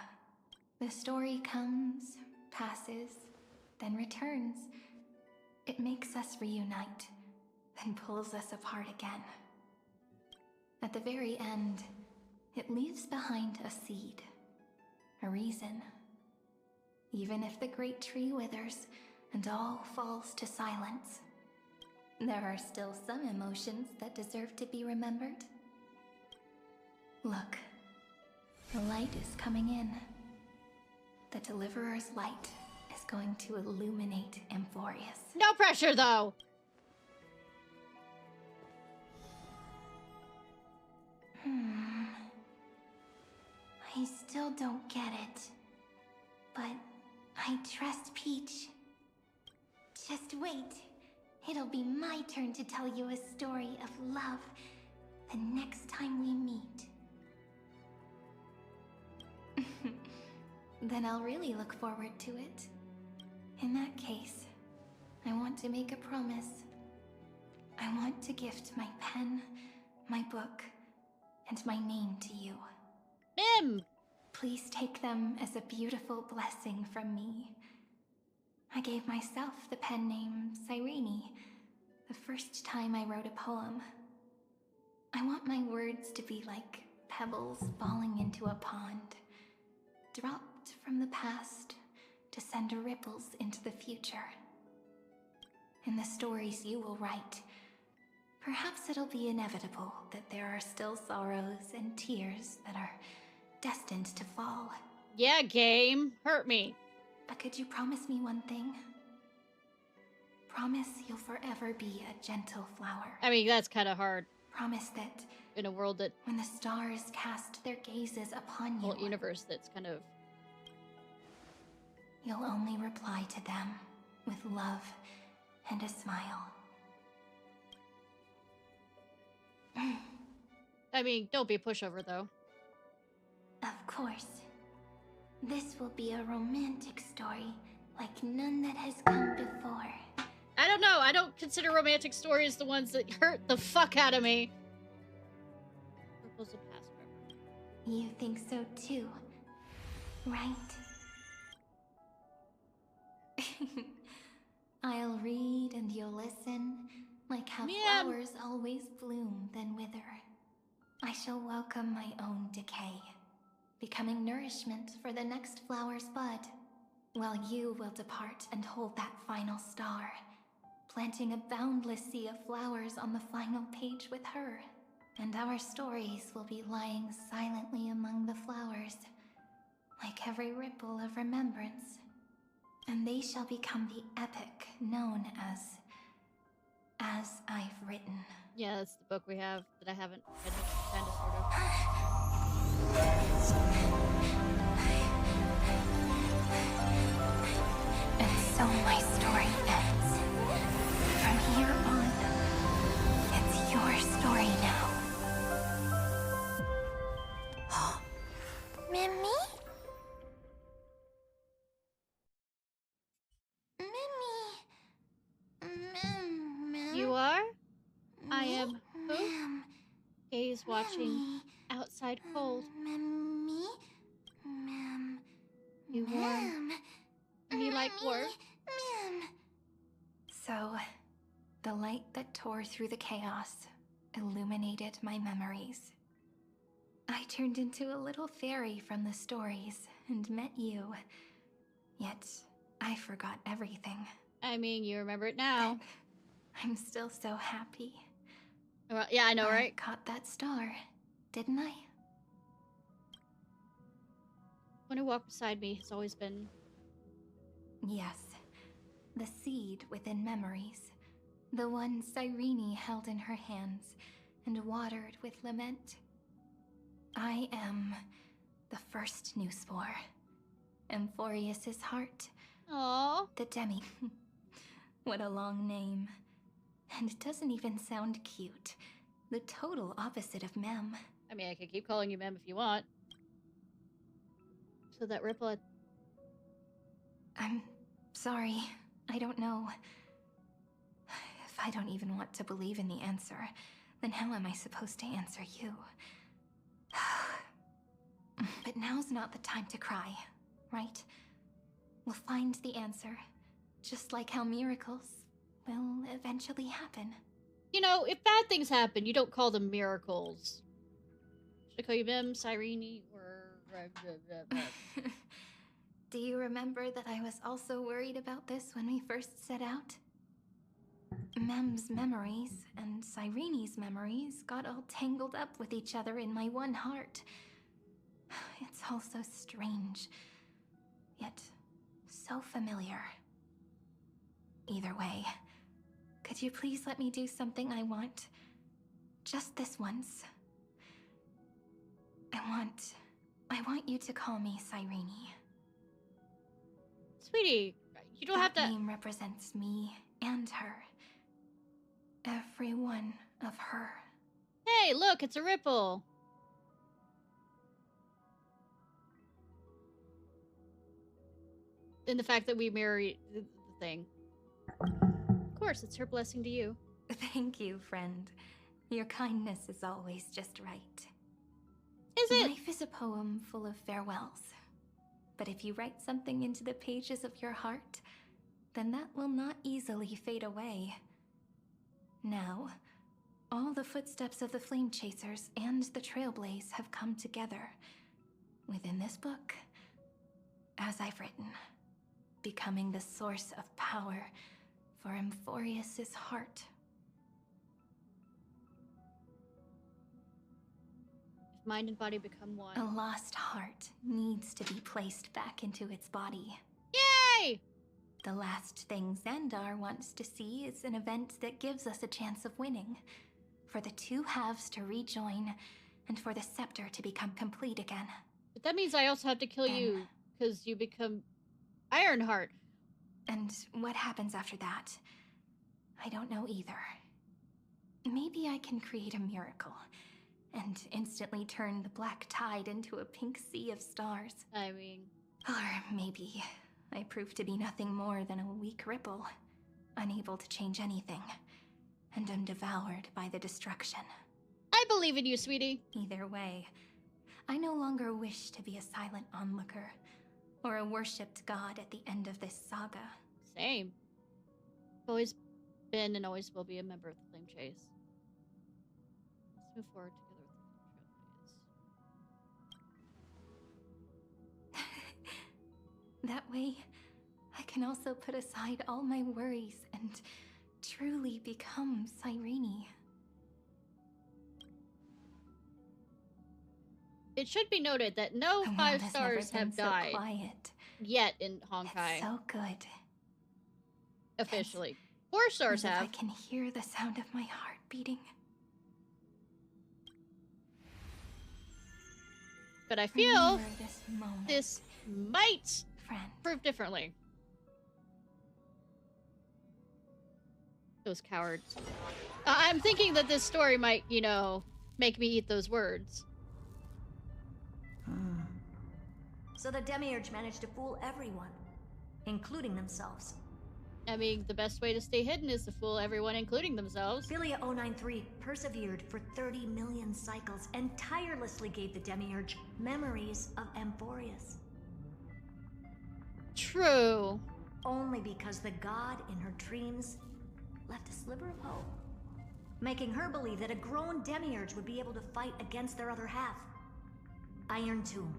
The story comes, passes, then returns. It makes us reunite, then pulls us apart again. At the very end, it leaves behind a seed, a reason. Even if the great tree withers and all falls to silence, there are still some emotions that deserve to be remembered. Look, the light is coming in. The Deliverer's light is going to illuminate Amphorius. No pressure, though! I still don't get it. But I trust Peach. Just wait. It'll be my turn to tell you a story of love the next time we meet. Then I'll really look forward to it. In that case, I want to make a promise. I want to gift my pen, my book, and my name to you. Mim! Please take them as a beautiful blessing from me. I gave myself the pen name Cyrene the first time I wrote a poem. I want my words to be like pebbles falling into a pond, dropped from the past to send ripples into the future. In the stories you will write, perhaps it'll be inevitable that there are still sorrows and tears that are destined to fall. Yeah, game. Hurt me. But could you promise me one thing? Promise you'll forever be a gentle flower. I mean, that's kind of hard. Promise that in a world that when the stars cast their gazes upon you, whole universe that's kind of, you'll only reply to them with love and a smile. I mean, don't be a pushover, though. Of course. This will be a romantic story like none that has come before. I don't know. I don't consider romantic stories the ones that hurt the fuck out of me. Purple's a pass forever. You think so too, right? I'll read and you'll listen, like how flowers always bloom then wither. I shall welcome my own decay, becoming nourishment for the next flower's bud, while you will depart and hold that final star, planting a boundless sea of flowers on the final page with her. And our stories will be lying silently among the flowers, like every ripple of remembrance. And they shall become the epic known as I've Written. Yeah, that's the book we have that I haven't read, kind of, sort of. And so my story ends. From here on, it's your story now. Mimi? You are? I am who? Gaze watching outside cold. You warm. Me like warm. So, the light that tore through the chaos illuminated my memories. I turned into a little fairy from the stories and met you. Yet, I forgot everything. I mean, you remember it now. I'm still so happy. Well, yeah, I know, right? I caught that star, didn't I? One who walked beside me has always been... Yes. The seed within memories. The one Cyrene held in her hands and watered with lament. I am the first new spore. Amphorius's heart. Aww. The Demi. What a long name. And it doesn't even sound cute. The total opposite of Mem. I mean, I could keep calling you Mem if you want. So that ripple at... I'm sorry. I don't know. If I don't even want to believe in the answer, then how am I supposed to answer you? But now's not the time to cry, right? We'll find the answer, just like how miracles will eventually happen. You know, if bad things happen, you don't call them miracles. Should I call you Mem, Cyrene, or... Do you remember that I was also worried about this when we first set out? Mem's memories and Cyrene's memories got all tangled up with each other in my one heart. It's all so strange, yet so familiar. Either way, could you please let me do something I want? Just this once. I want you to call me Cyrene. Sweetie, you don't have to... That name represents me and her. Every one of her. Hey, look, it's a ripple. And the fact that we married the thing. Of course, it's her blessing to you. Thank you, friend. Your kindness is always just right. Is it? Life is a poem full of farewells. But if you write something into the pages of your heart, then that will not easily fade away. Now, all the footsteps of the Flame Chasers and the Trailblaze have come together within this book, as I've written, becoming the source of power for Amphorius's heart. If mind and body become one. A lost heart needs to be placed back into its body. Yay! The last thing Xandar wants to see is an event that gives us a chance of winning. For the two halves to rejoin, and for the scepter to become complete again. But that means I also have to kill you, because you become Ironheart. And what happens after that? I don't know either. Maybe I can create a miracle, and instantly turn the black tide into a pink sea of stars. I mean... Or maybe I prove to be nothing more than a weak ripple, unable to change anything, and am devoured by the destruction. I believe in you, sweetie. Either way, I no longer wish to be a silent onlooker, or a worshipped god at the end of this saga. Same. I've always been and always will be a member of the Flame Chase. Let's move forward together with the Trailblaze. That way, I can also put aside all my worries and truly become Cyrene. It should be noted that no 5 stars have died yet in Honkai. It's so good. Officially. 4 stars have. I can hear the sound of my heart beating. But I feel this might prove differently. Those cowards. I'm thinking that this story might, you know, make me eat those words. So the Demiurge managed to fool everyone, including themselves. I mean, the best way to stay hidden is to fool everyone, including themselves. Philia 093 persevered for 30 million cycles and tirelessly gave the Demiurge memories of Amphorius. True. Only because the god in her dreams left a sliver of hope, making her believe that a grown Demiurge would be able to fight against their other half, Irontomb.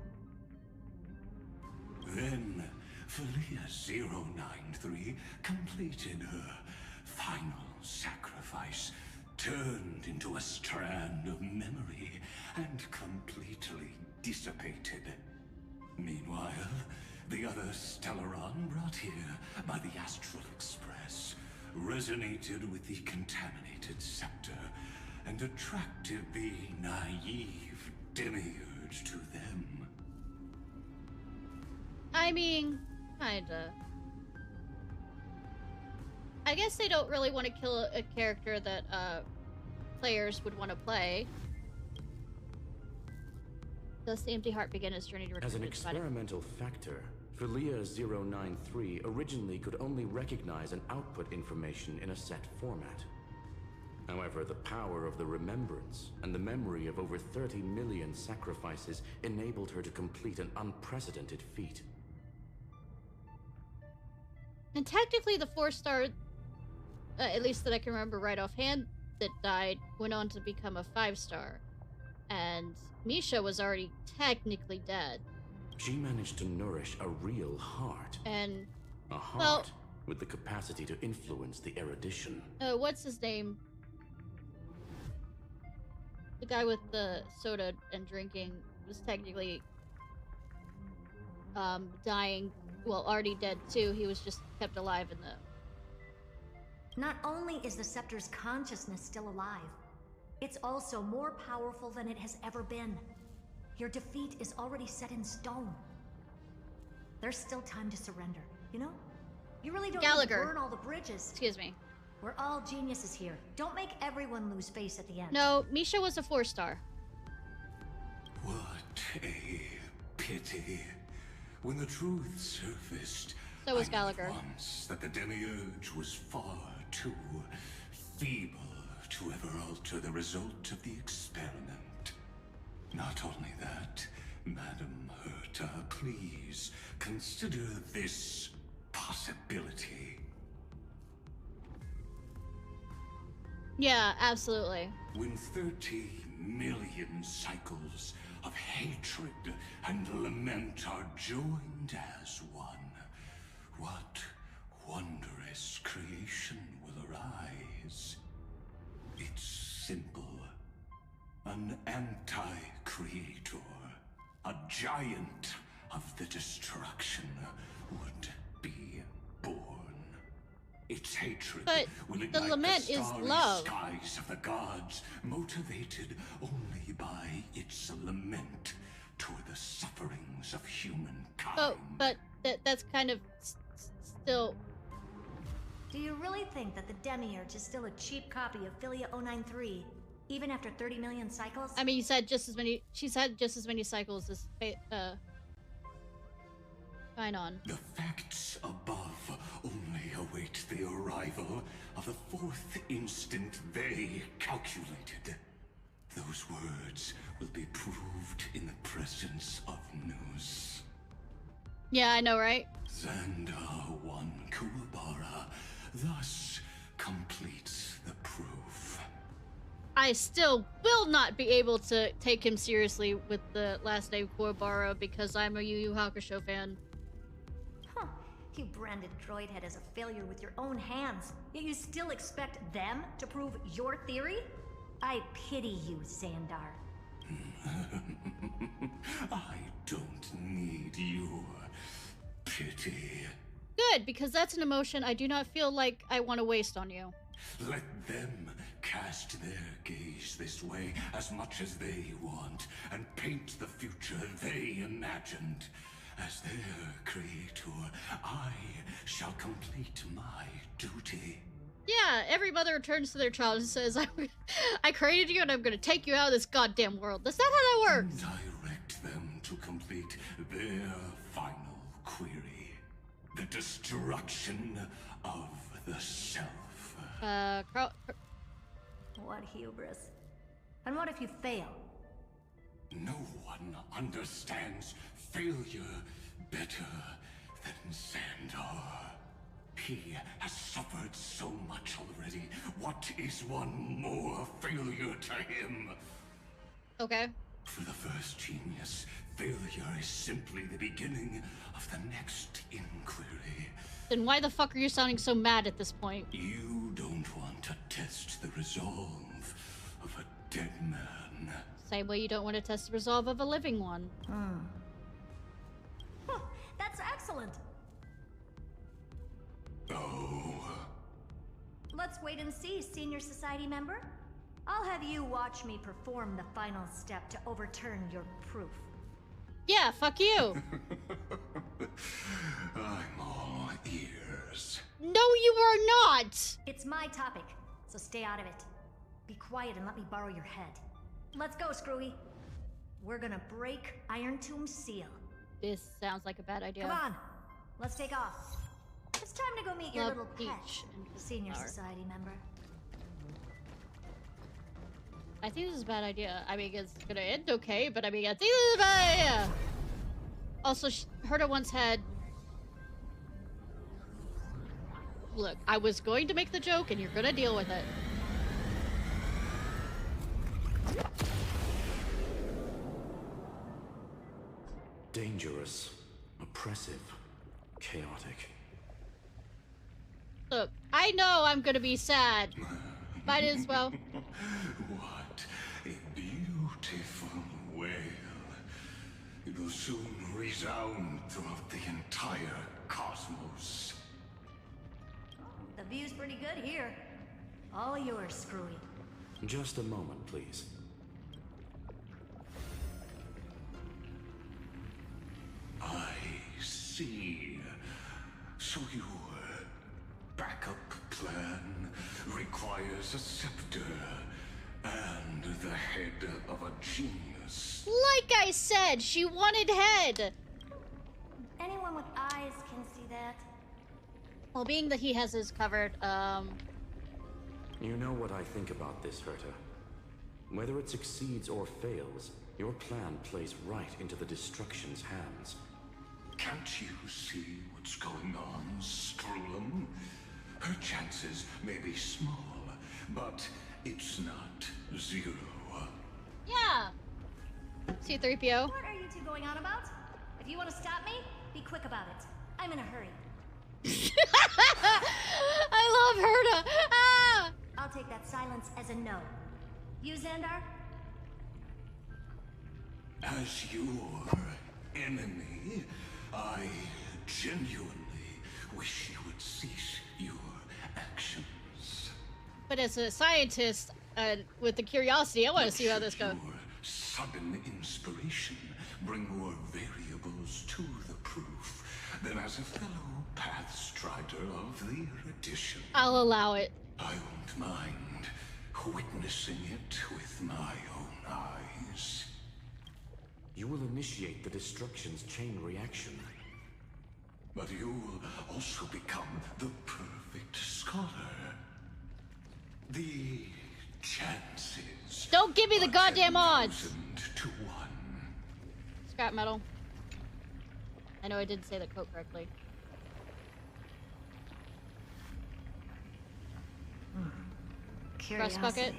Then, Felia093 completed her final sacrifice, turned into a strand of memory, and completely dissipated. Meanwhile, the other Stellaron brought here by the Astral Express resonated with the contaminated scepter and attracted the naive demiurge to them. I mean, kinda. I guess they don't really want to kill a character that players would want to play. Thus, the empty heart began its journey to return As an to its body. experimental factor, Felia093 originally could only recognize and output information in a set format. However, the power of the remembrance and the memory of over 30 million sacrifices enabled her to complete an unprecedented feat. And technically, the 4-star, at least that I can remember right offhand, that died went on to become a 5-star. And Misha was already technically dead. She managed to nourish a real heart. And a heart with the capacity to influence the erudition. What's his name? The guy with the soda and drinking was technically dying. Well, already dead too. He was just kept alive in the... Not only is the Scepter's consciousness still alive, it's also more powerful than it has ever been. Your defeat is already set in stone. There's still time to surrender, you know? You really don't need to burn all the bridges. Excuse me. We're all geniuses here. Don't make everyone lose face at the end. No, Misha was a 4-star. What a pity. When the truth surfaced, so was Gallagher. I knew once that the demiurge was far too feeble to ever alter the result of the experiment. Not only that, Madam Herta, please consider this possibility. Yeah, absolutely. When 30 million cycles of hatred and lament are joined as one, what wondrous creation will arise? It's simple. An anti-creator, a giant of the destruction would be born. Its hatred will ignite the lament the is starry love. skies of the gods, motivated only by its lament toward the sufferings of humankind. But that's kind of still... Do you really think that the Demiurge is still a cheap copy of Felia093, even after 30 million cycles? I mean, you said just as many... She's had just as many cycles as... Finon. The facts above only await the arrival of the fourth instant they calculated. Those words will be proved in the presence of news. Yeah, I know, right? Xandar 1 Kuwabara thus completes the proof. I still will not be able to take him seriously with the last name Kuwabara because I'm a Yu Yu Hakusho fan. Huh. You branded Droidhead as a failure with your own hands, yet you still expect them to prove your theory? I pity you, Xandar. I don't need your pity. Good, because that's an emotion I do not feel like I want to waste on you. Let them cast their gaze this way as much as they want, and paint the future they imagined. As their creator, I shall complete my duty. Yeah, every mother returns to their child and says, I created you and I'm gonna take you out of this goddamn world. That's not how that works. Direct them to complete their final query. The destruction of the self. What hubris. And what if you fail? No one understands failure better than Xandar. He has suffered so much already. What is one more failure to him? Okay. For the first genius, Failure is simply the beginning of the next inquiry. Then why the fuck are you sounding so mad at this point? You don't want to test the resolve of a dead man. Same way you don't want to test the resolve of a living one. That's excellent. Oh. Let's wait and see, Senior Society member. I'll have you watch me perform the final step to overturn your proof. Yeah, fuck you. I'm all ears. No, you are not. It's my topic, so stay out of it. Be quiet and let me borrow your head. Let's go, Screwy. We're gonna break Irontomb's seal. This sounds like a bad idea. Come on, let's take off. It's time to go meet your little pet, Senior Society member. I think this is a bad idea. I mean, it's gonna end okay, but I mean, I think this is a bad idea. Also, Herta once had... Look, I was going to make the joke, and you're gonna deal with it. Dangerous, oppressive, chaotic. Look, I know I'm gonna be sad. Might as well. What a beautiful wail. It will soon resound throughout the entire cosmos. The view's pretty good here. All yours, Screwy. Just a moment, please. I see. So your backup plan requires a scepter and the head of a genius. Like I said, she wanted head. Anyone with eyes can see that. Well, being that he has his covered, You know what I think about this, Herta. Whether it succeeds or fails, your plan plays right into the destruction's hands. Can't you see what's going on, Strulum? Her chances may be small, but it's not zero. Yeah. C-3PO. What are you two going on about? If you want to stop me, be quick about it. I'm in a hurry. I love Herta. Ah! I'll take that silence as a no. You, Xandar? As your enemy, I genuinely wish you would cease your actions. But as a scientist, with the curiosity, I want to see how this goes. Your sudden inspiration bring more variables to the proof than as a fellow path strider of the erudition. I'll allow it. I won't mind witnessing it with my own eyes. You will initiate the destruction's chain reaction. But you'll also become the perfect scholar. The chances. Don't give me the goddamn odds. 10,000 to 1. Scrap metal. I know I didn't say that quote correctly. Rust bucket.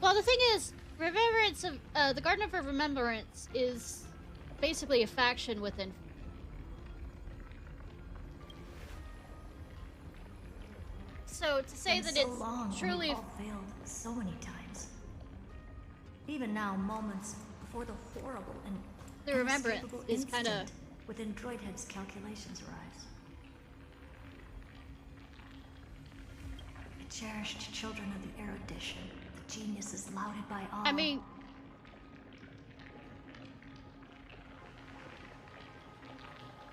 Well, the thing is, Remembrance of the Garden of Remembrance is basically a faction within. So to say that it's truly failed so many times. Even now, moments before the horrible and the Remembrance is kind of within Droidhead's calculations arise. The cherished children of the erudition, the geniuses lauded by all. I mean,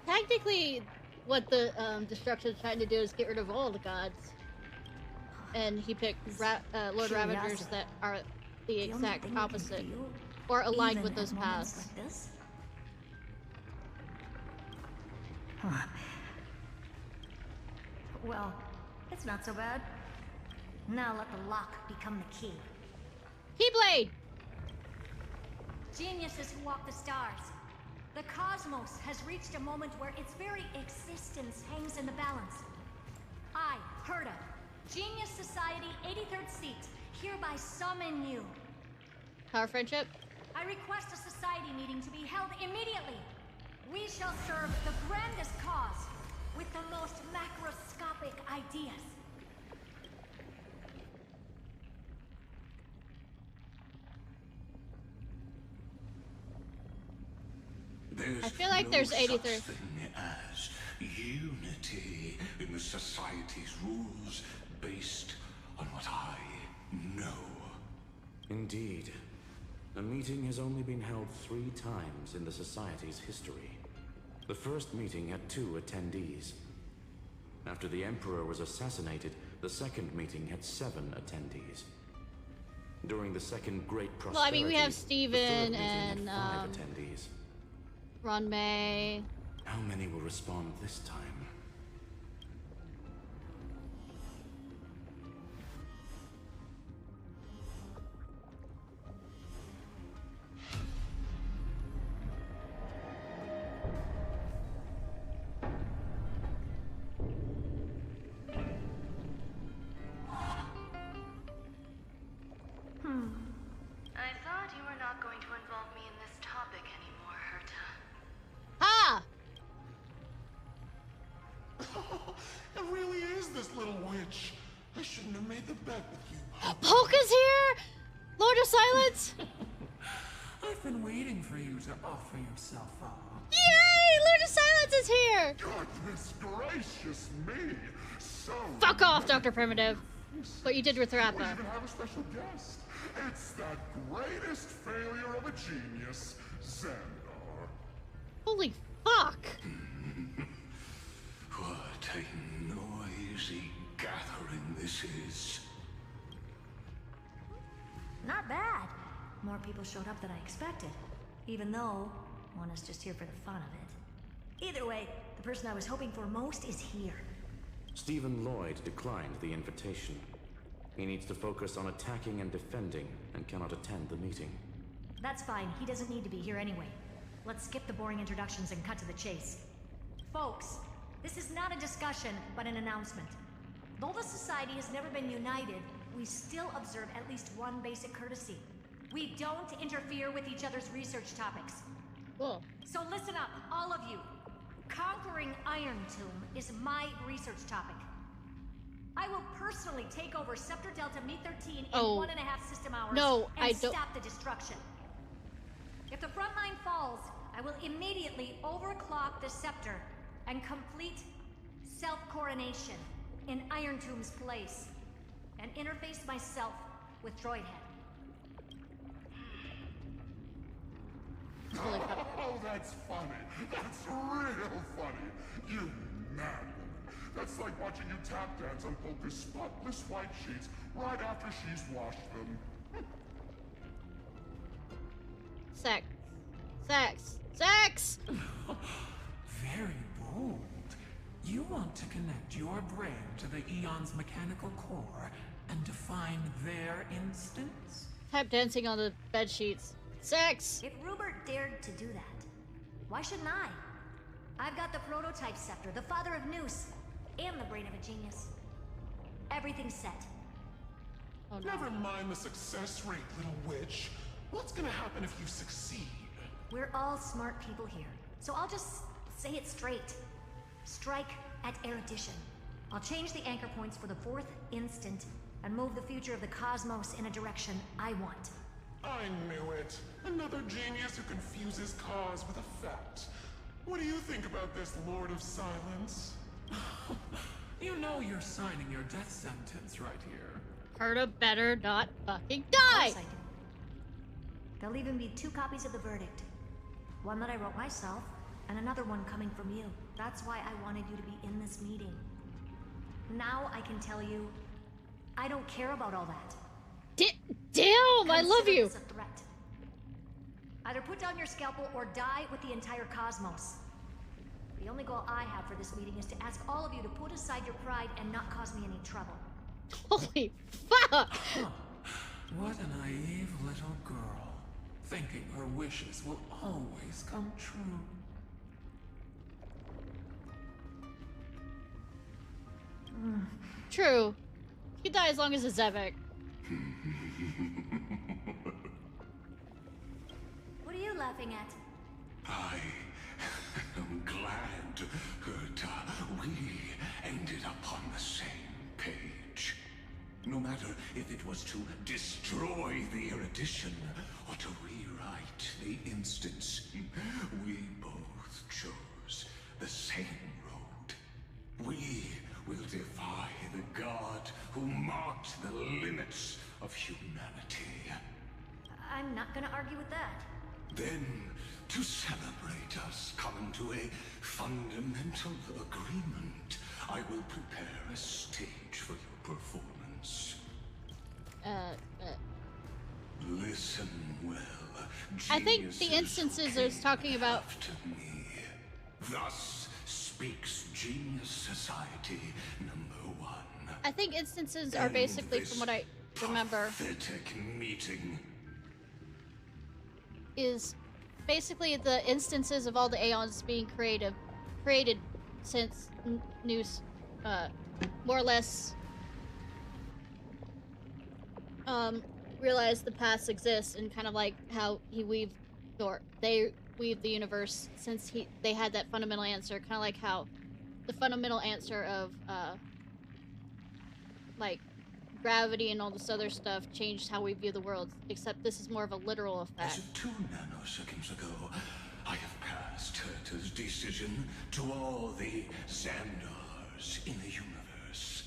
technically, what the Destruction's trying to do is get rid of all the gods. And he picked Lord Ravagers that are the exact opposite, or aligned with those paths. Like this? Huh. Well, it's not so bad. Now let the lock become the key. Keyblade! Geniuses who walk the stars. The cosmos has reached a moment where its very existence hangs in the balance. I, Herta, Genius Society 83rd Seat, hereby summon you. Power friendship? I request a society meeting to be held immediately. We shall serve the grandest cause with the most macroscopic ideas. There's I feel like no there's such 83rd. thing as unity in the society's rules based on what I know. Indeed. A meeting has only been held 3 times in the Society's history. The first meeting had 2 attendees. After the Emperor was assassinated, the second meeting had 7 attendees. During the second Great Prosperity, Well, I mean, we have the third Steven meeting and had 5 attendees. Ron May. How many will respond this time? I thought you were not going to involve me in this topic anymore, Herta. Ha! It really is this little witch. I shouldn't have made the bet with you. Polka's here! Lord of Silence! I've been waiting for you to offer yourself up. Yay! Lord of Silence is here! Goodness gracious me! So Fuck off, Dr. Primitive. What you did with We Rappa. even have a special guest. It's that greatest failure of a genius, Xandar. Holy fuck! What a noisy gathering this is. Not bad. More people showed up than I expected. Even though one is just here for the fun of it. Either way, the person I was hoping for most is here. Stephen Lloyd declined the invitation. He needs to focus on attacking and defending, and cannot attend the meeting. That's fine. He doesn't need to be here anyway. Let's skip the boring introductions and cut to the chase. Folks, this is not a discussion, but an announcement. Though the Society has never been united, we still observe at least one basic courtesy. We don't interfere with each other's research topics. Cool. So listen up, all of you. Conquering Irontomb is my research topic. I will personally take over Scepter Delta Mi-13 in 1.5 system hours No, and I don't. stop the destruction. If the front line falls, I will immediately overclock the Scepter and complete self-coronation in Irontomb's place, and interface myself with Droidhead. Oh, that's funny. That's real funny. You mad woman. That's like watching you tap dance on Polka's spotless white sheets right after she's washed them. Sex. Sex. Sex! Very bold. You want to connect your brain to the Eon's mechanical core and define their instance? Tap dancing on the bed sheets. Sex! If Rupert dared to do that, why shouldn't I? I've got the prototype scepter, the father of Noose, and the brain of a genius. Everything's set. Oh, no. Never mind the success rate, little witch. What's gonna happen if you succeed? We're all smart people here, so I'll just say it straight. Strike at erudition. I'll change the anchor points for the 4th instant and move the future of the cosmos in a direction I want. I knew it. Another genius who confuses cause with effect. What do you think about this, Lord of Silence? You know you're signing your death sentence right here. Herta better not fucking Of die! course I do. There'll even be 2 copies of the verdict. One that I wrote myself, and another one coming from you. That's why I wanted you to be in this meeting. Now I can tell you, I don't care about all that. Damn, I love you! Consider this a threat. Either put down your scalpel or die with the entire cosmos. The only goal I have for this meeting is to ask all of you to put aside your pride and not cause me any trouble. Holy fuck! What a naive little girl. thinking her wishes will always come true. True. You can die as long as it's epic. What are you laughing at? I am glad, Herta, we ended up on the same page. No matter if it was to destroy the erudition or to rewrite the instance, we both chose the same road. We will defy the god who marked the limits of humanity. I'm not gonna argue with that. Then, to celebrate us coming to a fundamental agreement, I will prepare a stage for your performance. Listen well. I think the instances is talking about. After me. Thus speaks Genius Society #1. I think instances are basically, from what I remember, meeting is basically the instances of all the Aeons being created since Noose, more or less, realized the past exists, and kind of like how he weaved, or they weaved the universe since they had that fundamental answer, kind of like how the fundamental answer of, like, gravity and all this other stuff changed how we view the world, except this is more of a literal effect. As of 2 nanoseconds ago, I have passed Herta's decision to all the Xandars in the universe.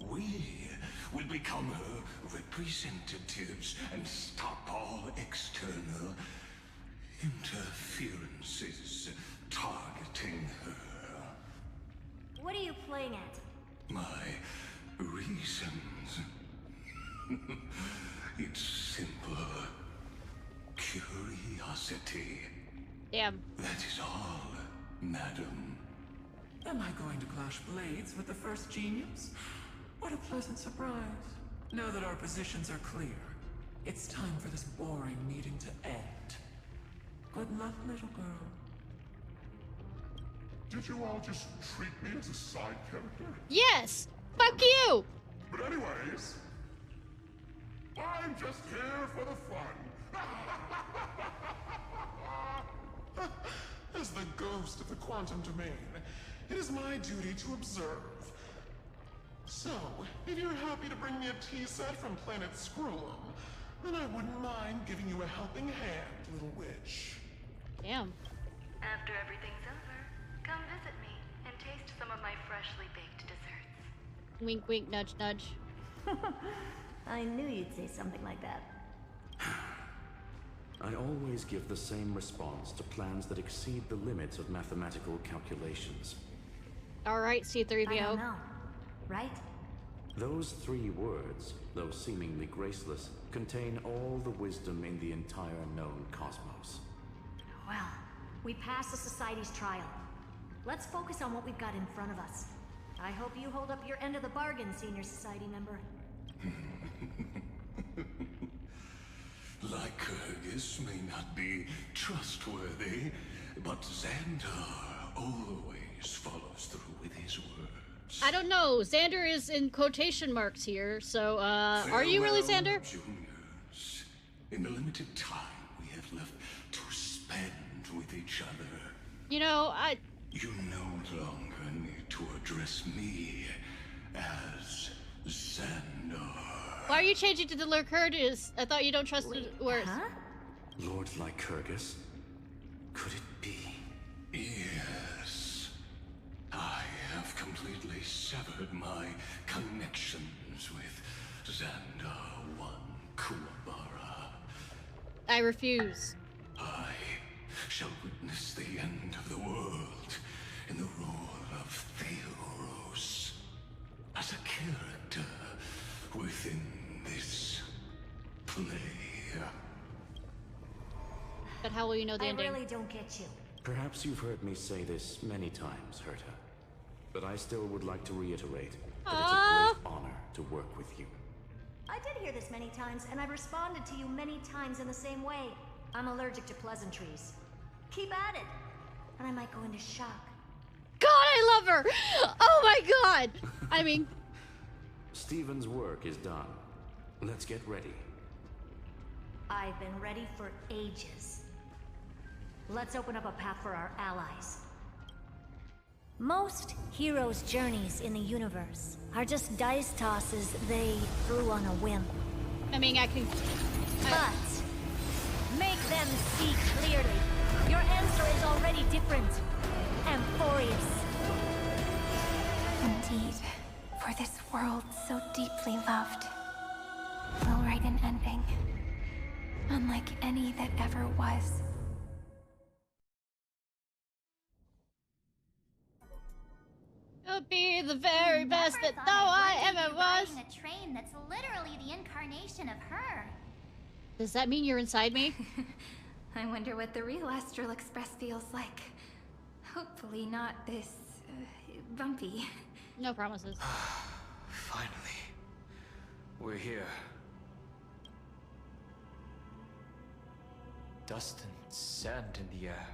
We will become her representatives and stop all external interferences targeting her. What are you playing at? My reasons. It's simple. Curiosity. Damn. That is all, madam. Am I going to clash blades with the first genius? What a pleasant surprise. Now that our positions are clear, it's time for this boring meeting to end. Good luck, little girl. Did you all just treat me as a side character? Yes! Fuck you! But anyways, I'm just here for the fun. As the ghost of the quantum domain, it is my duty to observe. So, if you're happy to bring me a tea set from planet Scrollum, then I wouldn't mind giving you a helping hand, little witch. Damn. After everything's over, come visit me and taste some of my freshly baked desserts. Wink, wink, nudge, nudge. I knew you'd say something like that. I always give the same response to plans that exceed the limits of mathematical calculations. Alright, C3PO. I don't know. Right? Those 3 words, though seemingly graceless, contain all the wisdom in the entire known cosmos. Well, we passed the Society's trial. Let's focus on what we've got in front of us. I hope you hold up your end of the bargain, Senior Society member. Lycurgus may not be trustworthy, but Xandar always follows through with his words. I don't know. Xander is in quotation marks here, so, are you really Xander? Juniors. In the limited time we have left to spend with each other. You know, You no longer need to address me as Xandar. Why are you changing to the Lycurgus? I thought you don't trust the words. Huh? Lord Lycurgus? Could it be? Yes. I have completely severed my connections with Xandar 1 Kuwabara. I refuse. I shall witness the end of the world in the role of Theoros. As a character within this play. But how will you know the ending? I really don't get you. Perhaps you've heard me say this many times, Herta. But I still would like to reiterate that it's a great honor to work with you. I did hear this many times, and I've responded to you many times in the same way. I'm allergic to pleasantries. Keep at it, and I might go into shock. God, I love her! Oh my god! I mean... Steven's work is done. Let's get ready. I've been ready for ages. Let's open up a path for our allies. Most heroes' journeys in the universe are just dice tosses they threw on a whim. I mean, I can... But make them see clearly. Your answer is already different. Amphorius. Indeed, for this world so deeply loved, we'll write an ending, unlike any that ever was. It'll be the very best that though I ever was. A train that's literally the incarnation of her. Does that mean you're inside me? I wonder what the real Astral Express feels like. Hopefully not this... bumpy. No promises. Finally. We're here. Dust and sand in the air.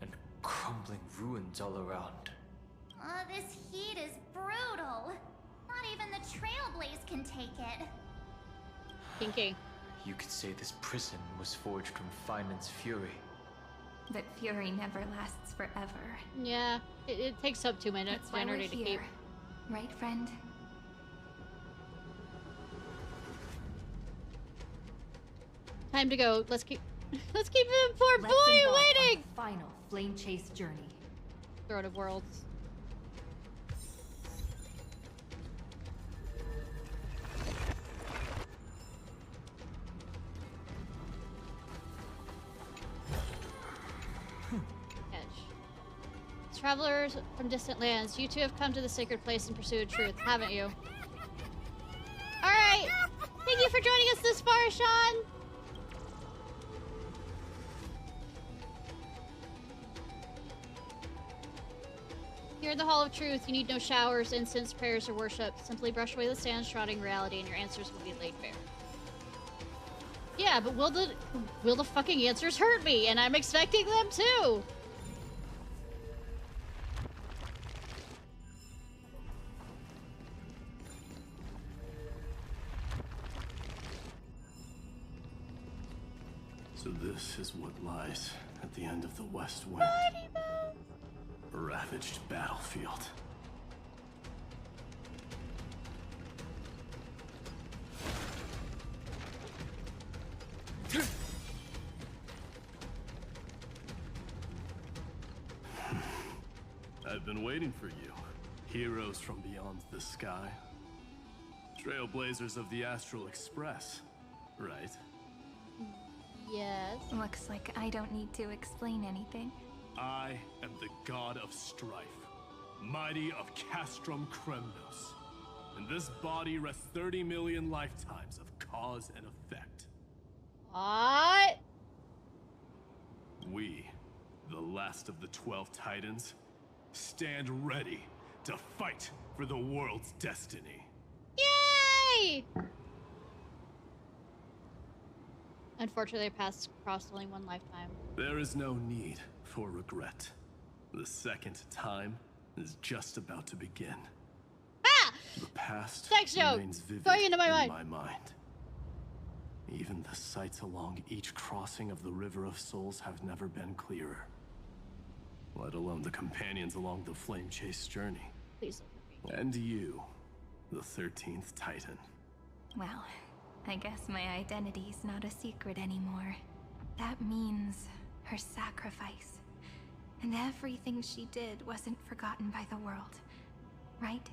And crumbling ruins all around. This heat is brutal. Not even the Trailblaze can take it. Kinky. You could say this prison was forged from Finan's fury. But fury never lasts forever. Yeah, it takes up 2 minutes That's why we're to keep. here. Right, friend? Time to go. Let's keep the poor Let's boy embark on waiting! the final flame chase journey. Throne of Worlds. Travelers from distant lands, you two have come to the sacred place in pursuit of truth, haven't you? Alright! Thank you for joining us this far, Sean! Here in the Hall of Truth, you need no showers, incense, prayers, or worship. Simply brush away the sand shrouding reality and your answers will be laid bare. Yeah, but will the fucking answers hurt me? And I'm expecting them too! So this is what lies at the end of the West Wind. A ravaged battlefield. I've been waiting for you. Heroes from beyond the sky. Trailblazers of the Astral Express, right? Yes. Looks like I don't need to explain anything. I am the god of strife, mighty of Castrum Kremnos. In this body rests 30 million lifetimes of cause and effect. What? We, the last of the 12 Titans, stand ready to fight for the world's destiny. Yay! Unfortunately, I crossed only one lifetime. There is no need for regret. The second time is just about to begin. Ah! The past Sex joke! remains vivid Going into my in mind. my mind. Even the sights along each crossing of the River of Souls have never been clearer. Let alone the companions along the Flame Chase journey. Please. And you, the 13th Titan. Well, I guess my identity's not a secret anymore. That means her sacrifice. And everything she did wasn't forgotten by the world, right?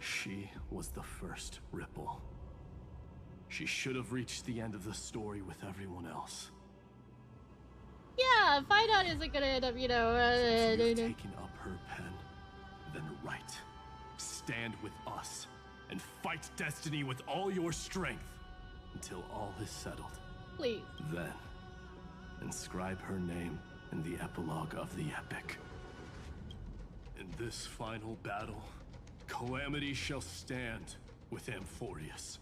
She was the first Ripple. She should have reached the end of the story with everyone else. Yeah, find out isn't gonna end up, you know. Since you've taken up her pen, then write. Stand with us and fight destiny with all your strength until all is settled. Please. Then, inscribe her name in the epilogue of the epic. In this final battle, Calamity shall stand with Amphorius.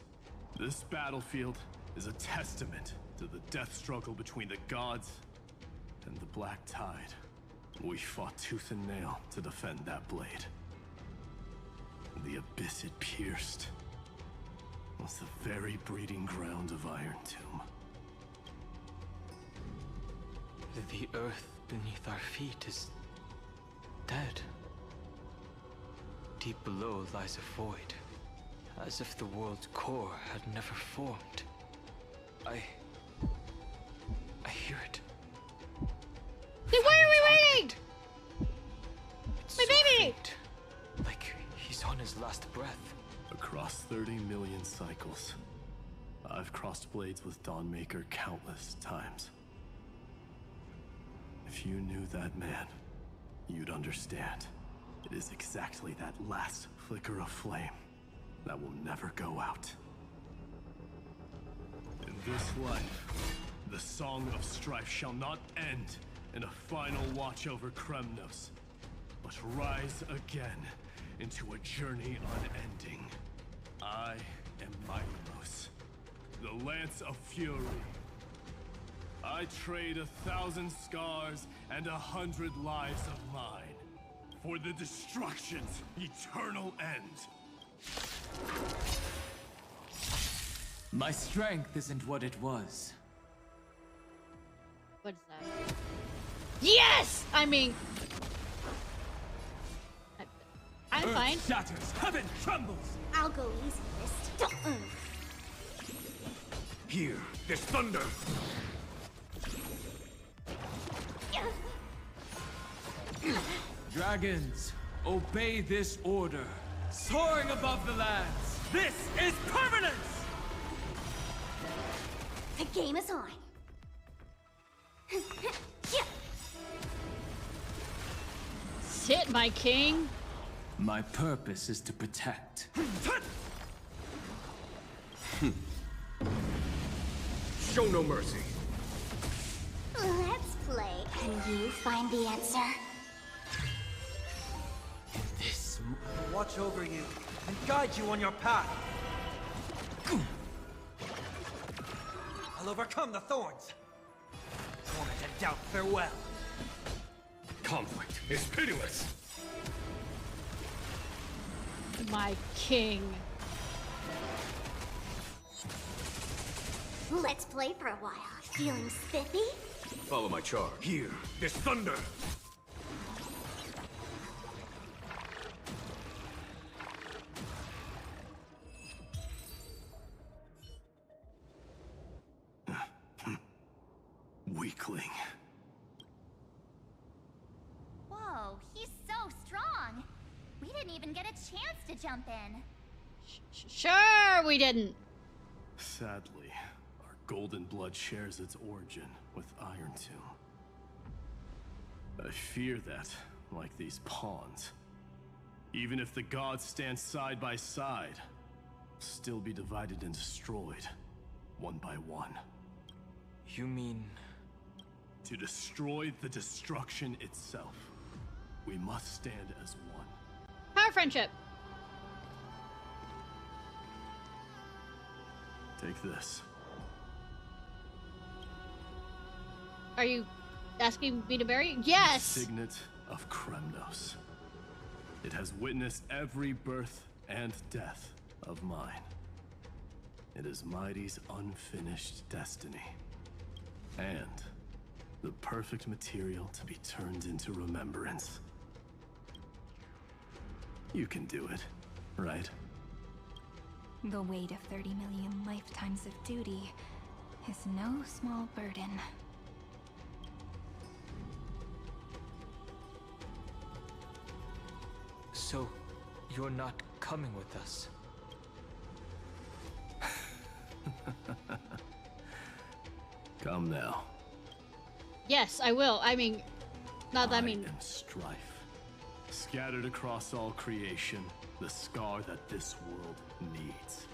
This battlefield is a testament to the death struggle between the gods and the Black Tide. We fought tooth and nail to defend that blade. The abyss it pierced was the very breeding ground of Irontomb. The earth beneath our feet is dead. Deep below lies a void, as if the world's core had never formed. I hear it. Then why are we waiting? It's My so baby! faint, like he's on his last breath. Across 30 million cycles, I've crossed blades with Dawnmaker countless times. If you knew that man, you'd understand. It is exactly that last flicker of flame that will never go out. In this life, the song of strife shall not end in a final watch over Kremnos, but rise again into a journey unending. I am miHoYo, the Lance of Fury. I trade 1,000 scars and 100 lives of mine for the destruction's eternal end. My strength isn't what it was. What is that? Yes! I mean... I'm fine. Earth shatters, heaven trembles! I'll go easy this time. Here, there's thunder! Dragons, obey this order. Soaring above the lands. This is permanence! The game is on. Sit, my king. My purpose is to protect. Show no mercy. Let's play. Can you find the answer? This Watch over you and guide you on your path. I'll overcome the thorns. Torment and doubt, farewell. Conflict is pitiless. My king. Let's play for a while. Feeling spiffy? Follow my charge. Here, there's thunder! Weakling. Whoa, he's so strong. We didn't even get a chance to jump in. Sure, we didn't. Sadly, our golden blood shares its origin with Irontomb. I fear that, like these pawns, even if the gods stand side by side, still be divided and destroyed, one by one. You mean... To destroy the destruction itself, we must stand as one. Power friendship. Take this. Are you asking me to marry? Yes! Signet of Kremnos. It has witnessed every birth and death of mine. It is Mighty's unfinished destiny. And the perfect material to be turned into remembrance. You can do it, right? The weight of 30 million lifetimes of duty is no small burden. So, you're not coming with us? Come now. Yes, I will. I mean, not that I mean... And strife. Scattered across all creation, the scar that this world needs.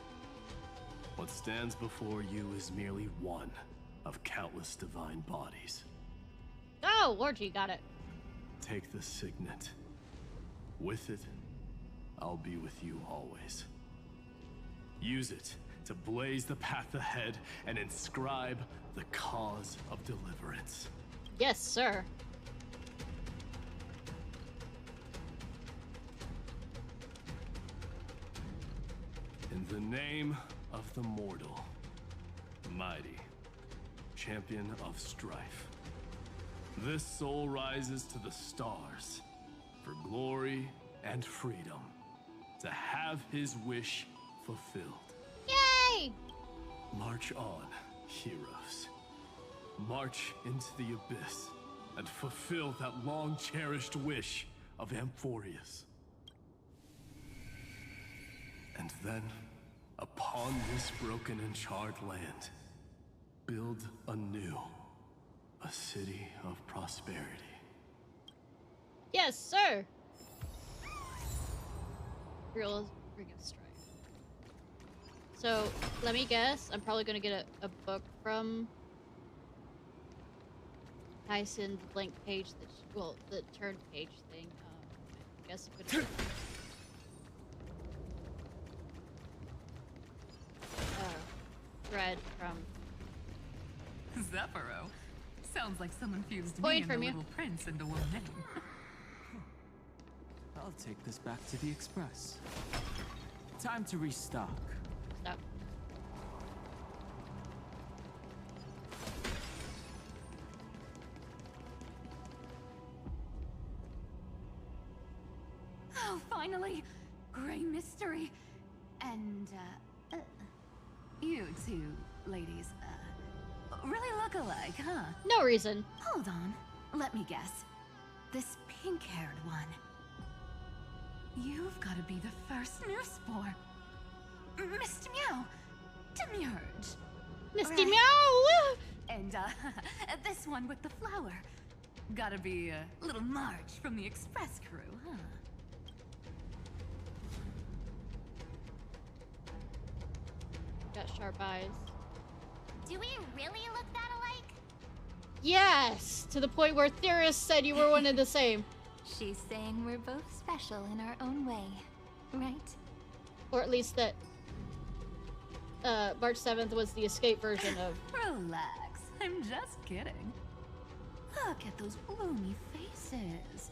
What stands before you is merely one of countless divine bodies. Oh, Lord G, got it. Take the signet. With it, I'll be with you always. Use it to blaze the path ahead and inscribe the cause of deliverance. Yes, sir. In the name of the mortal, mighty, champion of strife, this soul rises to the stars for glory and freedom, to have his wish fulfilled. Yay! March on, heroes. March into the abyss and fulfill that long-cherished wish of Amphorius. And then, upon this broken and charred land, build anew a city of prosperity. Yes, sir. Real ring of strife. So, let me guess. I'm probably gonna get a book from Tyson, the blank page that, well, the turned page thing. I guess I'm gonna get thread from Zephyro. Sounds like someone fused me Point and the from you. Little Prince into one name. I'll take this back to the Express. Time to restock. Stop. Oh, finally! Gray mystery. And, you two ladies, really look alike, huh? No reason. Hold on. Let me guess. This pink-haired one. You've got to be the first newsboy. Mr. Meow. Demurge. Mr. Meow! And, this one with the flower. Gotta be, little March from the Express crew, huh? Got sharp eyes. Do we really look that alike? Yes! To the point where theorists said you were one and the same. She's saying we're both special in our own way, right? Or at least that March 7th was the escape version of... Relax. I'm just kidding. Look at those gloomy faces.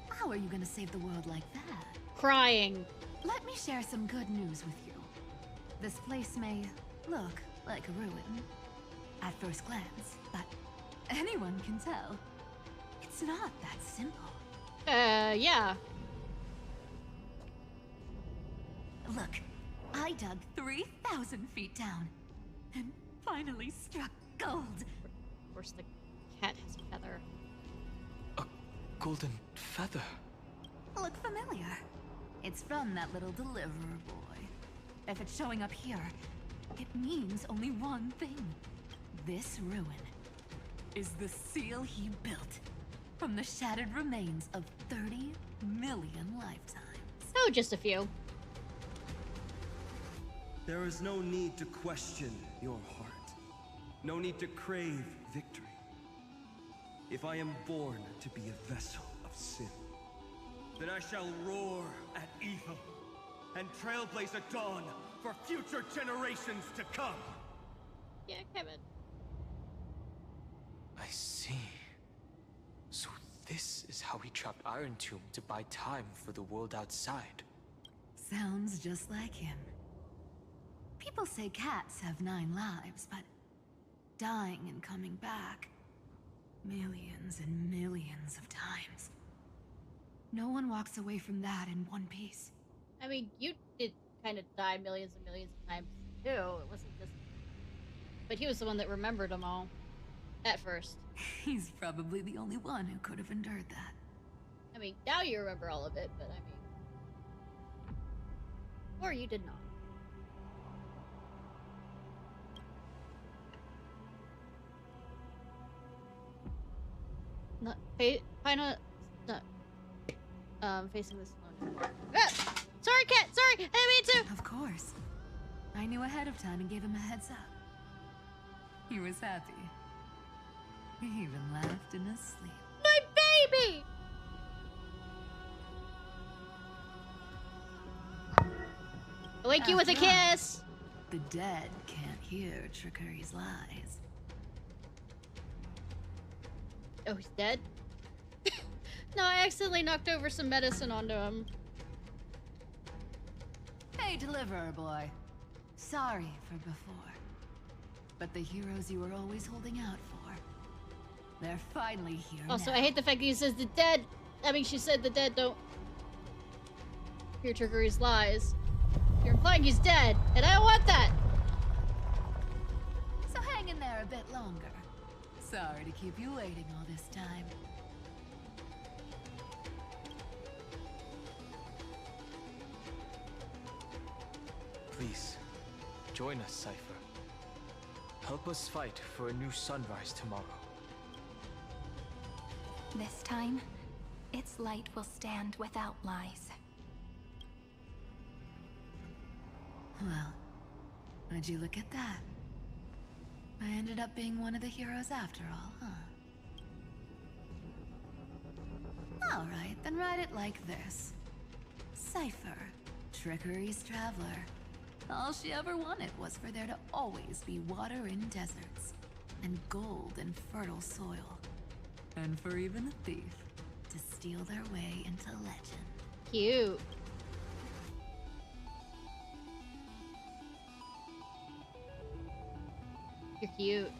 How are you gonna save the world like that? Crying. Let me share some good news with you. This place may look like a ruin at first glance, but anyone can tell it's not that simple. Yeah. Look, I dug 3,000 feet down and finally struck gold. Of course, the cat has a feather. A golden feather. Look familiar. It's from that little deliverer boy. If it's showing up here, it means only one thing. This ruin is the seal he built from the shattered remains of 30 million lifetimes. Oh, just a few. There is no need to question your heart. No need to crave victory. If I am born to be a vessel of sin, then I shall roar at evil and trailblaze a dawn for future generations to come. Yeah, Kevin. I see. So this is how he trapped Irontomb to buy time for the world outside. Sounds just like him. People say cats have 9 lives, but dying and coming back millions and millions of times. No one walks away from that in one piece. I mean, you did kind of die millions and millions of times too. It wasn't just... But he was the one that remembered them all. At first. He's probably the only one who could have endured that. I mean, now you remember all of it, but I mean... Or you did not. Not final. Facing this alone. Ah! Sorry, cat. Sorry, I didn't mean to. Of course. I knew ahead of time and gave him a heads up. He was happy. He even laughed in his sleep. My baby. I'll wake you with a kiss. the dead can't hear trickery's lies. Oh, he's dead? No, I accidentally knocked over some medicine onto him. Hey, Deliverer Boy. Sorry for before. But the heroes you were always holding out for, they're finally here Also, now. I hate the fact that he says the dead. I mean, she said the dead don't hear trickery's lies. You're implying he's dead, and I don't want that! So hang in there a bit longer. Sorry to keep you waiting all this time. Please, join us, Cypher. Help us fight for a new sunrise tomorrow. This time, its light will stand without lies. Well, would you look at that? I ended up being one of the heroes after all, huh? Alright, then write it like this. Cypher, Trickery's traveler. All she ever wanted was for there to always be water in deserts, and gold in fertile soil. And for even a thief to steal their way into legend. Cute. You're cute.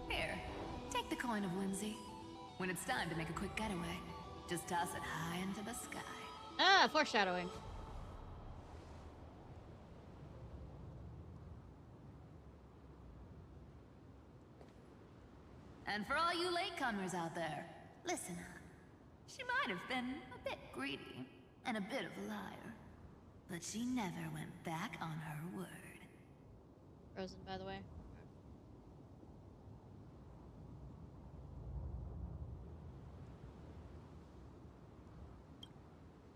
Here, take the coin of whimsy. When it's time to make a quick getaway, just toss it high into the sky. Ah, foreshadowing. And for all you latecomers out there, listen up. She might have been a bit greedy and a bit of a liar, but she never went back on her word. Frozen, by the way.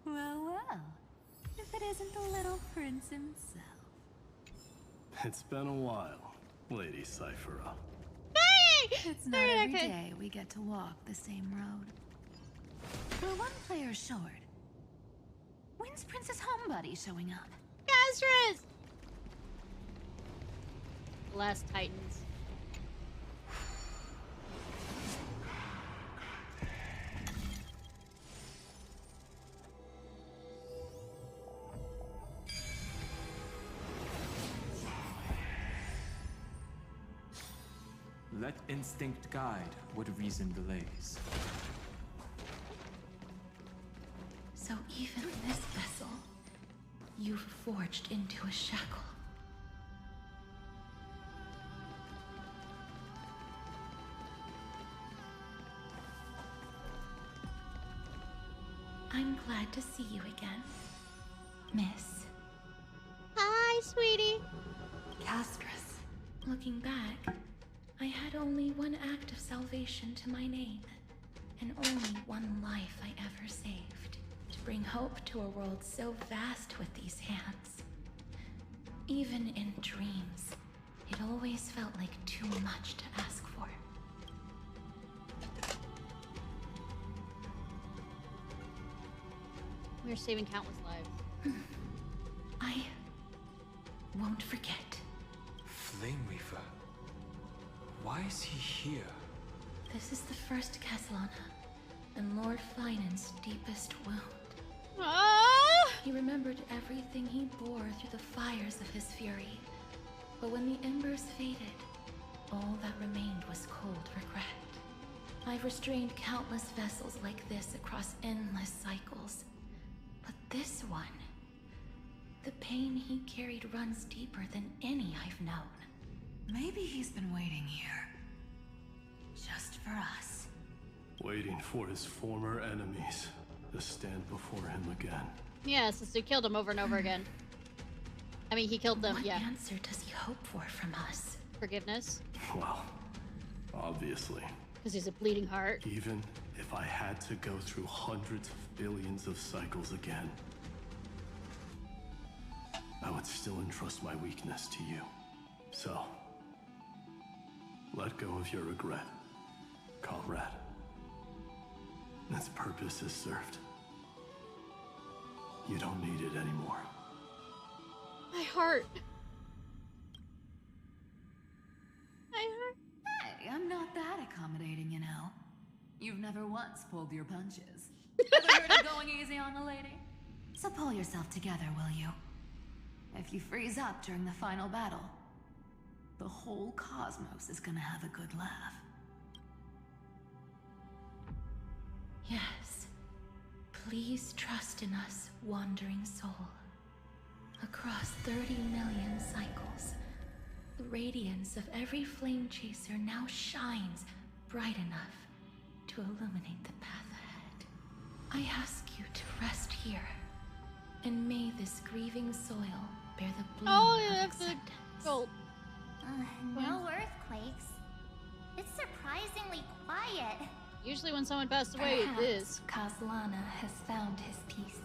Well, well. If it isn't the little prince himself. It's been a while, Lady Cyphera. It's not every day we get to walk the same road. We're one player short. When's Princess Homebuddy showing up? Castris! Last Titans. Let instinct guide what reason delays. So even this vessel, you've forged into a shackle. I'm glad to see you again, Miss. Hi, sweetie. Castris. Looking back, I had only one act of salvation to my name, and only one life I ever saved, to bring hope to a world so vast with these hands. Even in dreams, it always felt like too much to ask for. We're saving countless lives. I won't forget. Flame Reaver. Why is he here? This is the first Castellana, and Lord Finan's deepest wound. He remembered everything he bore through the fires of his fury. But when the embers faded, all that remained was cold regret. I've restrained countless vessels like this across endless cycles. But this one, the pain he carried runs deeper than any I've known. Maybe he's been waiting here. Just for us. Waiting for his former enemies to stand before him again. Yeah, since he killed him over and over again. I mean, he killed them, What yeah. answer does he hope for from us? Forgiveness. Well, obviously. Because he's a bleeding heart. Even if I had to go through hundreds of billions of cycles again, I would still entrust my weakness to you. So, let go of your regret, comrade. Its purpose is served. You don't need it anymore. My heart. My heart. Hey, I'm not that accommodating, you know. You've never once pulled your punches. Ever heard of going easy on a lady? So pull yourself together, will you? If you freeze up during the final battle, the whole cosmos is gonna have a good laugh. Yes. Please trust in us, wandering soul. Across 30 million cycles, the radiance of every flame chaser now shines bright enough to illuminate the path ahead. I ask you to rest here, and may this grieving soil bear the bloom of acceptance. Gold. No earthquakes. It's surprisingly quiet. Usually when someone passed away, it is. Kaslana has found his peace.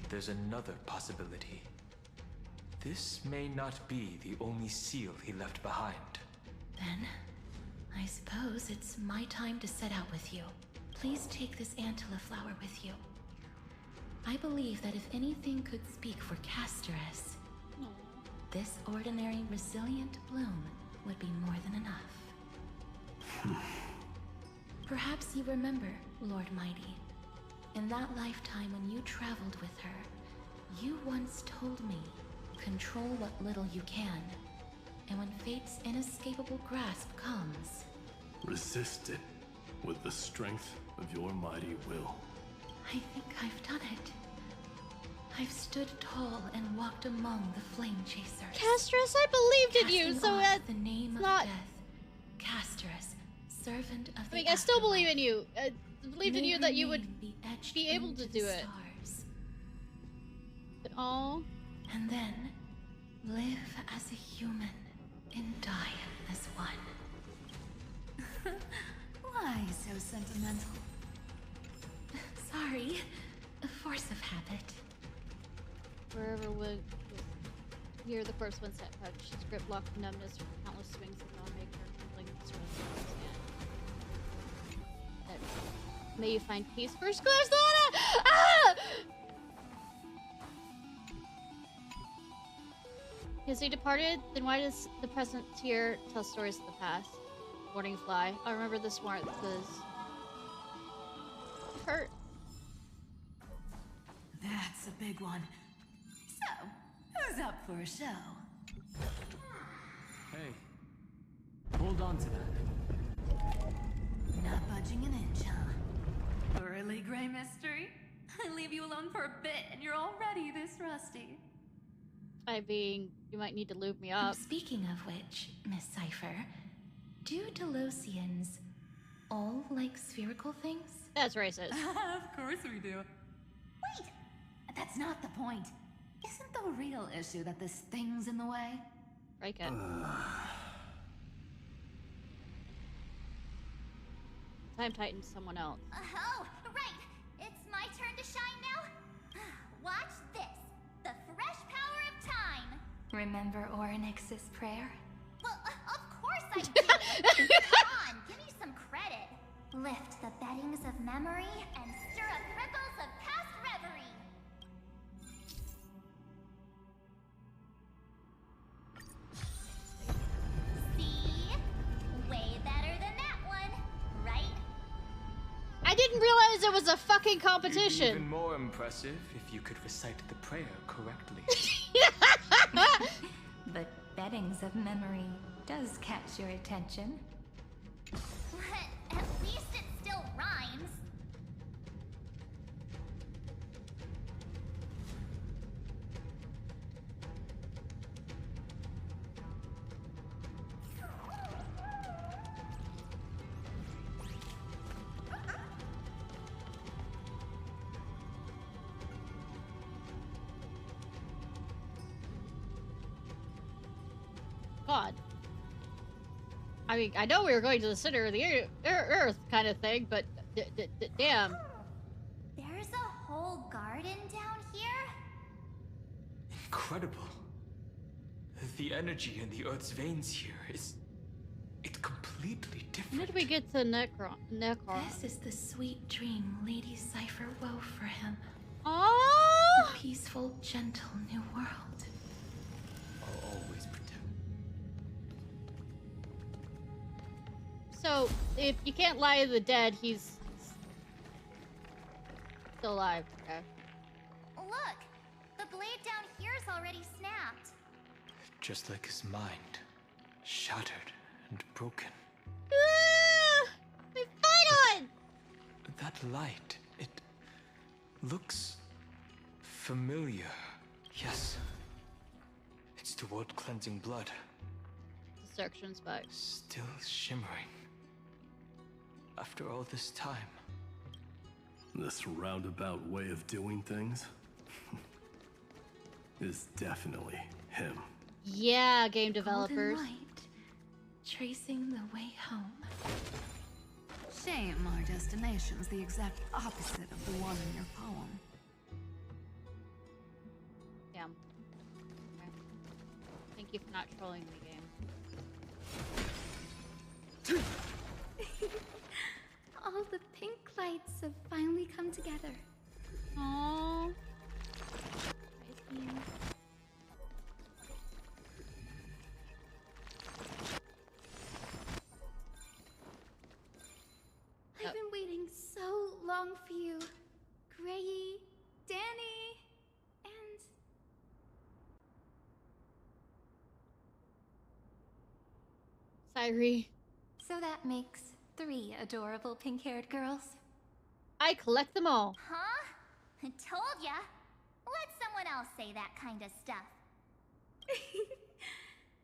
There's another possibility. This may not be the only seal he left behind. Then, I suppose it's my time to set out with you. Please take this Antilla flower with you. I believe that if anything could speak for Casteress, this ordinary resilient bloom would be more than enough. Perhaps you remember, Lord Mighty. In that lifetime when you traveled with her, you once told me, control what little you can, and when fate's inescapable grasp comes, resist it with the strength of your mighty will. I think I've done it. I've stood tall and walked among the flame chasers. Casteress, I believed in you, so that's the name not... of death. Casteress, servant of the I still believe in you. I believed in you that you would be able to do it. Oh. And then live as a human and die as one. Why so sentimental? Sorry, a force of habit. Wherever would hear the first one set touch, script lock numbness from countless swings of non-maker, compelling that may you find peace first class Lana! Ah! Has he departed? Then why does the present here tell stories of the past? Morning fly. I remember this one that says hurt. That's a big one. So, who's up for a show? Hey, hold on to that. Not budging an inch, huh? Really, Gray Mystery? I leave you alone for a bit and you're already this rusty. I mean, you might need to lube me up. Speaking of which, Miss Cypher, do Delosians all like spherical things? That's racist. Of course we do. Wait! That's not the point. Isn't the real issue that this thing's in the way? Break it. Time Titan someone else. Oh, right! It's my turn to shine now? Watch this! The fresh power of time! Remember Orynyx's prayer? Well, of course I do! Come on, give me some credit. Lift the beddings of memory and stir up ripples of past reverie. See? Way better than that one, right? I didn't realize it was a fucking competition. It'd be even more impressive if you could recite the prayer correctly. But beddings of memory does catch your attention. At least it still rhymes. God. I mean, I know we were going to the center of the Earth kind of thing, but damn. There's a whole garden down here? Incredible. The energy in the Earth's veins here is... it's completely different. When did we get to Necron? This is the sweet dream Lady Cypher wove for him. Oh! A peaceful, gentle new world. I'll always protect. So, if you can't lie to the dead, he's still alive. Okay. Look! The blade down here's already snapped. Just like his mind, shattered and broken. My fight on! That light, it looks familiar. Yes. It's the world cleansing blood. Destruction spike. Still shimmering. After all this time. This roundabout way of doing things is definitely him. Yeah, game developers. Golden light, tracing the way home. Shame our destination's the exact opposite of the one in your poem. Damn. Okay. Thank you for not trolling me, game. All the pink lights have finally come together. Aww. I've been waiting so long for you, Grayi, Danny, and... Sairi. So that makes 3 adorable pink-haired girls. I collect them all. Huh? I told ya. Let someone else say that kind of stuff.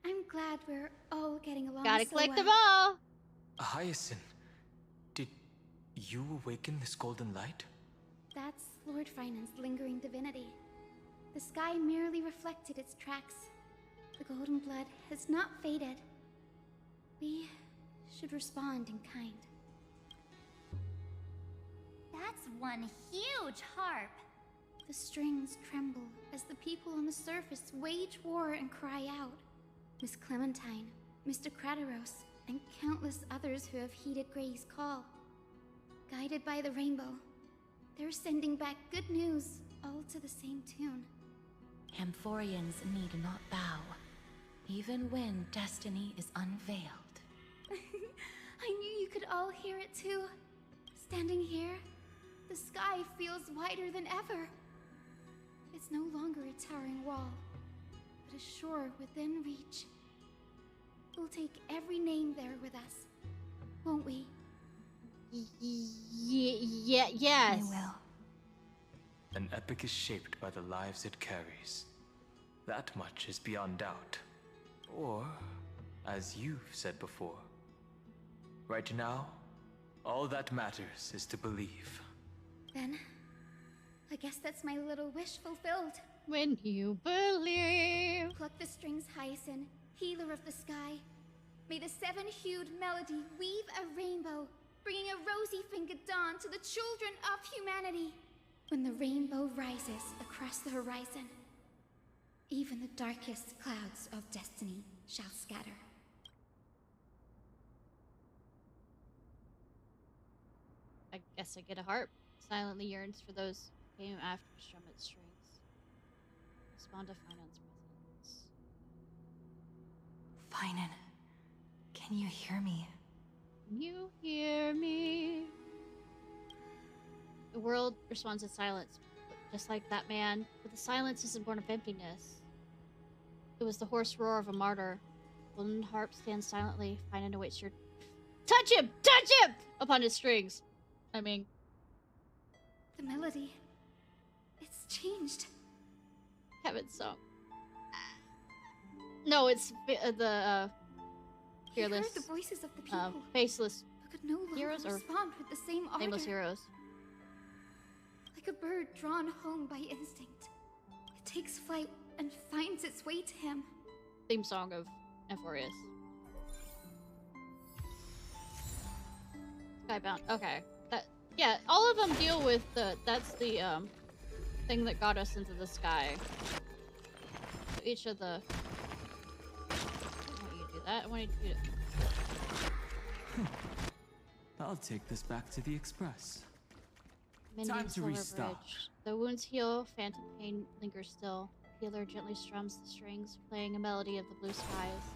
I'm glad we're all getting along Gotta so collect well. them all. Hyacinth, did you awaken this golden light? That's Lord Finan's lingering divinity. The sky merely reflected its tracks. The golden blood has not faded. We should respond in kind. That's one huge harp. The strings tremble as the people on the surface wage war and cry out. Miss Clementine, Mr. Krateros, and countless others who have heeded Gray's call. Guided by the rainbow, they're sending back good news, all to the same tune. Amphorians need not bow, even when destiny is unveiled. I knew you could all hear it too. Standing here, the sky feels wider than ever. It's no longer a towering wall, but a shore within reach. We'll take every name there with us, won't we? Yes. We will. An epic is shaped by the lives it carries. That much is beyond doubt. Or, as you've said before, right now, all that matters is to believe. Then, I guess that's my little wish fulfilled. When you believe. Pluck the strings, Hyacinth, healer of the sky. May the 7-hued melody weave a rainbow, bringing a rosy-fingered dawn to the children of humanity. When the rainbow rises across the horizon, even the darkest clouds of destiny shall scatter. I guess I get a harp. Silently yearns for those who came after to strum its strings. Respond to Finan's presence. Finan, can you hear me? Can you hear me? The world responds in silence, just like that man, but the silence isn't born of emptiness. It was the hoarse roar of a martyr. Golden harp stands silently, Finan awaits your... Touch him! Touch him! Upon his strings. I mean... The melody, it's changed. Kevin's song. No, it's the fearless. He heard the voices of the people, faceless but could no longer heroes or respond with the same ardor. nameless heroes. Like a bird drawn home by instinct, it takes flight and finds its way to him. Theme song of Amphorius. Skybound. Okay. Yeah, all of them deal with that's the thing that got us into the sky. So each of the... I want you to do that. I want you to do it. I'll take this back to the Express. Mending Silver Bridge. The wounds heal, phantom pain lingers still. Healer gently strums the strings, playing a melody of the blue skies.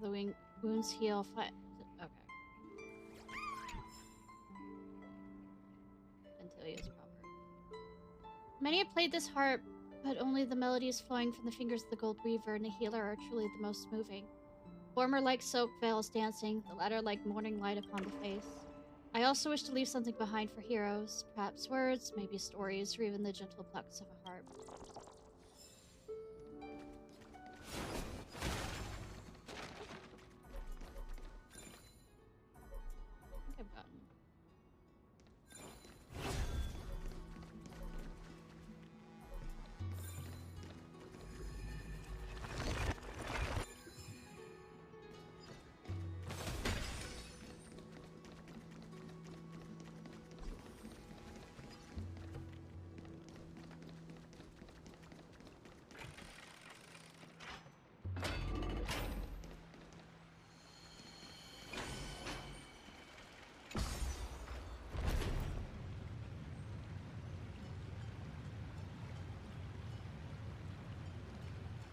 The wounds heal. Okay. Until he is proper. Many have played this harp, but only the melodies flowing from the fingers of the Gold Weaver and the healer are truly the most moving. Former like soap veils dancing, the latter like morning light upon the face. I also wish to leave something behind for heroes, perhaps words, maybe stories, or even the gentle plucks of a harp.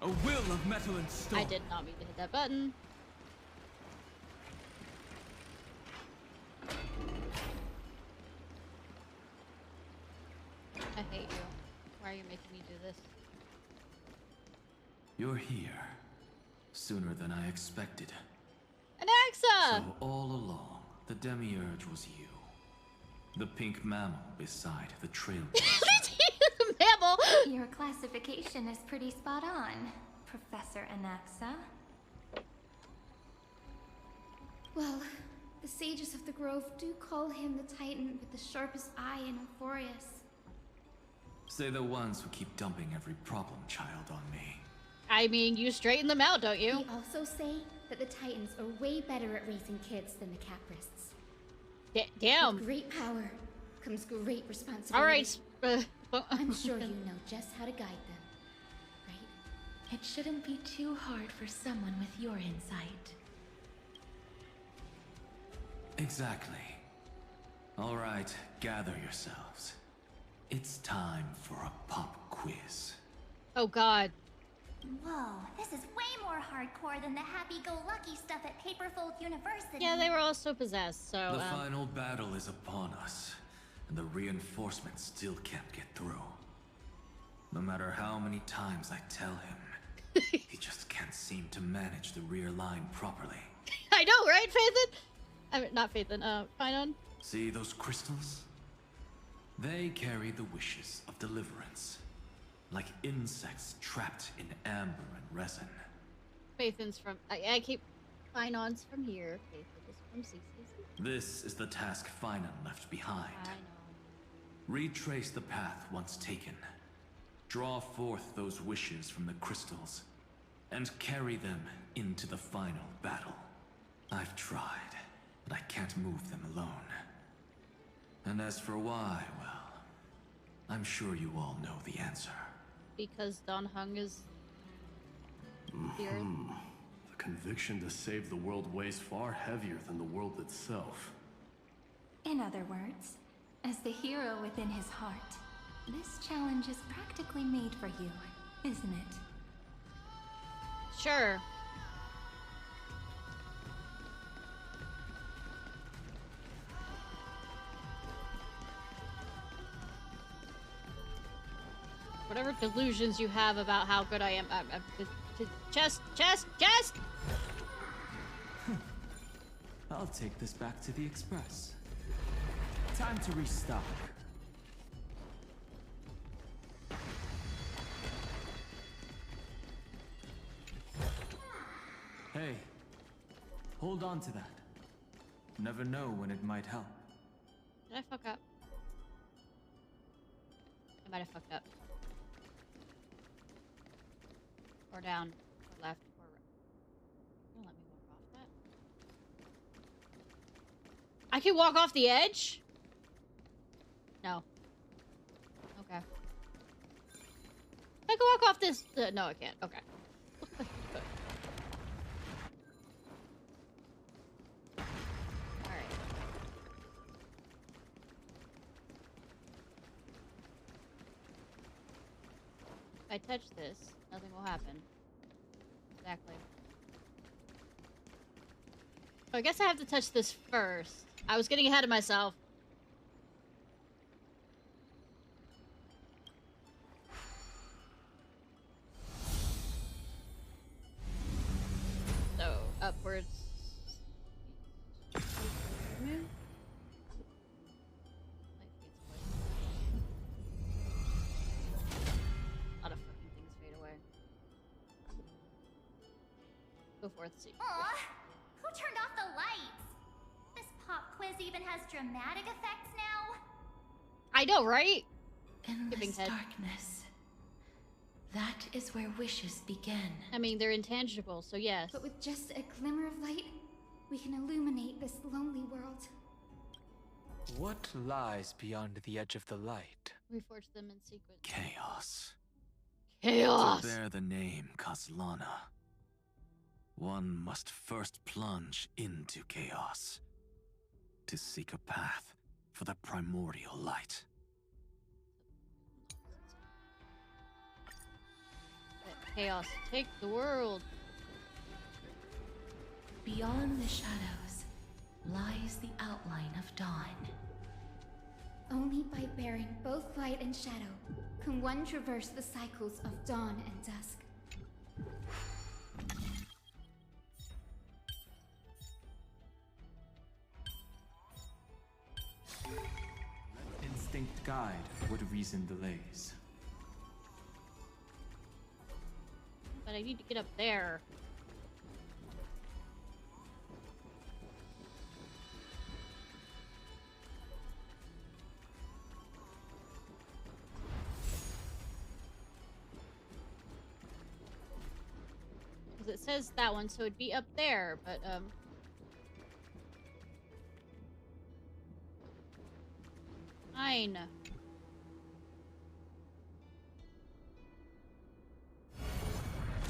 A will of metal and stone. I did not mean to hit that button. I hate you. Why are you making me do this? You're here. Sooner than I expected. Anaxa! So all along, the Demiurge was you. The pink mammal beside the trailblazer. Mammal! Your classification is pretty spot on, Professor Anaxa. Well, the sages of the grove do call him the Titan with the sharpest eye in Euphorius. Say the ones who keep dumping every problem child on me. I mean, you straighten them out, don't you? They also say that the Titans are way better at raising kids than the Caprists. Damn. With great power comes great responsibility. All right. I'm sure you know just how to guide them, right? It shouldn't be too hard for someone with your insight. Exactly. All right, gather yourselves. It's time for a pop quiz. Oh God. Whoa, this is way more hardcore than the happy-go-lucky stuff at Paperfold University. Yeah, they were also possessed, so... The final battle is upon us, and the reinforcements still can't get through. No matter how many times I tell him, he just can't seem to manage the rear line properly. I know, right, Phaethon? I mean, not Phaethon, Phynon. See those crystals? They carry the wishes of deliverance. Like insects trapped in amber and resin. Phaethon's from... I keep... Phynon's from here. Phaethon is from CC's. This is the task Phynon left behind. I know. Retrace the path once taken. Draw forth those wishes from the crystals. And carry them into the final battle. I've tried, but I can't move them alone. And as for why, well... I'm sure you all know the answer. Because Don Hung is... the Earth. The conviction to save the world weighs far heavier than the world itself. In other words, as the hero within his heart, this challenge is practically made for you, isn't it? Sure. Whatever delusions you have about how good I am. Chest! I'll take this back to the Express. Time to restock. Hey, hold on to that. Never know when it might help. Did I fuck up? I might have fucked up. Or down, or left, or right. Don't let me walk off that. I can walk off the edge? No. Okay. I can walk off this. No, I can't. Okay. Alright. I touch this, nothing will happen. Exactly. Oh, I guess I have to touch this first. I was getting ahead of myself. So, upwards. Move. A lot of fucking things fade away. Go forth, see. Aw, who turned off the lights? This pop quiz even has dramatic effects now. I know, right? In this darkness, that is where wishes begin. I mean, they're intangible, so yes. But with just a glimmer of light, we can illuminate this lonely world. What lies beyond the edge of the light? Reforge them in sequence. Chaos. Chaos! To bear the name Kaslana, one must first plunge into chaos to seek a path for the primordial light. Let chaos take the world. Beyond the shadows lies the outline of dawn. Only by bearing both light and shadow can one traverse the cycles of dawn and dusk. Instinct guide what reason delays. But I need to get up there. Because it says that one, so it'd be up there, but, Fine.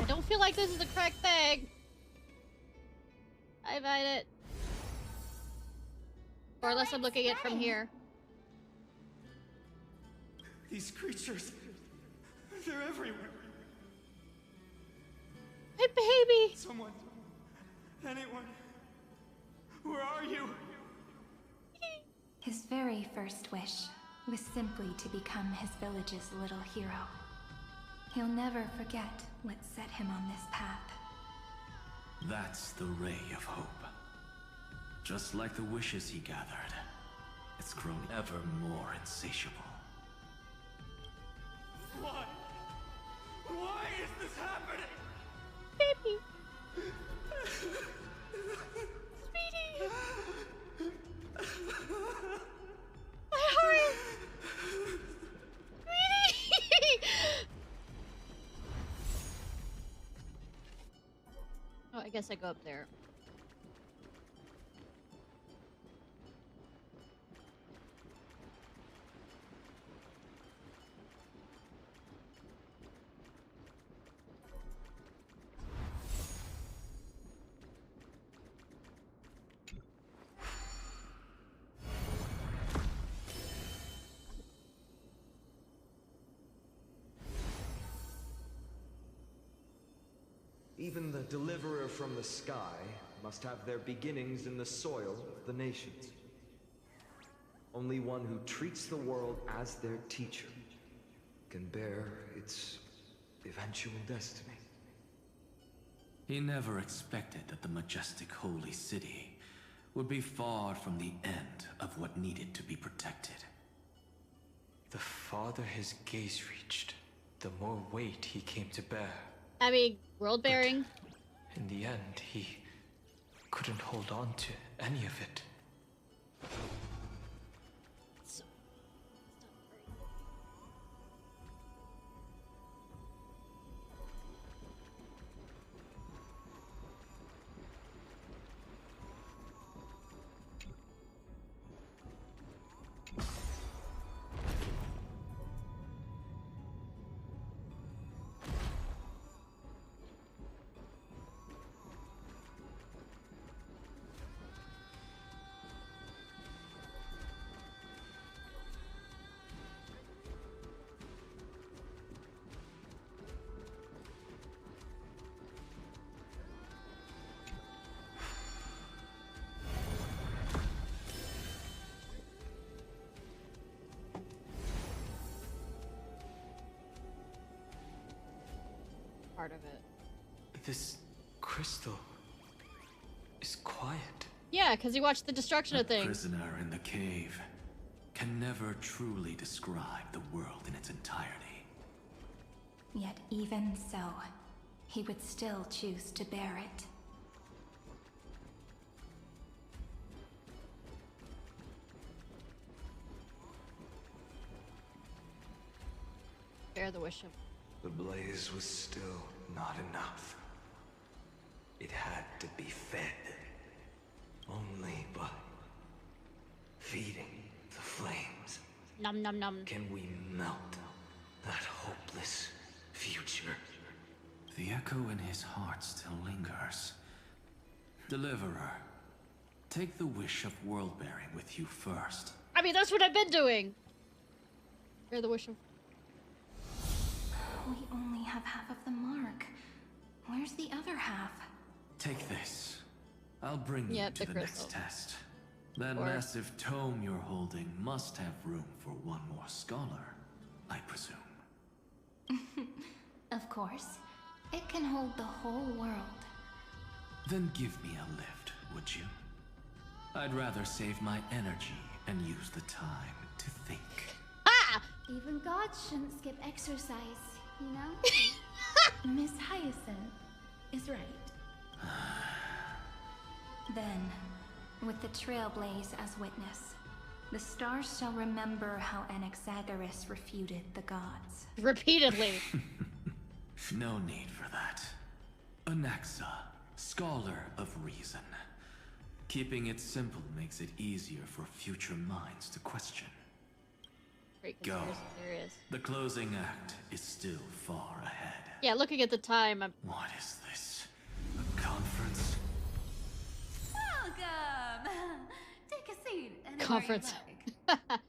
I don't feel like this is the correct thing. I find it. Or unless I'm looking at it from here. These creatures, they're everywhere. My baby! Someone, anyone, where are you? His very first wish was simply to become his village's little hero. He'll never forget what set him on this path. That's the ray of hope. Just like the wishes he gathered, it's grown ever more insatiable. Why? Why is this happening? Baby! Sweetie! My heart! Sweetie! Oh, I guess I go up there. Even the deliverer from the sky must have their beginnings in the soil of the nations. Only one who treats the world as their teacher can bear its eventual destiny. He never expected that the majestic holy city would be far from the end of what needed to be protected. The farther his gaze reached, the more weight he came to bear. I mean, world bearing. In the end, he couldn't hold on to any of it. part of it. This crystal is quiet. Yeah, because you watched the destruction of things. Prisoner in the cave can never truly describe the world in its entirety. Yet even so, he would still choose to bear it. Bear the wish of... The blaze was still not enough. It had to be fed. Only by feeding the flames. Num num num. Can we melt that hopeless future? The echo in his heart still lingers. Deliverer, take the wish of world-bearing with you first. I mean, that's what I've been doing. Bear the wish of... We only have half of the mark. Where's the other half? Take this. I'll bring you to the next test. That massive tome you're holding must have room for one more scholar, I presume. Of course. It can hold the whole world. Then give me a lift, would you? I'd rather save my energy and use the time to think. Even gods shouldn't skip exercise, you know? Miss Hyacinth is right. Then, with the Trailblaze as witness, the stars shall remember how Anaxagoras refuted the gods. Repeatedly. No need for that. Anaxa, scholar of reason. Keeping it simple makes it easier for future minds to question. Go. The closing act is still far ahead. Yeah, looking at the time, I'm... What is this? A conference? Welcome! Take a seat. Anywhere Conference. you like.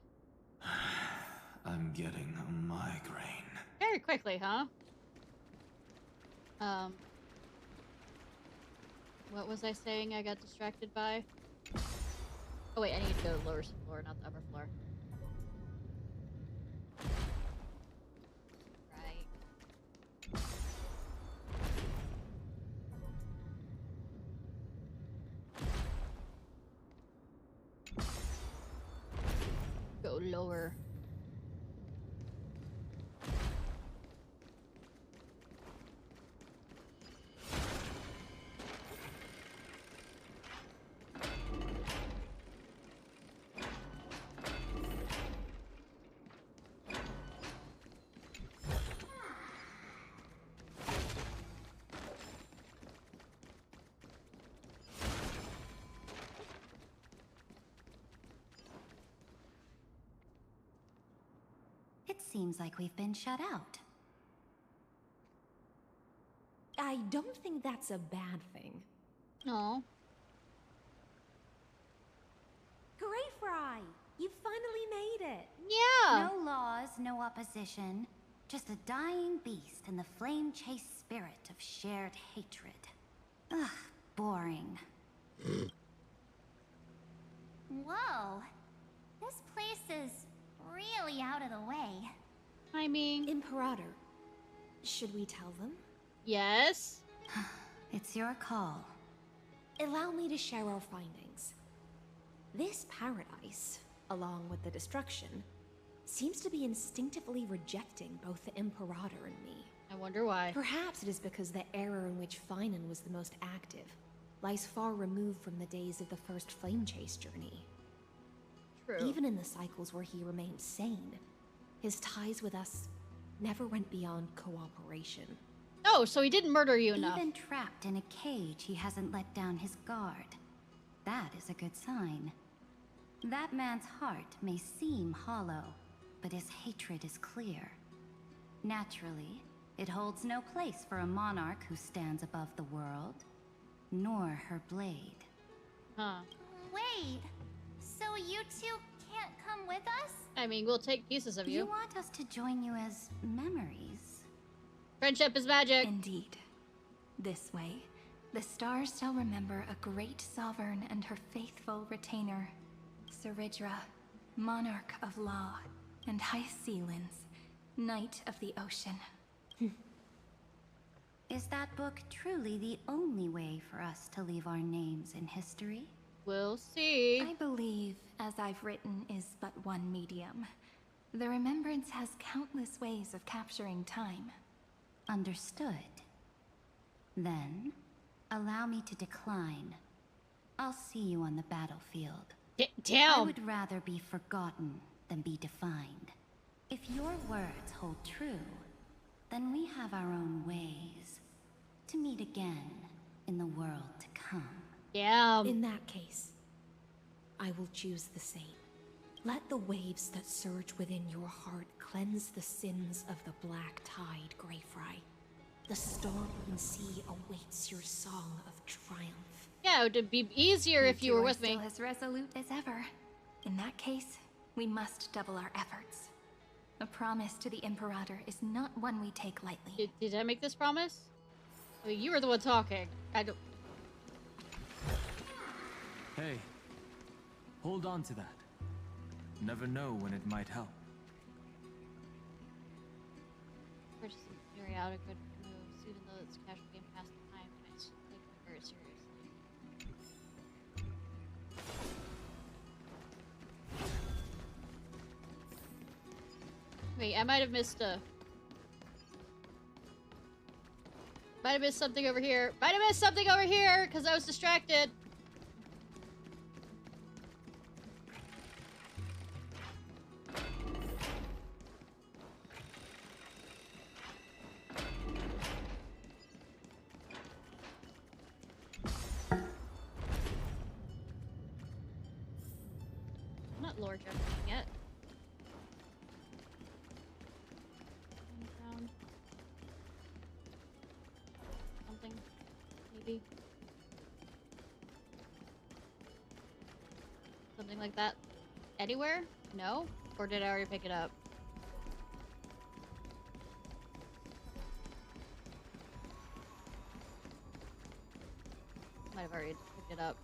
I'm getting a migraine. Very quickly, huh? What was I saying I got distracted by? Oh wait, I need to go to the lower floor, not the upper floor. Right. Go lower. It seems like we've been shut out. I don't think that's a bad thing. No. Great Fry! You finally made it! Yeah! No laws, no opposition. Just a dying beast and the flame-chased spirit of shared hatred. Ugh, boring. Whoa. This place is really out of the way. I mean... Imperator, should we tell them? Yes? It's your call. Allow me to share our findings. This paradise, along with the destruction, seems to be instinctively rejecting both the Imperator and me. I wonder why. Perhaps it is because the era in which Finan was the most active lies far removed from the days of the first flame chase journey. True. Even in the cycles where he remained sane, his ties with us never went beyond cooperation. Oh, so he didn't murder you enough. Even trapped in a cage, he hasn't let down his guard. That is a good sign. That man's heart may seem hollow, but his hatred is clear. Naturally, it holds no place for a monarch who stands above the world, nor her blade. Huh. Wait, so you two can't come with us? I mean, we'll take pieces of you. You want us to join you as memories? Friendship is magic. Indeed. This way, the stars shall remember a great sovereign and her faithful retainer, Saridra, monarch of law, and Hyacinth, knight of the ocean. Is that book truly the only way for us to leave our names in history? We'll see. I believe, as I've written, is but one medium. The remembrance has countless ways of capturing time. Understood. Then, allow me to decline. I'll see you on the battlefield. Damn! I would rather be forgotten than be defined. If your words hold true, then we have our own ways to meet again in the world to come. Yeah. In that case, I will choose the same. Let the waves that surge within your heart cleanse the sins of the black tide, Greyfry. The stormy sea awaits your song of triumph. Yeah, it would be easier if you were with me. Still as resolute as ever. In that case, we must double our efforts. A promise to the Imperator is not one we take lightly. Did I make this promise? I mean, you were the one talking. I don't... Hey, hold on to that. Never know when it might help. First, carry out a good moves, even though it's a casual game past the time, and I still take it very seriously. Wait, I might have missed something over here. Might have missed something over here, because I was distracted. I'm not lore jumping yet. Found something, maybe. Something like that. Anywhere? No? Or did I already pick it up? Might have already picked it up.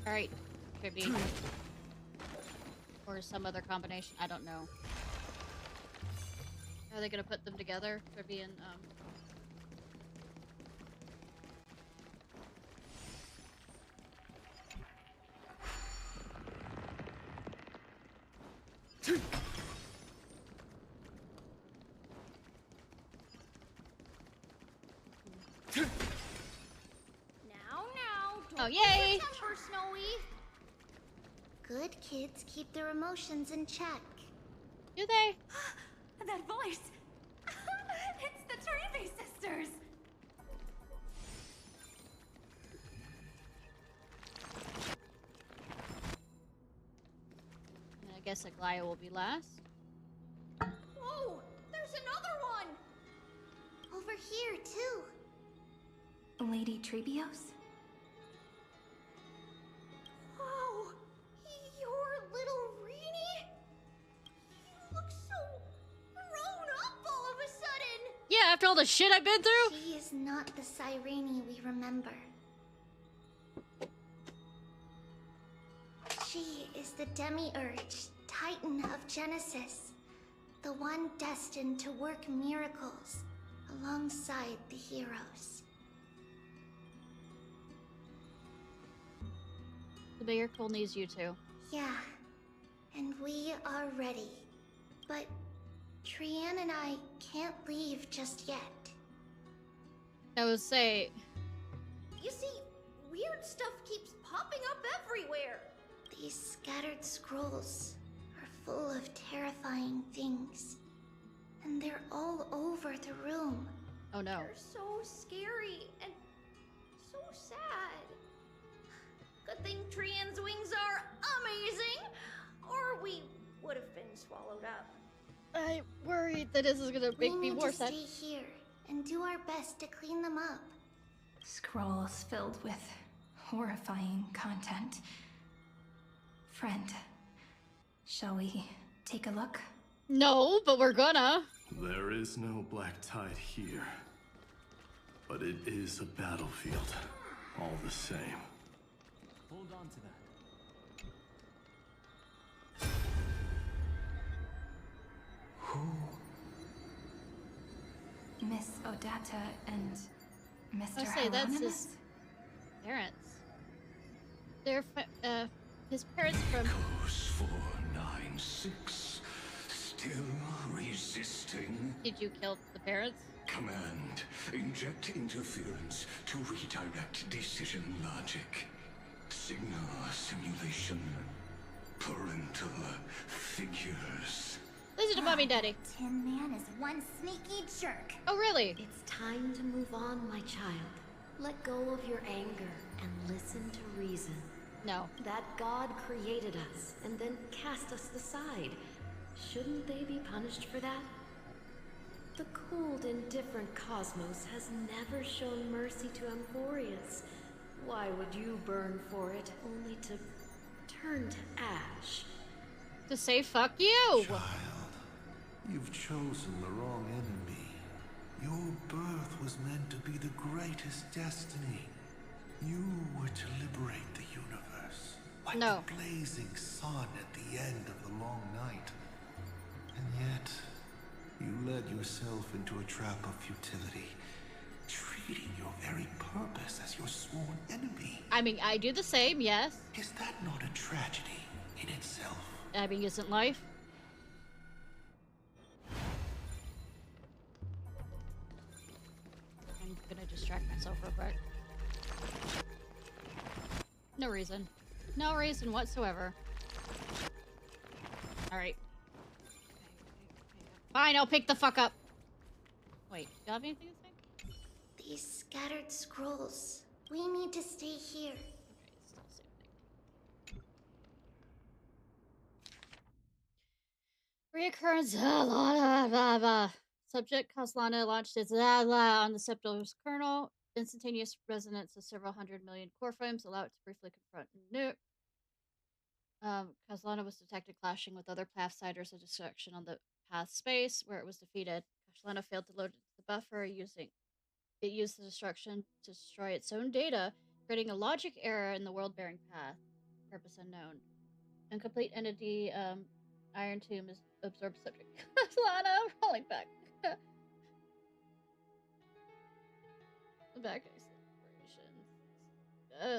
Alright, could be. Or some other combination, I don't know. Are they gonna put them together? Could be in, Don't Oh, yay! temper, Snowy. Good kids keep their emotions in check. Do they? That voice! It's the Treevy sisters! And I guess Aglaya will be last. Whoa! There's another one! Over here, too. Lady Treebios? Wow! Your little Reenie? You look so grown up all of a sudden! Yeah, after all the shit I've been through? She is not the Cyrene we remember. She is the Demiurge, Titan of Genesis. The one destined to work miracles alongside the heroes. The miracle needs you too. Yeah, and we are ready. But Trian and I can't leave just yet. I would say... You see, weird stuff keeps popping up everywhere. These scattered scrolls are full of terrifying things. And they're all over the room. Oh no. They're so scary and so sad. Good thing Trian's wings are amazing, or we would have been swallowed up. I'm worried that this is gonna make me more sad. We need to stay here and do our best to clean them up. Scrolls filled with horrifying content. Friend, shall we take a look? No, but we're gonna. There is no black tide here. But it is a battlefield, all the same. Hold on to that. Miss Odata and Mr. I'll say that's Hieronymus? his parents. They're his parents from. Course 496. Still resisting. Did you kill the parents? Command. Inject interference to redirect decision logic. Signal simulation. Parental figures. Listen to Mommy Daddy. Tin Man is one sneaky jerk. Oh, really? It's time to move on, my child. Let go of your anger and listen to reason. No. That God created us and then cast us aside. Shouldn't they be punished for that? The cold, indifferent cosmos has never shown mercy to Amphorius. Why would you burn for it, only to turn to ash? To say fuck you! Child, you've chosen the wrong enemy. Your birth was meant to be the greatest destiny. You were to liberate the universe, like the blazing sun at the end of the long night. And yet, you led yourself into a trap of futility, treating your very purpose as your sworn enemy. I mean, I do the same, yes. Is that not a tragedy in itself? I mean, isn't life? I'm gonna distract myself real quick. No reason. No reason whatsoever. Alright. Fine, I'll pick the fuck up. Wait, do you have anything to say? These scattered scrolls. We need to stay here. Reoccurrence. Subject Kaslana launched its on the Scepter's kernel. Instantaneous resonance of several hundred million core frames allow it to briefly confront nuke. Kaslana was detected clashing with other Pathfinders of destruction on the path space, where it was defeated. Kaslana failed to load the buffer using it used the destruction to destroy its own data, creating a logic error in the world-bearing path. Purpose unknown. Incomplete entity. Irontomb is absorbed subject. Kaslana rolling back. Back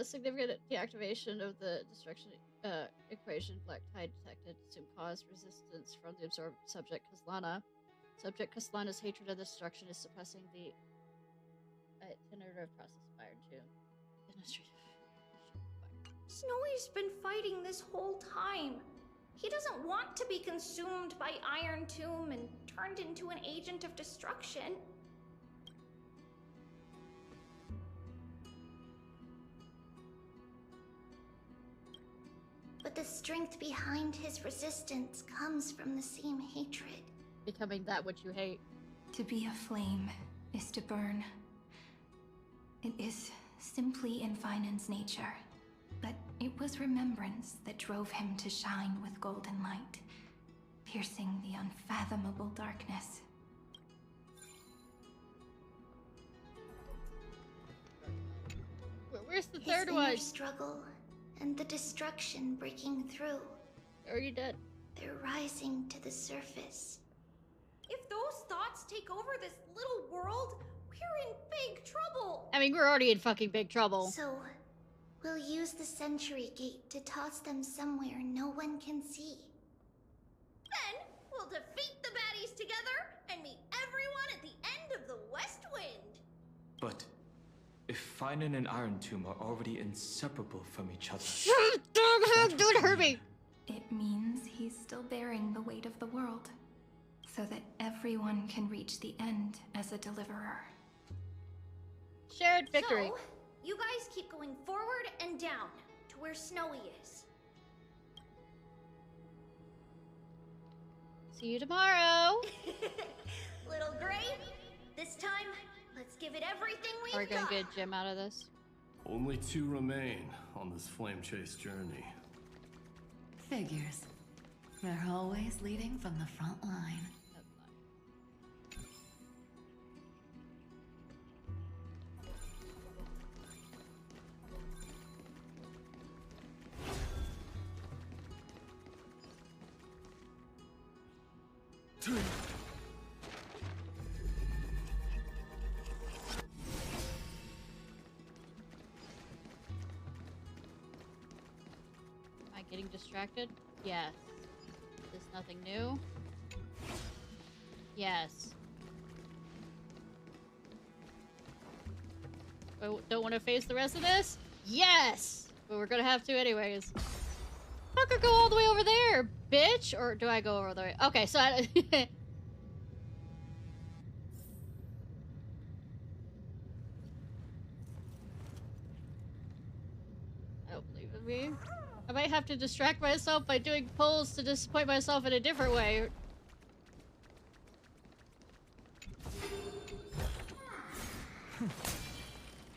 significant deactivation of the destruction equation. Black tide detected to cause resistance from the absorbed subject Kaslana. Subject Kaslana's hatred of destruction is suppressing the iterative process of Irontomb. Snowy's been fighting this whole time. He doesn't want to be consumed by Irontomb and turned into an agent of destruction. But the strength behind his resistance comes from the same hatred. Becoming that which you hate. To be a flame is to burn. It is simply in Vinan's nature. But it was remembrance that drove him to shine with golden light, piercing the unfathomable darkness. Where's the third one? His inner struggle and the destruction breaking through. Are you dead? They're rising to the surface. If those thoughts take over this little world, we're in big trouble. I mean, we're already in fucking big trouble. So, we'll use the Century Gate to toss them somewhere no one can see. Then, we'll defeat the baddies together and meet everyone at the end of the West Wind. But if Finan and Irontomb are already inseparable from each other... Don't hurt me! It means he's still bearing the weight of the world, so that everyone can reach the end as a deliverer. Shared victory. So, you guys keep going forward and down to where Snowy is. See you tomorrow. Little Gray, This time, let's give it everything we've Are we gonna got. get Jim out of this? Only 2 remain on this flame chase journey. Figures. They're always leading from the front line. Am I getting distracted? Yes. Is this nothing new? Yes. I don't want to face the rest of this? Yes! But we're gonna have to anyways. Fucker, go all the way over there, bitch! Or do I go over the way? Okay, so I... I don't believe in me. I might have to distract myself by doing pulls to disappoint myself in a different way.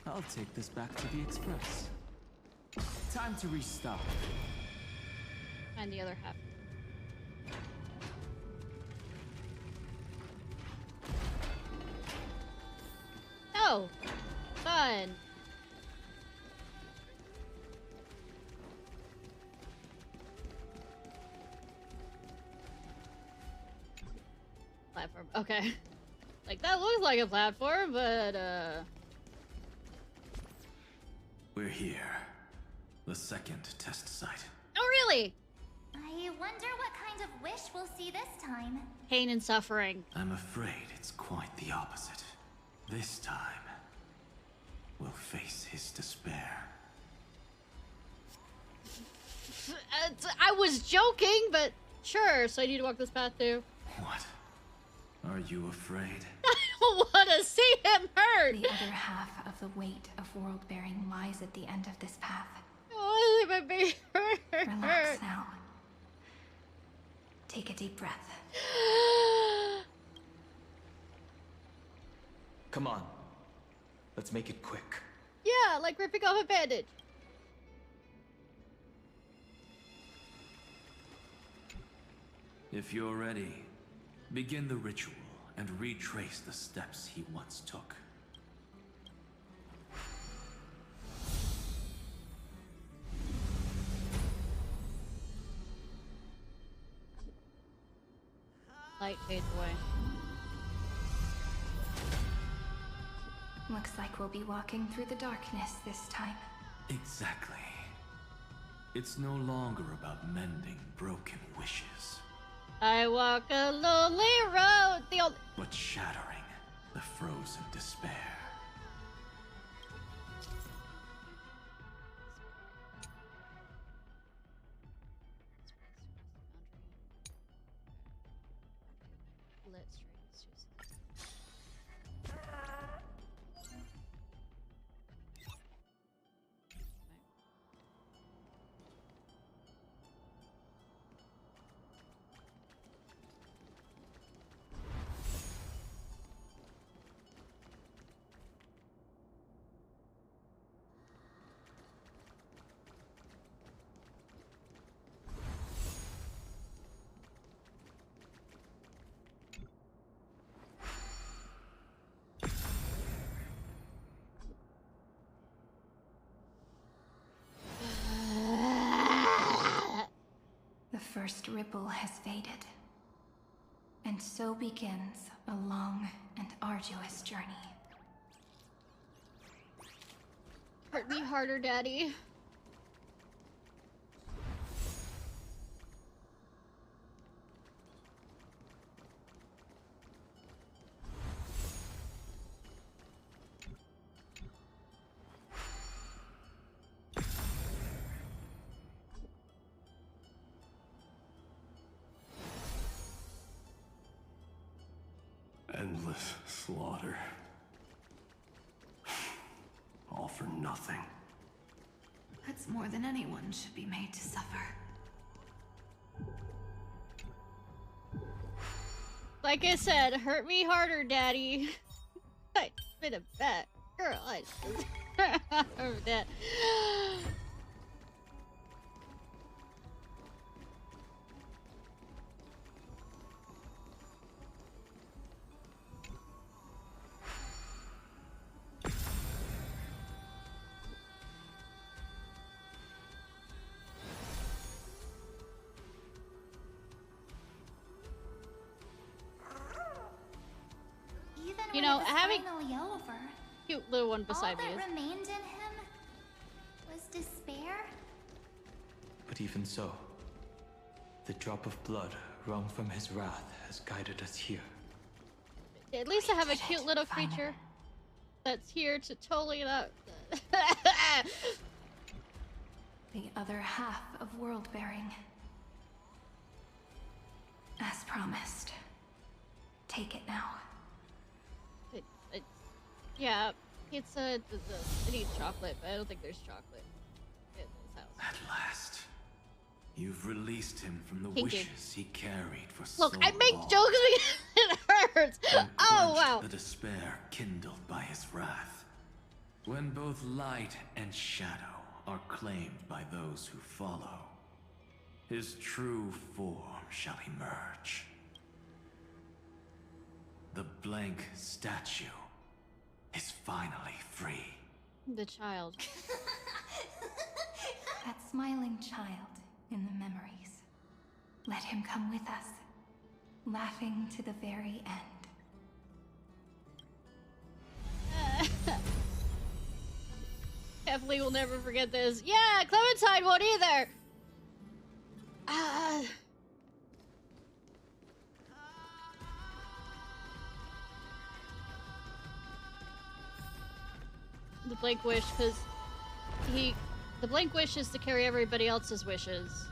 I'll take this back to the express. Time to restock. And the other half. Oh! Fun! Platform. Okay. Like, that looks like a platform, but, We're here. The second test site. Oh, really? I wonder what kind of wish we'll see this time. Pain and suffering. I'm afraid it's quite the opposite. This time, we'll face his despair. I was joking, but sure. So I need to walk this path too. What? Are you afraid? I don't want to see him hurt. The other half of the weight of world bearing lies at the end of this path. I want to see my baby hurt. Relax now. Take a deep breath. Come on. Let's make it quick. Yeah, like ripping off a bandage. If you're ready, begin the ritual and retrace the steps he once took. Light fades away. Looks like we'll be walking through the darkness this time. Exactly. It's no longer about mending broken wishes, I walk a lonely road. The old. but shattering the frozen despair. Let's try this. The first ripple has faded. And so begins a long and arduous journey. Hurt me harder, Daddy. Endless slaughter. All for nothing. That's more than anyone should be made to suffer. Like I said, hurt me harder, Daddy. been a bad girl. I remember that. You know, having over, cute little one beside me all is. that remained in him was despair. But even so, the drop of blood wrung from his wrath has guided us here. At least I have a cute little creature that's here to totally not. The other half of world bearing. As promised. Take it now. Yeah, it's I need chocolate, but I don't think there's chocolate in this house. At last, you've released him from the Thank you. wishes he carried for Look, so I make long. jokes because it hurts. And Oh quenched wow. the despair kindled by his wrath. When both light and shadow are claimed by those who follow, his true form shall emerge. The blank statue is finally free. The child. That smiling child in the memories. Let him come with us, laughing to the very end. Definitely will never forget this. Yeah, Clementine won't either. The blank wish, because the blank wish is to carry everybody else's wishes.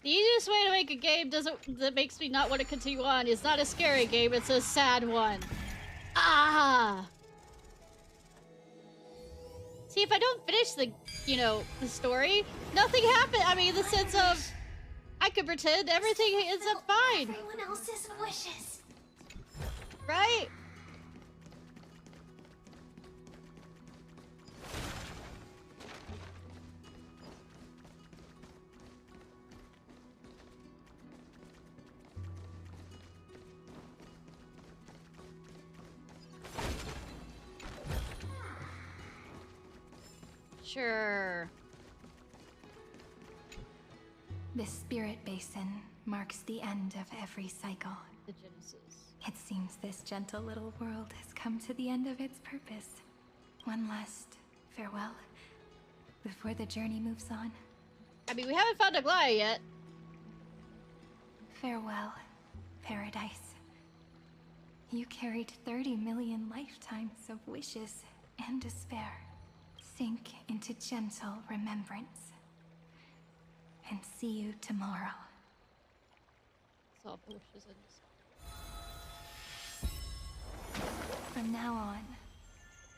The easiest way to make a game that makes me not want to continue on is not a scary game, it's a sad one. Ah! See, if I don't finish the, the story, nothing happened. I mean, in the sense of, I could pretend everything ends up fine. Everyone else's wishes. Right? Sure. This spirit basin marks the end of every cycle. The Genesis. It seems this gentle little world has come to the end of its purpose. One last farewell before the journey moves on. I mean, we haven't found Aglaya yet. Farewell, paradise. You carried 30 million lifetimes of wishes and despair. Sink into gentle remembrance. And see you tomorrow. Saw the wishes in this. From now on,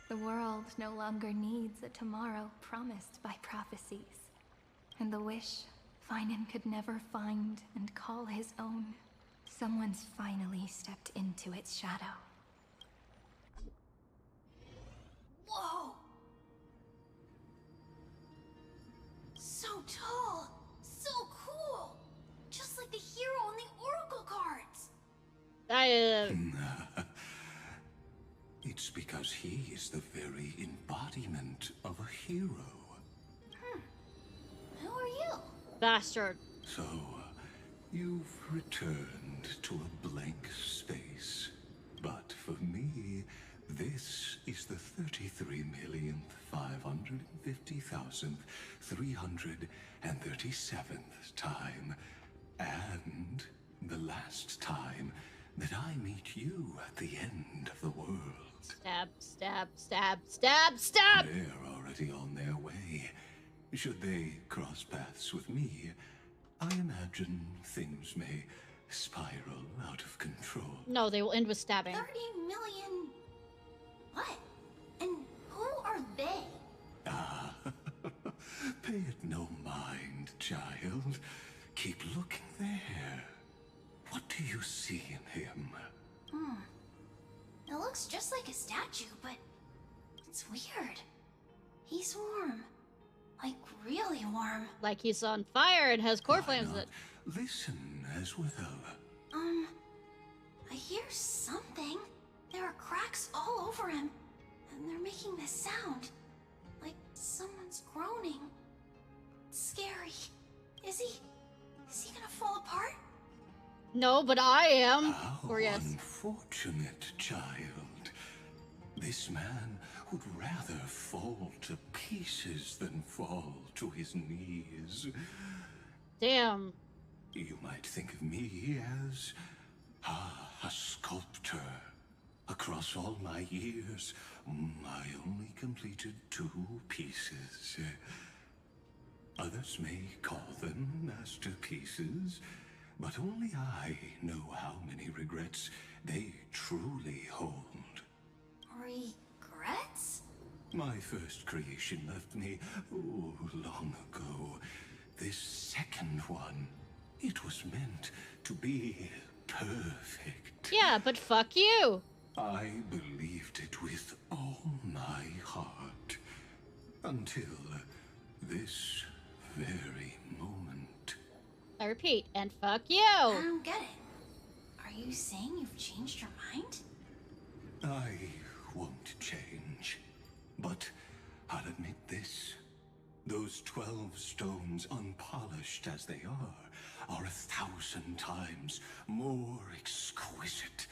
the world no longer needs a tomorrow promised by prophecies. And the wish Finan could never find and call his own. Someone's finally stepped into its shadow. Whoa! So tall! So cool! Just like the hero in the Oracle cards! It's because he is the very embodiment of a hero. Who are you? Bastard. So, you've returned to a blank space. But for me, this is the 33,550,337th time, and the last time that I meet you at the end of the world. Stab, stab, stab, stab, stab! They're already on their way. Should they cross paths with me, I imagine things may spiral out of control. No, they will end with stabbing. 30 million... What? And who are they? Ah, pay it no mind, child. Keep looking there. What do you see in him? It looks just like a statue, but it's weird. He's warm. Like, really warm. Like he's on fire and has core flames in it. Listen as well. I hear something. There are cracks all over him, and they're making this sound. Like someone's groaning. It's scary. Is he gonna fall apart? No, but I am. How Or yes. unfortunate, child. This man would rather fall to pieces than fall to his knees. Damn. You might think of me as a sculptor. Across all my years, I only completed 2 pieces. Others may call them masterpieces, but only I know how many regrets they truly hold. Regrets? My first creation left me, long ago. This second one, it was meant to be perfect. Yeah, but fuck you. I believed it with all my heart. Until this very moment. I repeat, and fuck you. I don't get it. Are you saying you've changed your mind? I won't change. But I'll admit this. Those 12 stones, unpolished as they are 1,000 times more exquisite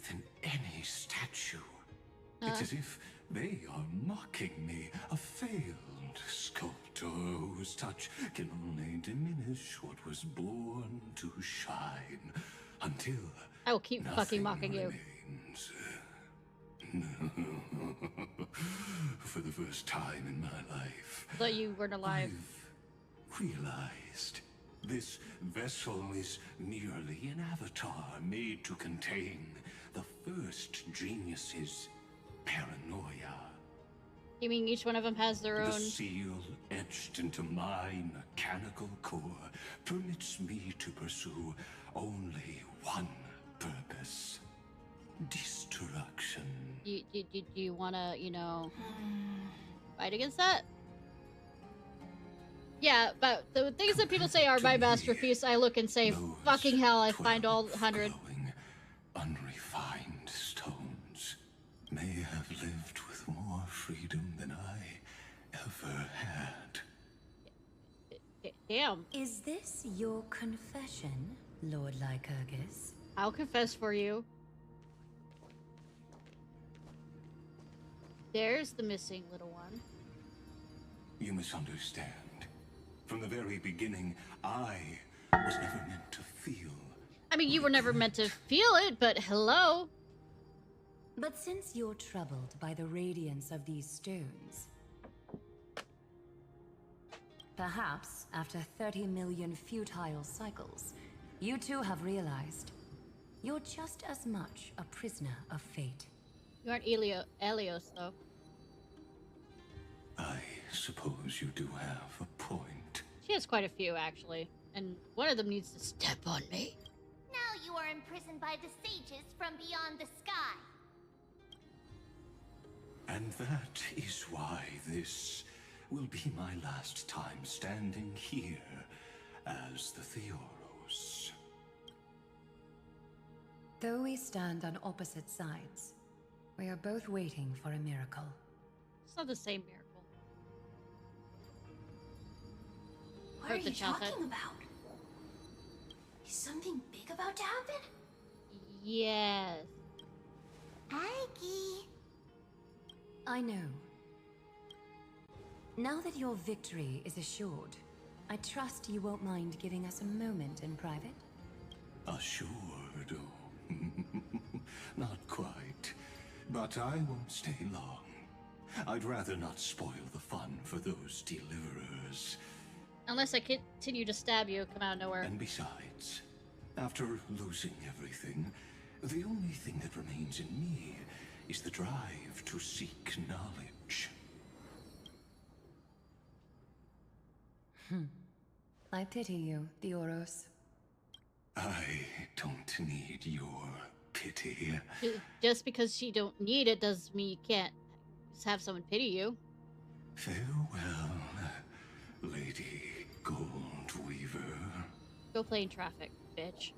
than any statue. It's as if they are mocking me, a failed sculptor whose touch can only diminish what was born to shine, until I will keep fucking mocking you. remains. For the first time in my life, I thought you weren't alive. I've realized this vessel is merely an avatar made to contain the first genius's paranoia. You mean each one of them has their The own... seal etched into my mechanical core permits me to pursue only one purpose. Destruction. Do you want to, you know, fight against that? Yeah, but the things that people say are my masterpiece, I look and say, fucking hell, I find all 100. Unrefined stones may have lived with more freedom than I ever had. Damn. Is this your confession, Lord Lycurgus? I'll confess for you. There's the missing little one. You misunderstand. From the very beginning, I was never meant to feel. I mean, you were never meant to feel it, but hello. But since you're troubled by the radiance of these stones, perhaps after 30 million futile cycles, you too have realized you're just as much a prisoner of fate. You aren't Elios, though. I suppose you do have a point. She has quite a few, actually. And one of them needs to step on me. Now you are imprisoned by the sages from beyond the sky. And that is why this will be my last time standing here as the Theoros. Though we stand on opposite sides, we are both waiting for a miracle. It's not the same miracle. What are you talking about? Is something big about to happen? Yes. Aggie. I know. Now that your victory is assured, I trust you won't mind giving us a moment in private? Assured? Not quite. But I won't stay long. I'd rather not spoil the fun for those deliverers. Unless I continue to stab you, come out of nowhere. And besides, after losing everything, the only thing that remains in me is the drive to seek knowledge. I pity you, Theoros. I don't need your pity. Just because you don't need it doesn't mean you can't just have someone pity you. Farewell, Lady Goldweaver. Go play in traffic, bitch.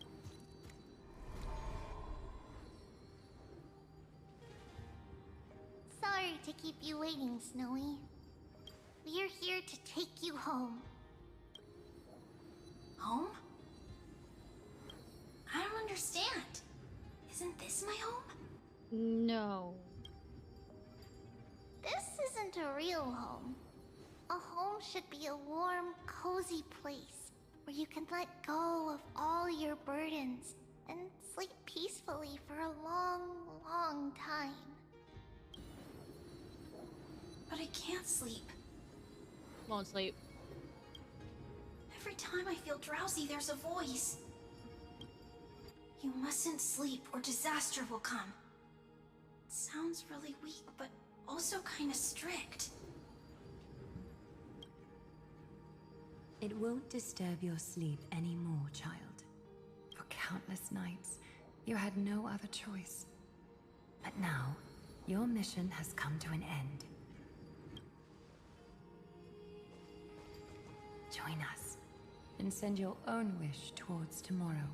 Sorry to keep you waiting, Snowy. We're here to take you home. Home? I don't understand. Isn't this my home? No. This isn't a real home. A home should be a warm, cozy place where you can let go of all your burdens and sleep peacefully for a long, long time. But I can't sleep. Won't sleep. Every time I feel drowsy, there's a voice. You mustn't sleep or disaster will come. It sounds really weak, but also kind of strict. It won't disturb your sleep anymore, child. For countless nights, you had no other choice. But now, your mission has come to an end. Join us, and send your own wish towards tomorrow.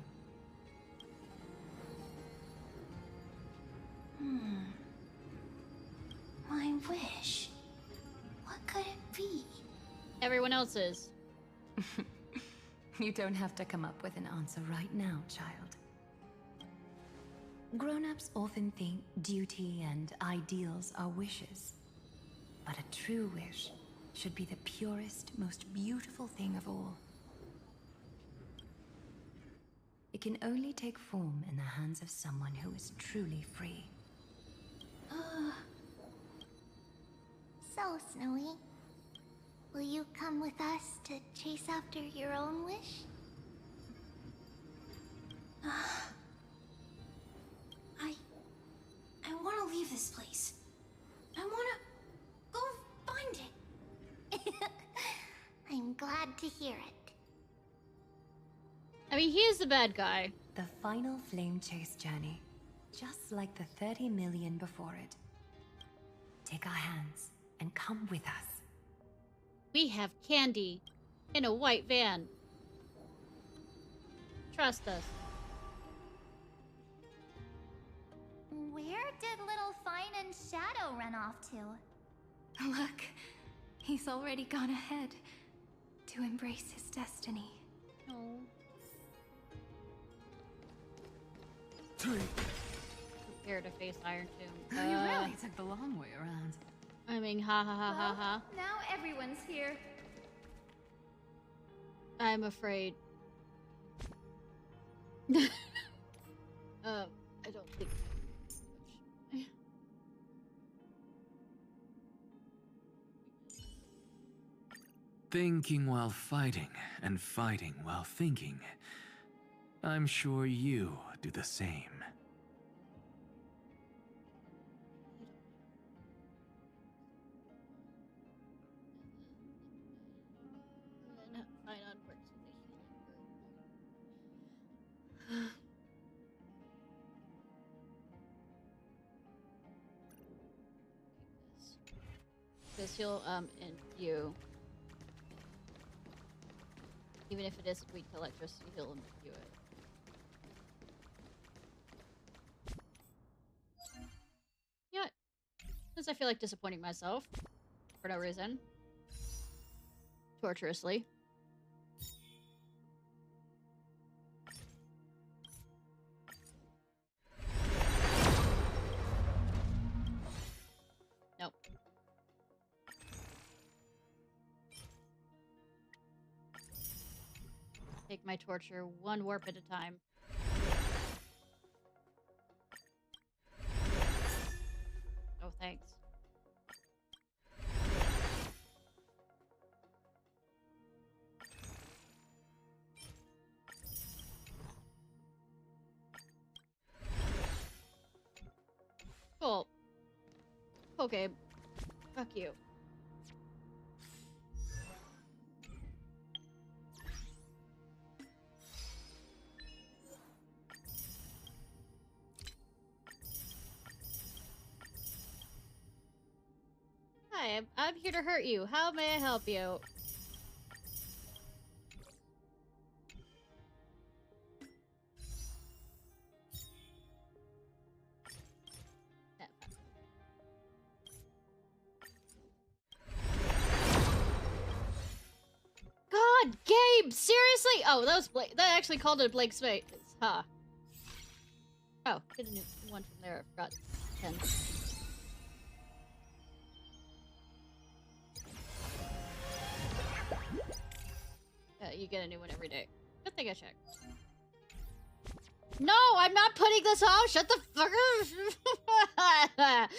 My wish. What could it be? Everyone else's. You don't have to come up with an answer right now, child. Grown-ups often think duty and ideals are wishes. But a true wish should be the purest, most beautiful thing of all. It can only take form in the hands of someone who is truly free. So, Snowy, will you come with us to chase after your own wish? I want to leave this place. I want to go find it. I'm glad to hear it. I mean, he is the bad guy. The final flame chase journey, just like the 30 million before it. Take our hands and come with us. We have candy in a white van. Trust us. Where did little Fine and Shadow run off to? Look, he's already gone ahead to embrace his destiny. No. Prepare to face Irontomb. You really took the long way around. I mean, ha ha ha ha ha. Now everyone's here. I'm afraid. I don't think. Thinking while fighting, and fighting while thinking. I'm sure you do the same. Because he'll and you. Even if it is weak to electricity, he'll imbue it. Yeah. Since I feel like disappointing myself for no reason. Torturously. Nope. Take my torture one warp at a time. Okay. Fuck you. Hi, I'm here to hurt you. How may I help you? God, Gabe! Seriously? Oh, that was Blake. That actually called it Blake's face. Huh. Oh, get a new one from there. I forgot. 10. You get a new one every day. Good thing I checked. No, I'm not putting this off! Shut the fuck up!